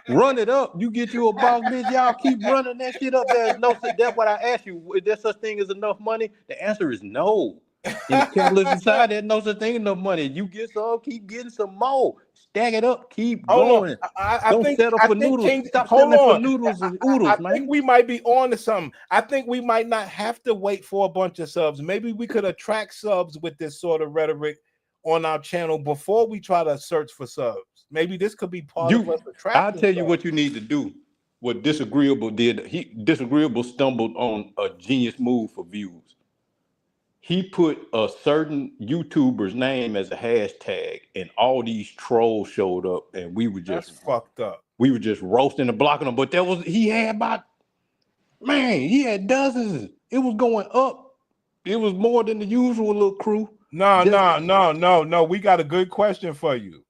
Run it up. You get you a boss, bitch. Y'all keep running that shit up. That's what I asked you. Is there such thing as enough money? The answer is no. In the capitalist society, there's no such thing as enough money. You get some, keep getting some more. Stack it up, keep going. Don't settle for noodles. Stop settling for noodles and oodles, man. I think we might be on to something. I think we might not have to wait for a bunch of subs. Maybe we could attract subs with this sort of rhetoric on our channel before we try to search for subs. Maybe this could be part of us attracting. I'll tell you what you need to do. What Disagreeable did. Disagreeable stumbled on a genius move for views. He put a certain YouTuber's name as a hashtag, and all these trolls showed up, and we were just fucked up. We were just roasting and blocking them. But he had dozens. It was going up. It was more than the usual little crew. No. We got a good question for you.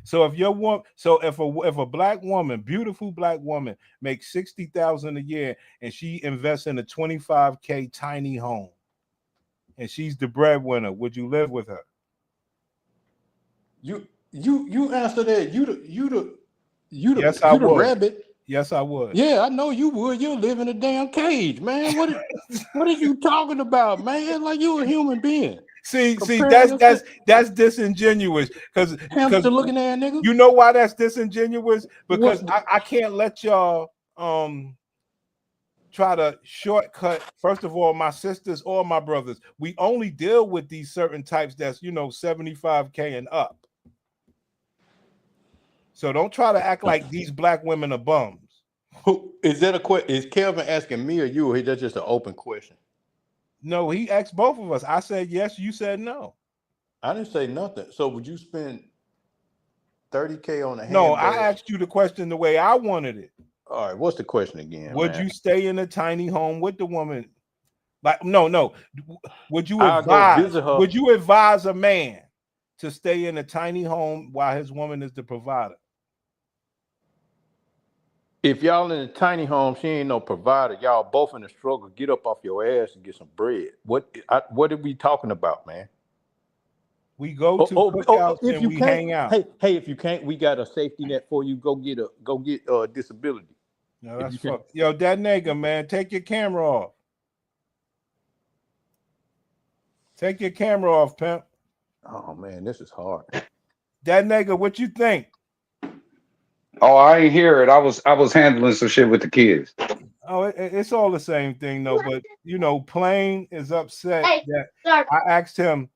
So if a black woman, beautiful black woman, makes $60,000 a year and she invests in a $25K tiny home, and she's the breadwinner, would you live with her? You answer that. You the rabbit. Yes, I would. Yeah, I know you would. You live in a damn cage, man. What are you talking about, man? Like you a human being. See, that's disingenuous because looking at nigga. You know why that's disingenuous? Because I can't let y'all try to shortcut. First of all, my sisters or my brothers, we only deal with these certain types that's 75K and up. So don't try to act like these black women are bums. Is that a question? Is Kelvin asking me or you, or is that just an open question? No, he asked both of us. I said yes, you said no. I didn't say nothing. So would you spend $30K on a handbag? No, I asked you the question the way I wanted it. All right, what's the question again? Would you stay in a tiny home with the woman? Like, no. Would you advise a man to stay in a tiny home while his woman is the provider? If y'all in a tiny home, she ain't no provider. Y'all both in the struggle. Get up off your ass and get some bread. What are we talking about, man? We go to cookouts if and you we can't, hang out. Hey, if you can't, we got a safety net for you. Go get disability. No, that's fuck. Yo, that nigga, man, take your camera off. Take your camera off, pimp. Oh man, this is hard. That nigga, what you think? Oh, I ain't hear it. I was handling some shit with the kids. Oh, it's all the same thing, though. But you know, Plain is upset that I asked him.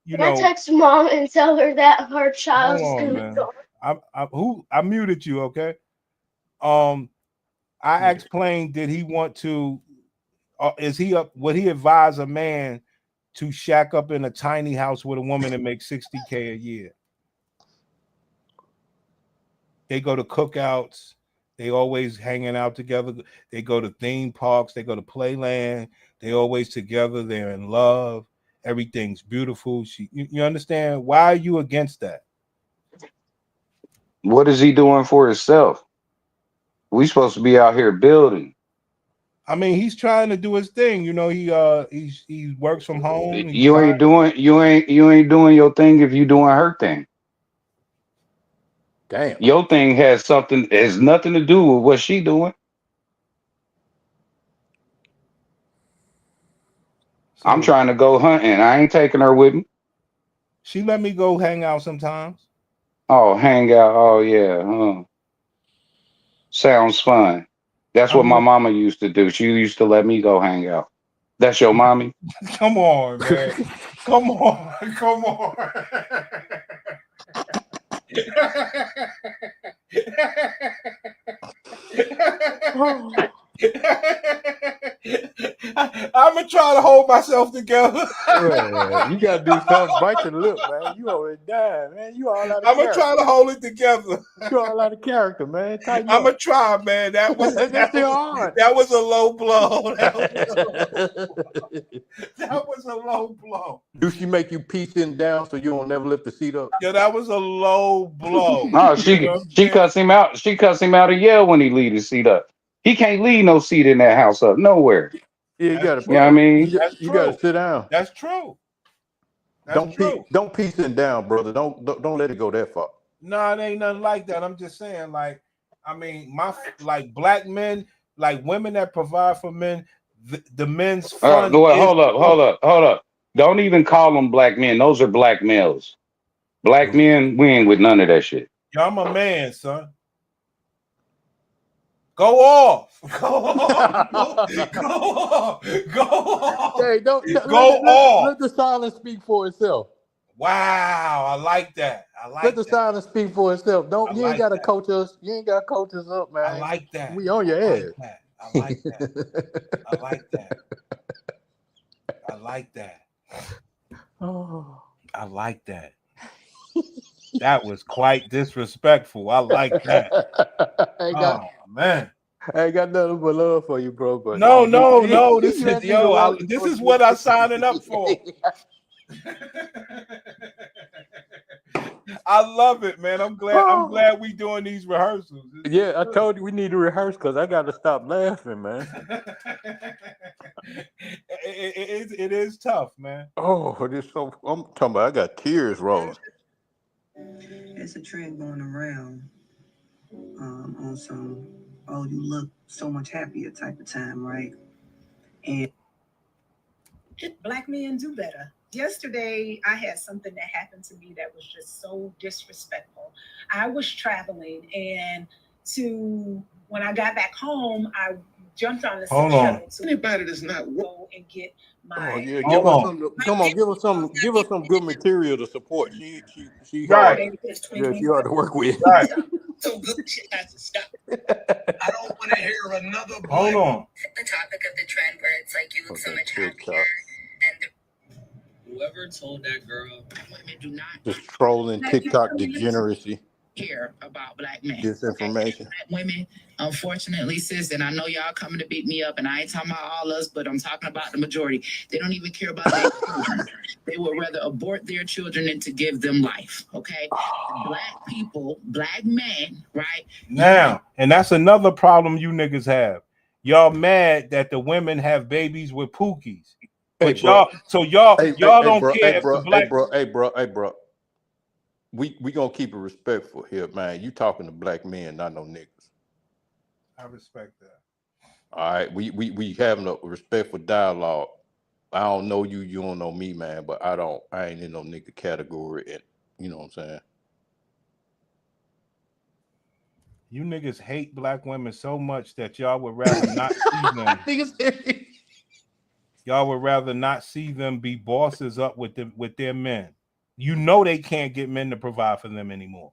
You know, text mom and tell her that her child's gonna go. I muted you, okay? I asked Plain, did he want to? Would he advise a man to shack up in a tiny house with a woman and make $60K a year? They go to cookouts. They always hanging out together. They go to theme parks. They go to Playland. They always together. They're in love. Everything's beautiful. You understand? Why are you against that? What is he doing for himself? We supposed to be out here building. I mean, he's trying to do his thing. You know, he works from home. You ain't doing your thing if you doing her thing. Damn. Your thing has nothing to do with what she doing. So, I'm trying to go hunting. I ain't taking her with me. She let me go hang out sometimes. Oh, hang out. Oh yeah. Sounds fun. That's what my mama used to do. She used to let me go hang out. That's your mommy? Come on, man. Come on. Come on. I'm gonna try to hold myself together. You gotta do something. Bite your lip, man. You already died, man. You all out of I'm gonna try to hold it together. You all out of character, man. I'm gonna try, man. That was a low blow. That was a low blow. Do she make you pee sitting down so you don't never lift the seat up? Yeah, that was a low blow. No, she cuts him out. She cuts him out of yell when he leave his seat up. He can't leave no seat in that house up nowhere. Yeah, you gotta. You know what I mean? You gotta sit down. That's true. Don't pee sitting down, brother. Don't let it go that far. No, it ain't nothing like that. I'm just saying, like, I mean, black men, like women that provide for men, the men's fun. Hold up. Don't even call them black men. Those are black males. Black men, we ain't with none of that shit. Yo, I'm a man, son. Go off. Go off. Go off. Go off. Hey, go off. Let the silence speak for itself. Wow, I like that. Let the silence speak for itself. You ain't gotta coach us. You ain't gotta coach us up, man. I like that. We on your ass. I like that. I like that. I like that. Oh. I like that. That was quite disrespectful. I like that. Man. I ain't got nothing but love for you, bro. But no. This is what I'm signing up for. I love it, man. I'm glad we doing these rehearsals. Yeah, I told you we need to rehearse because I got to stop laughing, man. It is tough, man. Oh, I'm talking about. I got tears rolling. It's a trend going around on some, oh, you look so much happier type of time, right? And Black men do better. Yesterday, I had something that happened to me that was just so disrespectful. I was traveling, and when I got back home, I jumped on the shuttle. Anybody that's not go and get my. Oh yeah, give us some good material to support. She right. She hard to work with. Right. So good shit has to stop. I don't want to hear another. Hold on. The topic of the trend where it's like you look so much happier, and whoever told that girl women do not just trolling TikTok degeneracy. care about black men. Disinformation. Black women, unfortunately, sis, and I know y'all coming to beat me up, and I ain't talking about all us, but I'm talking about the majority. They don't even care about their children. They would rather abort their children than to give them life. Okay, black people, black men, right? Now, and that's another problem you niggas have. Y'all mad that the women have babies with pookies. But y'all don't care if the black Hey, bro. We gonna keep it respectful here, man. You talking to black men, not no niggas. I respect that. All right, we having a respectful dialogue. I don't know you, you don't know me, man, but I ain't in no nigga category, and you know what I'm saying. You niggas hate black women so much that y'all would rather not see them. Y'all would rather not see them be bosses up with their men. You know they can't get men to provide for them anymore.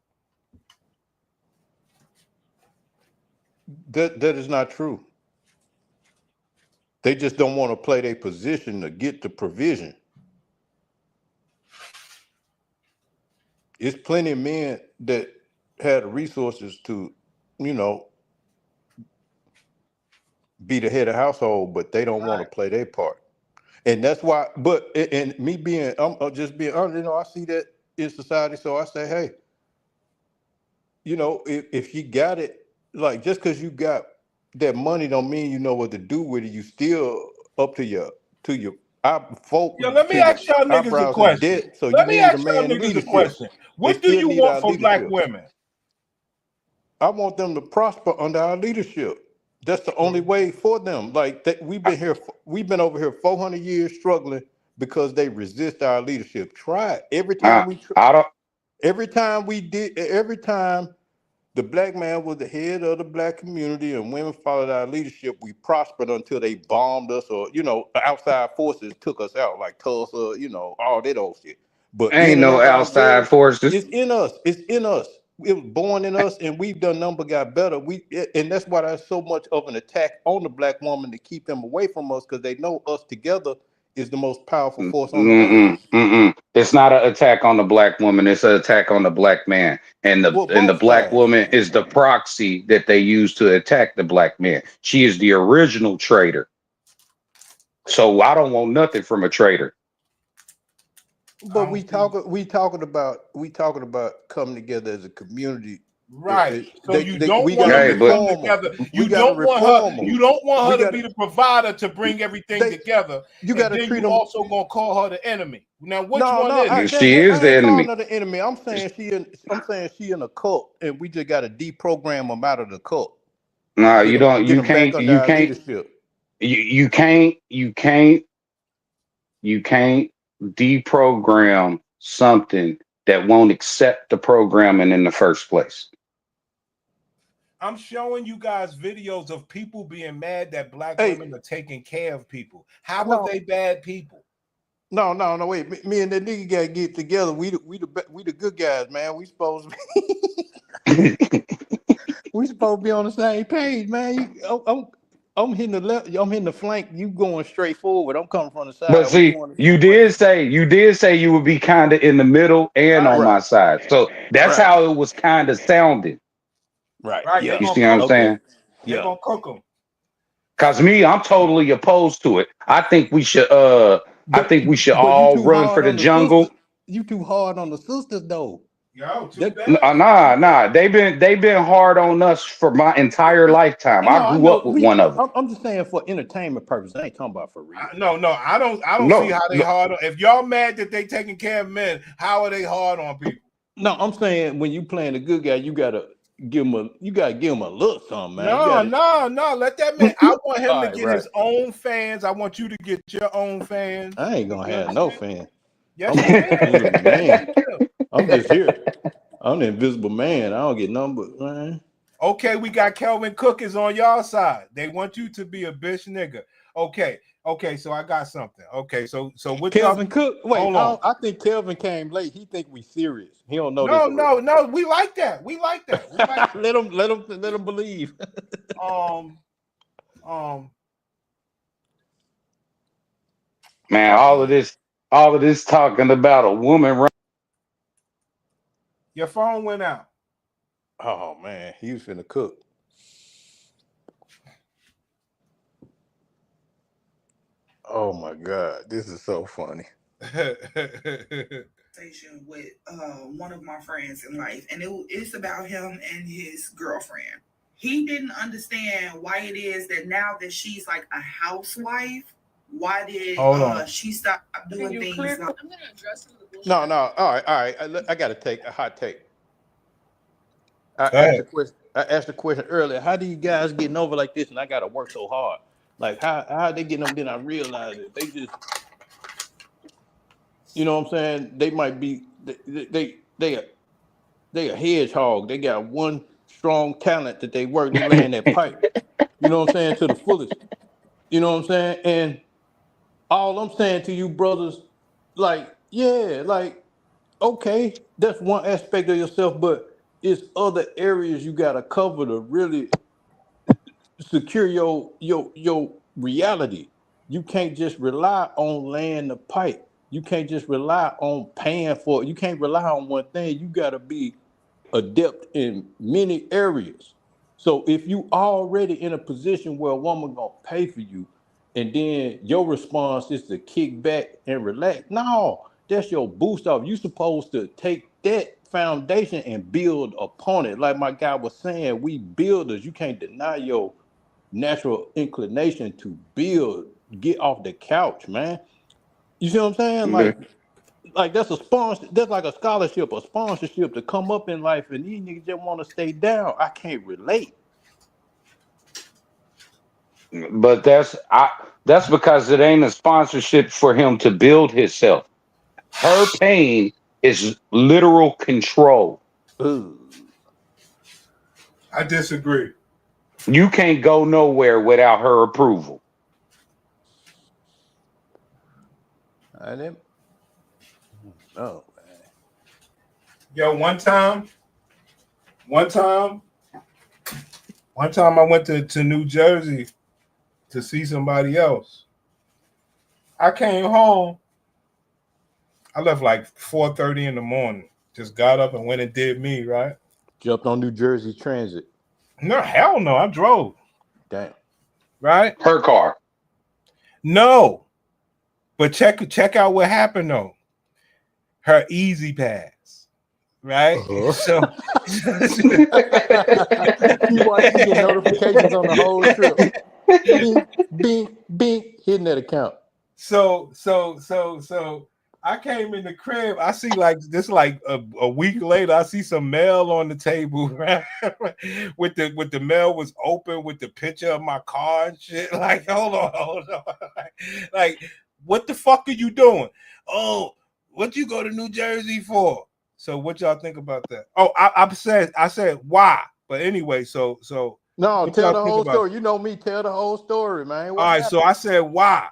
That is not true. They just don't want to play their position to get the provision. It's plenty of men that had the resources to, you know, be the head of household, but they don't want to play their part. And that's why, and me being, I'm just being honest, you know, I see that in society. So I say, hey, you know, if you got it, like just because you got that money don't mean you know what to do with it. You still up to your folk. Yo, let me ask y'all niggas a question. Let me ask y'all niggas a question. What do you want from black women? I want them to prosper under our leadership. That's the only way for them. Like we've been over here 400 years struggling because they resist our leadership. Try it. Every time the black man was the head of the black community and women followed our leadership, we prospered until they bombed us or, you know, outside forces took us out like Tulsa, you know, all that old shit. But ain't no outside forces. It's in us. It's in us. It was born in us, and we've done nothing but got better. And that's why there's so much of an attack on the black woman to keep them away from us, because they know us together is the most powerful force on the earth. It's not an attack on the black woman. It's an attack on the black man, and the black woman is the proxy that they use to attack the black man. She is the original traitor. So I don't want nothing from a traitor. But we talking about coming together as a community, right? So you don't want her to come together. You don't want her to be the provider to bring everything together. You got to treat them. Also gonna call her the enemy. Now, which one is she is the enemy? Not the enemy. I'm saying she in a cult, and we just got to deprogram them out of the cult. No, you don't. You can't. You can't deprogram something that won't accept the programming in the first place. I'm showing you guys videos of people being mad that black women are taking care of people. How are they bad people? No, wait. Me and that nigga gotta get together. We the good guys, man. We supposed to be on the same page, man. I'm hitting the left. I'm hitting the flank. You going straight forward. I'm coming from the side. But see, you did say you would be kind of in the middle and on my side. So that's how it was kind of sounding. Right. Yeah. You see what I'm saying? They're gonna cook them. Cause I'm totally opposed to it. I think we should. I think we should all run for the jungle. You too hard on the sisters, though. Yo, too bad. Nah. They've been hard on us for my entire lifetime. I grew up with one of them. I'm just saying for entertainment purposes. I ain't talking about for real. No, I don't see how they hard on. If y'all mad that they taking care of men, how are they hard on people? No, I'm saying when you playing a good guy, you gotta give him a look, something, man. No. Let that man. I want him to get his own fans. I want you to get your own fans. I ain't gonna have no fans. Yes, I'm just here. I'm the invisible man. I don't get numbers, man. Okay, we got Kelvin Cook is on y'all side. They want you to be a bitch nigga. Okay, so I got something. Okay, so what Kelvin Cook? Wait, hold on. I think Kelvin came late. He think we serious. He don't know. No. We like that. Let him believe. Man, all of this talking about a woman. Your phone went out. Oh man, he was finna cook. Oh my God, this is so funny. With one of my friends in life, and it's about him and his girlfriend. He didn't understand why it is that now that she's like a housewife, why did she stop doing things like... I'm gonna address some of the bullshit. No, all right. I got to take a hot take. I asked the question earlier. How do you guys getting over like this? And I got to work so hard. Like how they getting them? Then I realized it. They just, you know what I'm saying? They might be they a hedgehog. They got one strong talent that they work. They laying that pipe. You know what I'm saying, to the fullest. You know what I'm saying? And all I'm saying to you brothers, like, yeah, like, okay, that's one aspect of yourself, but it's other areas you gotta cover to really secure your reality. You can't just rely on laying the pipe. You can't just rely on paying for it. You can't rely on one thing. You gotta be adept in many areas. So if you already in a position where a woman gonna pay for you, and then your response is to kick back and relax, no, that's your boost off. You supposed to take that foundation and build upon it. Like my guy was saying, we builders, you can't deny your natural inclination to build. Get off the couch, man. You see what I'm saying? Like that's a sponsor. That's like a scholarship, a sponsorship to come up in life, and these niggas just want to stay down. I can't relate. But that's because it ain't a sponsorship for him to build himself. Her pain is literal control. Ooh. I disagree. You can't go nowhere without her approval. I didn't. Oh man. Yo, one time I went to New Jersey to see somebody else. I came home. I left like 4:30 in the morning. Just got up and went and did me, right? Jumped on New Jersey Transit. No, hell no. I drove. Damn. Right? Her car. No. But check out what happened though. Her Easy Pass. Right? So you watch me get notifications on the whole trip. Bing, bing, bing, hitting that account. So I came in the crib. I see like this, like a week later, I see some mail on the table, right? with the mail was open with the picture of my car and shit. Like, hold on. Like, what the fuck are you doing? Oh, what you go to New Jersey for? So what y'all think about that? Oh, I said why? But anyway, so no, tell the whole story. You know me, tell the whole story, man. All right, so I said why?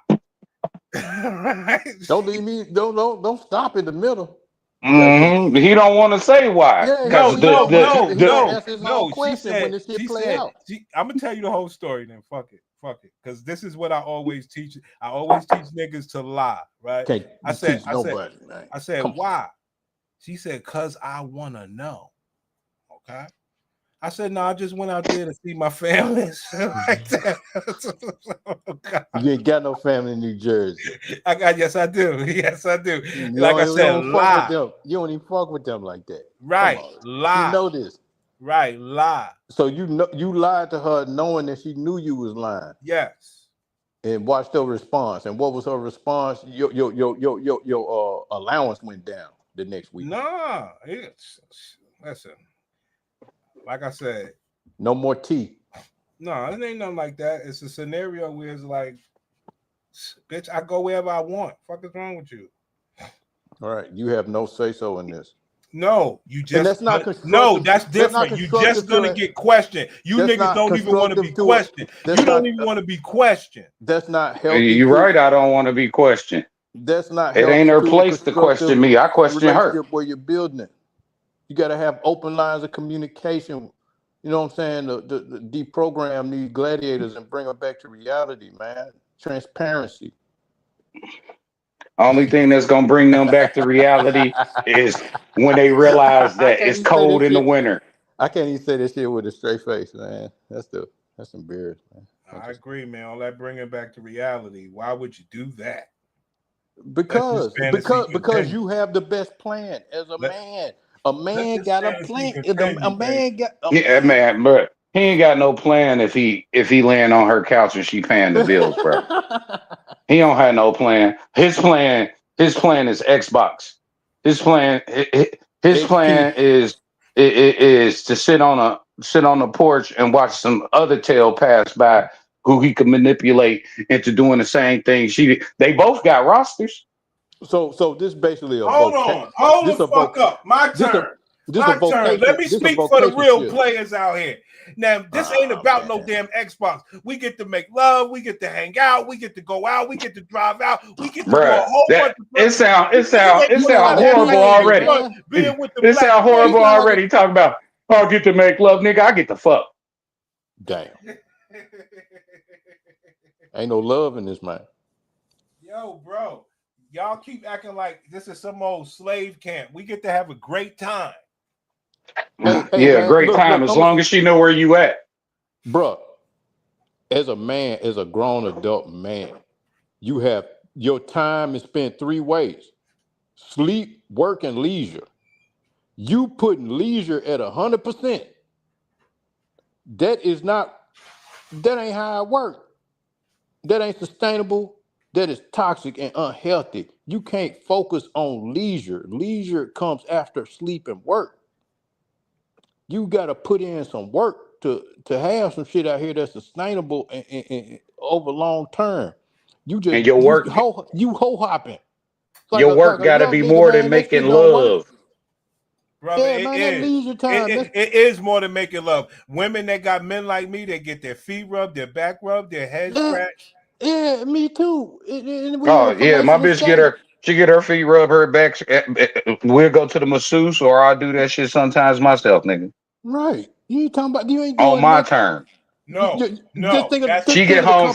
Don't leave me. Don't stop in the middle. Mm-hmm. He don't want to say why. No. She said. I'm gonna tell you the whole story. Then fuck it, because this is what I always teach. I always teach niggas to lie, right? I said why? She said, "Cause I wanna know." Okay. I said, no, I just went out there to see my family. Like that. You ain't got no family in New Jersey. Yes, I do. Yes, I do. You like I said, lie. You don't even fuck with them like that. Right. Lie. You know this. Right. Lie. So you lied to her knowing that she knew you was lying. Yes. And watched her response. And what was her response? Your allowance went down the next week. Nah. Listen. Like I said, no more tea. No, it ain't nothing like that. It's a scenario where it's like, bitch, I go wherever I want. Fuck is wrong with you? All right, you have no say so in this. No, you just. And that's not no, that's different. You just gonna get questioned. You niggas don't even want to be questioned. You don't even want to be questioned. That's not healthy. You're right. I don't want to be questioned. That's not. It ain't her place to question me. I question her. Where you're building it. You got to have open lines of communication. You know what I'm saying? The deprogram these gladiators and bring them back to reality, man. Transparency. Only thing that's going to bring them back to reality is when they realize that it's cold in the winter. I can't even say this shit with a straight face, man. That's embarrassing, man. I agree, man. All that bringing back to reality. Why would you do that? Because you have the best plan as a man. A man got a plan. Yeah, man, but he ain't got no plan if he laying on her couch and she paying the bills, bro. He don't have no plan. His plan is Xbox. His plan is to sit on the porch and watch some other tail pass by who he could manipulate into doing the same thing she did. They both got rosters. So this basically hold the fuck up. My turn. Let me speak for the real players out here. Now, this ain't about no damn Xbox. We get to make love. We get to hang out. We get to go out. We get to drive out. We get to do a whole bunch of it sound horrible already. It sound horrible already. Talk about I get to make love, nigga. I get to fuck. Damn. Ain't no love in this man. Yo, bro. Y'all keep acting like this is some old slave camp. We get to have a great time. Hey, great time as long as she know where you at. Bruh, as a man, as a grown adult man, you have your time is spent 3 ways: sleep, work, and leisure. You putting leisure at 100%. That ain't how it works. That ain't sustainable. That is toxic and unhealthy. You can't focus on leisure. Leisure comes after sleep and work. You got to put in some work to have some shit out here that's sustainable and over long term. You just and your work you hoe hopping. Your work got to be more than making love. Brother, yeah, man, that leisure time. It is more than making love. Women that got men like me, they get their feet rubbed, their back rubbed, their head scratched. Yeah, me too. My bitch get her feet rubbed, her back. We'll go to the masseuse, or I'll do that shit sometimes myself, nigga. Right. You ain't talking about you ain't on my turn. No. She get home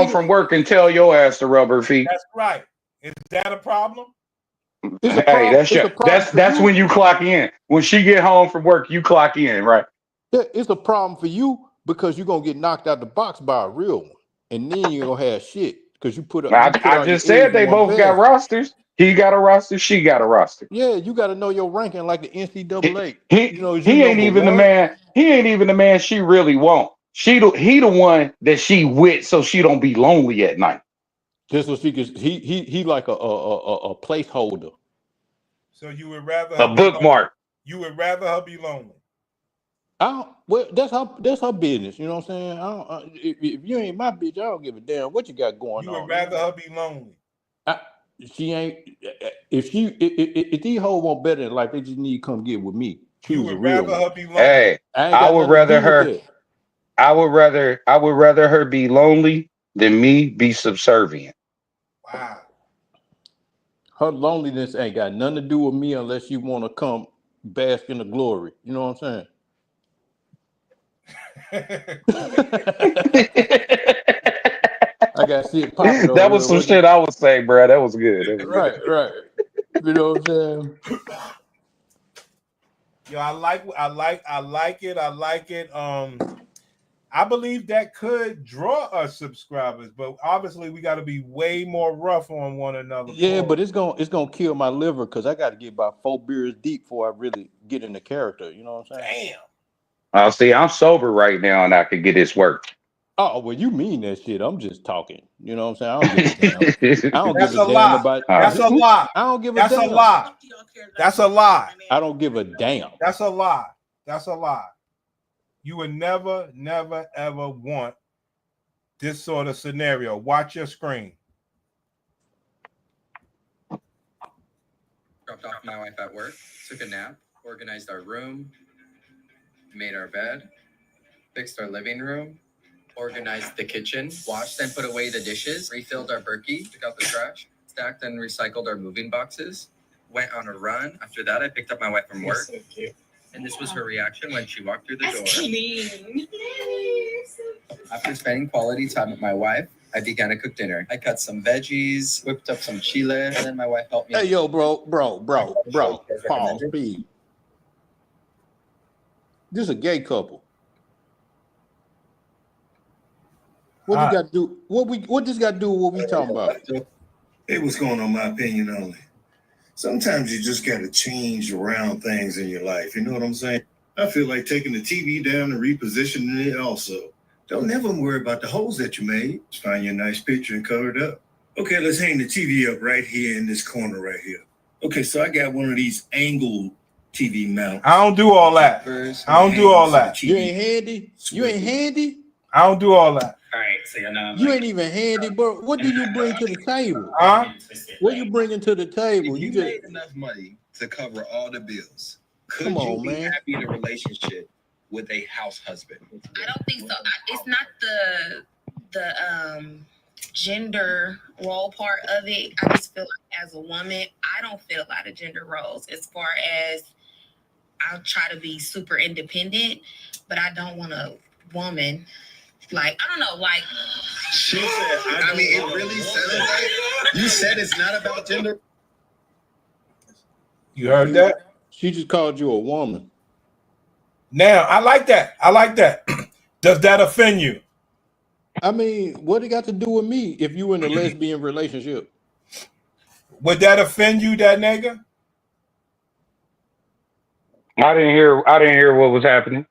from work and tell your ass to rub her feet. That's right. Is that a problem? That's when you clock in. When she get home from work, you clock in, right? Yeah, it's a problem for you because you're gonna get knocked out the box by a real one, and then you're gonna have shit because you put up. I just said they both got rosters. He got a roster. She got a roster. Yeah, you got to know your ranking like the NCAA. He ain't even the man. He ain't even the man she really want. He the one that she with, so she don't be lonely at night. Just so she could. He like a placeholder. So you would rather a bookmark. You would rather her be lonely. Well, that's her business. You know what I'm saying? If you ain't my bitch, I don't give a damn what you got going on. You would rather her be lonely. She ain't. If these hoes want better in life, they just need to come get with me. You would rather her be lonely. Hey, I would rather her. I would rather her be lonely than me be subservient. Wow. Her loneliness ain't got nothing to do with me unless you want to come bask in the glory. You know what I'm saying? I got shit popping. That was some shit I would say, bro. That was good. Right. You know what I'm saying? Yo, I like it. I believe that could draw us subscribers, but obviously we got to be way more rough on one another. Yeah, but it's gonna kill my liver because I got to get about 4 beers deep before I really get in the character. You know what I'm saying? Damn. See, I'm sober right now and I could get this work. Oh, well, you mean that shit. I'm just talking. You know what I'm saying? I don't give a damn. I don't give a damn about That's a lie. I don't give a damn. That's a lie. That's a lie. I don't give a damn. That's a lie. That's a lie. You would never, ever want this sort of scenario. Watch your screen. Dropped off my wife at work, took a nap, organized our room, made our bed, fixed our living room, organized the kitchen, washed and put away the dishes, refilled our Berkey, took out the trash, stacked and recycled our moving boxes, went on a run. After that, I picked up my wife from work. So cute. And this was her reaction when she walked through the door. Clean. After spending quality time with my wife, I began to cook dinner. I cut some veggies, whipped up some chile, and then my wife helped me. Hey, yo, bro. Pause, speed. This is a gay couple. What you got to do? What this got to do with what we talking about? Hey, what's going on? My opinion only. Sometimes you just got to change around things in your life. You know what I'm saying? I feel like taking the TV down and repositioning it also. Don't never worry about the holes that you made. Just find you a nice picture and cover it up. Okay, let's hang the TV up right here in this corner right here. Okay, so I got one of these angled TV mounts. I don't do all that. I don't do all that. You ain't handy? You ain't handy? I don't do all that. All right, so you're not. You ain't even handy, bro. What do you bring to the table? What you bringing to the table? You made enough money to cover all the bills. Could Come on, you be man. happy in a relationship with a house husband? I don't think so. It's not the gender role part of it. I just feel like as a woman, I don't fit a lot of gender roles as far as I'll try to be super independent, but I don't want a woman. Like, I don't know, like She said, I mean, it really said it like you said it's not about gender. You heard that? She just called you a woman. Now, I like that. I like that. Does that offend you? I mean, what it got to do with me if you in a lesbian relationship? Would that offend you, that nigga? I didn't hear what was happening.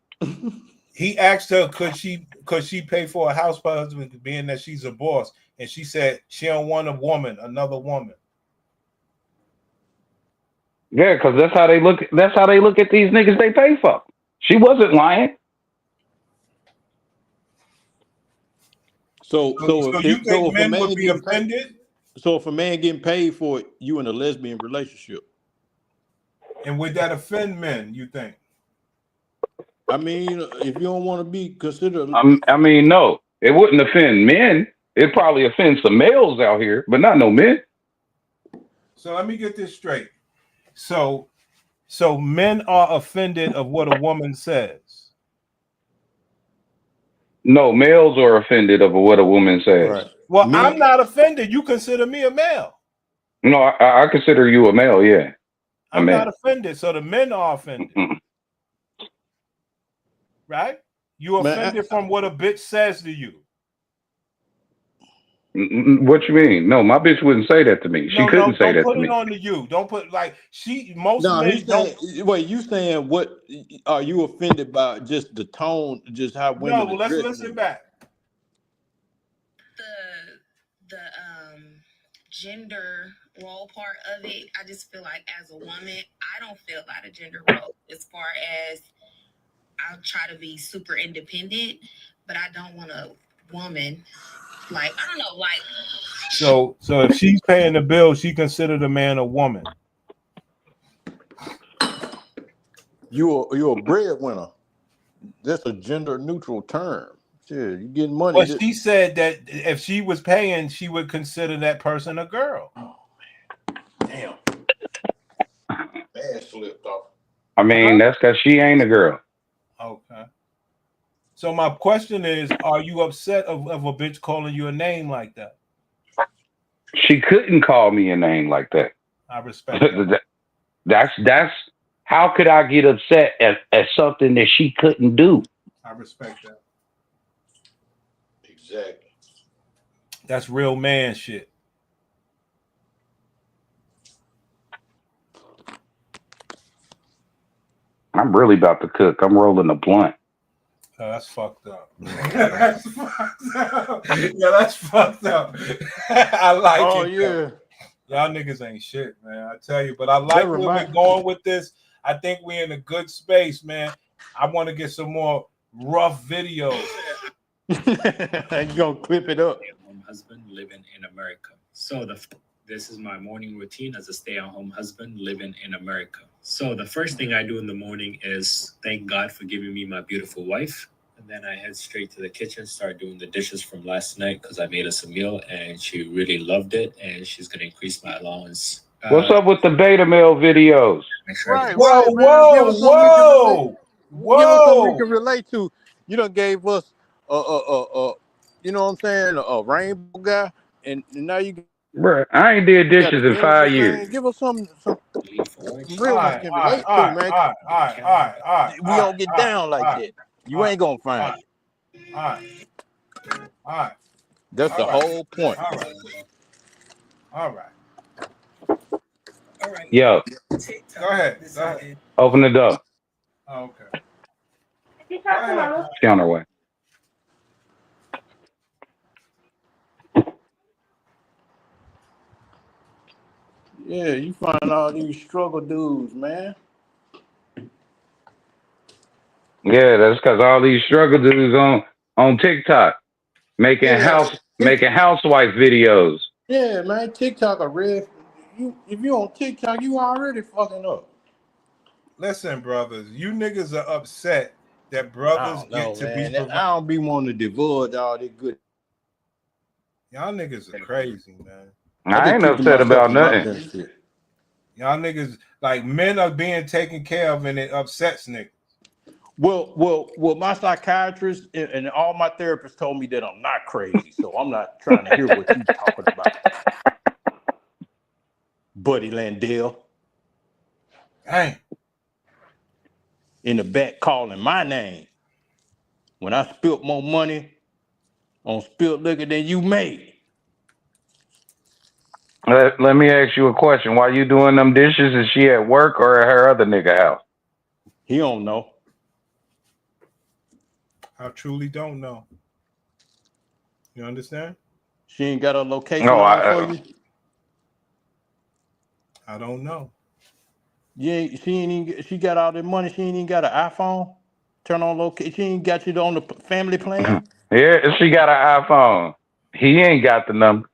He asked her, could she pay for a house husband, being that she's a boss, and she said she don't want a woman, another woman. Yeah, because that's how they look. That's how they look at these niggas they pay for. She wasn't lying. So you think men would be offended? So if a man getting paid for it, you in a lesbian relationship. And would that offend men, you think? I mean, if you don't want to be considered, I mean, no, it wouldn't offend men. It probably offends some males out here, but not no men. So let me get this straight. So men are offended of what a woman says. No, males are offended of what a woman says. Right. Well, men, I'm not offended. You consider me a male. No, I consider you a male. Yeah, I'm not offended. So the men are offended. Right? You offended from what a bitch says to you. What you mean? No, my bitch wouldn't say that to me. She couldn't say that to me. Don't put it on to you. Don't put like most no, men he's don't. saying, wait, you saying what? Are you offended by just the tone, just how women? No, well, let's listen back. The gender role part of it, I just feel like as a woman, I don't feel a lot of gender roles as far as I'll try to be super independent, but I don't want a woman. Like, I don't know, like. So if she's paying the bill, she considered a man a woman. You're a breadwinner. That's a gender neutral term. Shit, you getting money. Well, she said that if she was paying, she would consider that person a girl. Oh man, damn. Man slipped off. I mean, that's because she ain't a girl. Okay. So my question is, are you upset of a bitch calling you a name like that? She couldn't call me a name like that. I respect that. That's how could I get upset at something that she couldn't do? I respect that. Exactly. That's real man shit. I'm really about to cook. I'm rolling a blunt. Oh, that's fucked up. That's fucked up. Yeah, that's fucked up. I like it. Yeah. Though. Y'all niggas ain't shit, man. I tell you. But I like where we're going with this. I think we're in a good space, man. I want to get some more rough videos. You gonna clip it up. Stay-at-home husband living in America. So this is my morning routine as a stay-at-home husband living in America. So the first thing I do in the morning is thank God for giving me my beautiful wife. And then I head straight to the kitchen, start doing the dishes from last night because I made us a meal and she really loved it. And she's going to increase my allowance. What's up with the beta male videos? Right, whoa. Give us something we can relate to. You done gave us you know what I'm saying, a rainbow guy, and now you Bruh, I ain't did You got dishes the in 5 energy, man. years. Give us some All real ones right, can all right, relate all to, right, man. all right, all right, all right, We don't get down like that. You ain't gonna find it. all right, all right, That's the whole point. all right, all right. All right. Yo, Go ahead. Go ahead. open the door. Oh, okay. She on her way. Yeah, you find all these struggle dudes, man. Yeah, that's because all these struggle dudes on TikTok making Yeah, making housewife videos. yeah, man. TikTok a real. If you on TikTok, you already fucking up. Listen, brothers, you niggas are upset that I brothers don't know, get to man. be. I don't be wanting to divulge all this good. Y'all niggas are crazy, man. I ain't upset about nothing. Y'all niggas, like, men are being taken care of and it upsets niggas. Well, my psychiatrist and all my therapists told me that I'm not crazy, so I'm not trying to hear what you talking about, Buddy Landell. Dang. In the back calling my name when I spilled more money on spilled liquor than you made. Let me ask you a question. While you doing them dishes, is she at work or at her other nigga house? He don't know. I truly don't know. You understand? She ain't got a location No, for you. I don't know. She got all that money. She ain't even got an iPhone. Turn on location. She ain't got you on the family plan. Yeah, she got an iPhone. He ain't got the number.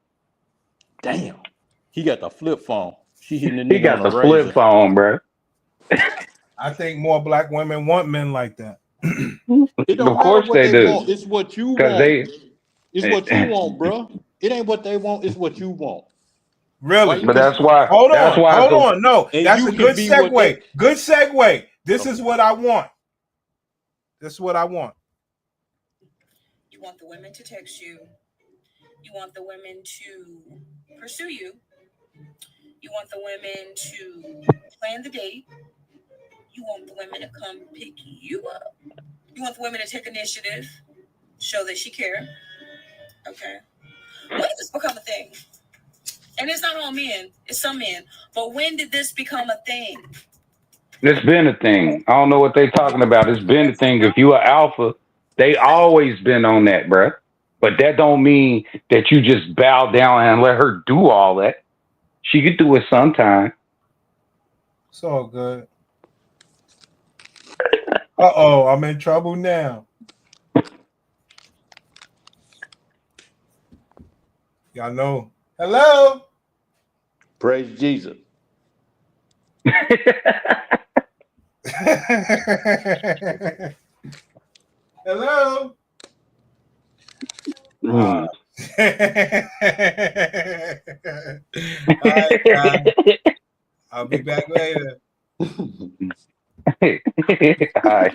Damn. He got the flip phone. She hitting the nigga He got on the a razor. flip phone, bro. I think more black women want men like that. It don't Of matter course what they do. want. It's what you Because want. It's what you want, bro. It ain't what they want. It's what you want. Really? But that's why. Hold that's on. why Hold on. No, And that's you a can good be what segue. Good segue. This is what I want. This is what I want. You want the women to text you. You want the women to pursue you. You want the women to plan the date. You want the women to come pick you up. You want the women to take initiative, show that she cares. Okay. When did this become a thing? And it's not all men, it's some men. But when did this become a thing? It's been a thing. I don't know what they talking about. It's been a thing. If you are alpha, they always been on that, bruh. But that don't mean that you just bow down and let her do all that. She could do it sometime. It's all good. Uh-oh, I'm in trouble now. Y'all know. Hello? Praise Jesus. Hello? Mm. All right, guys. I'll be back later. All right.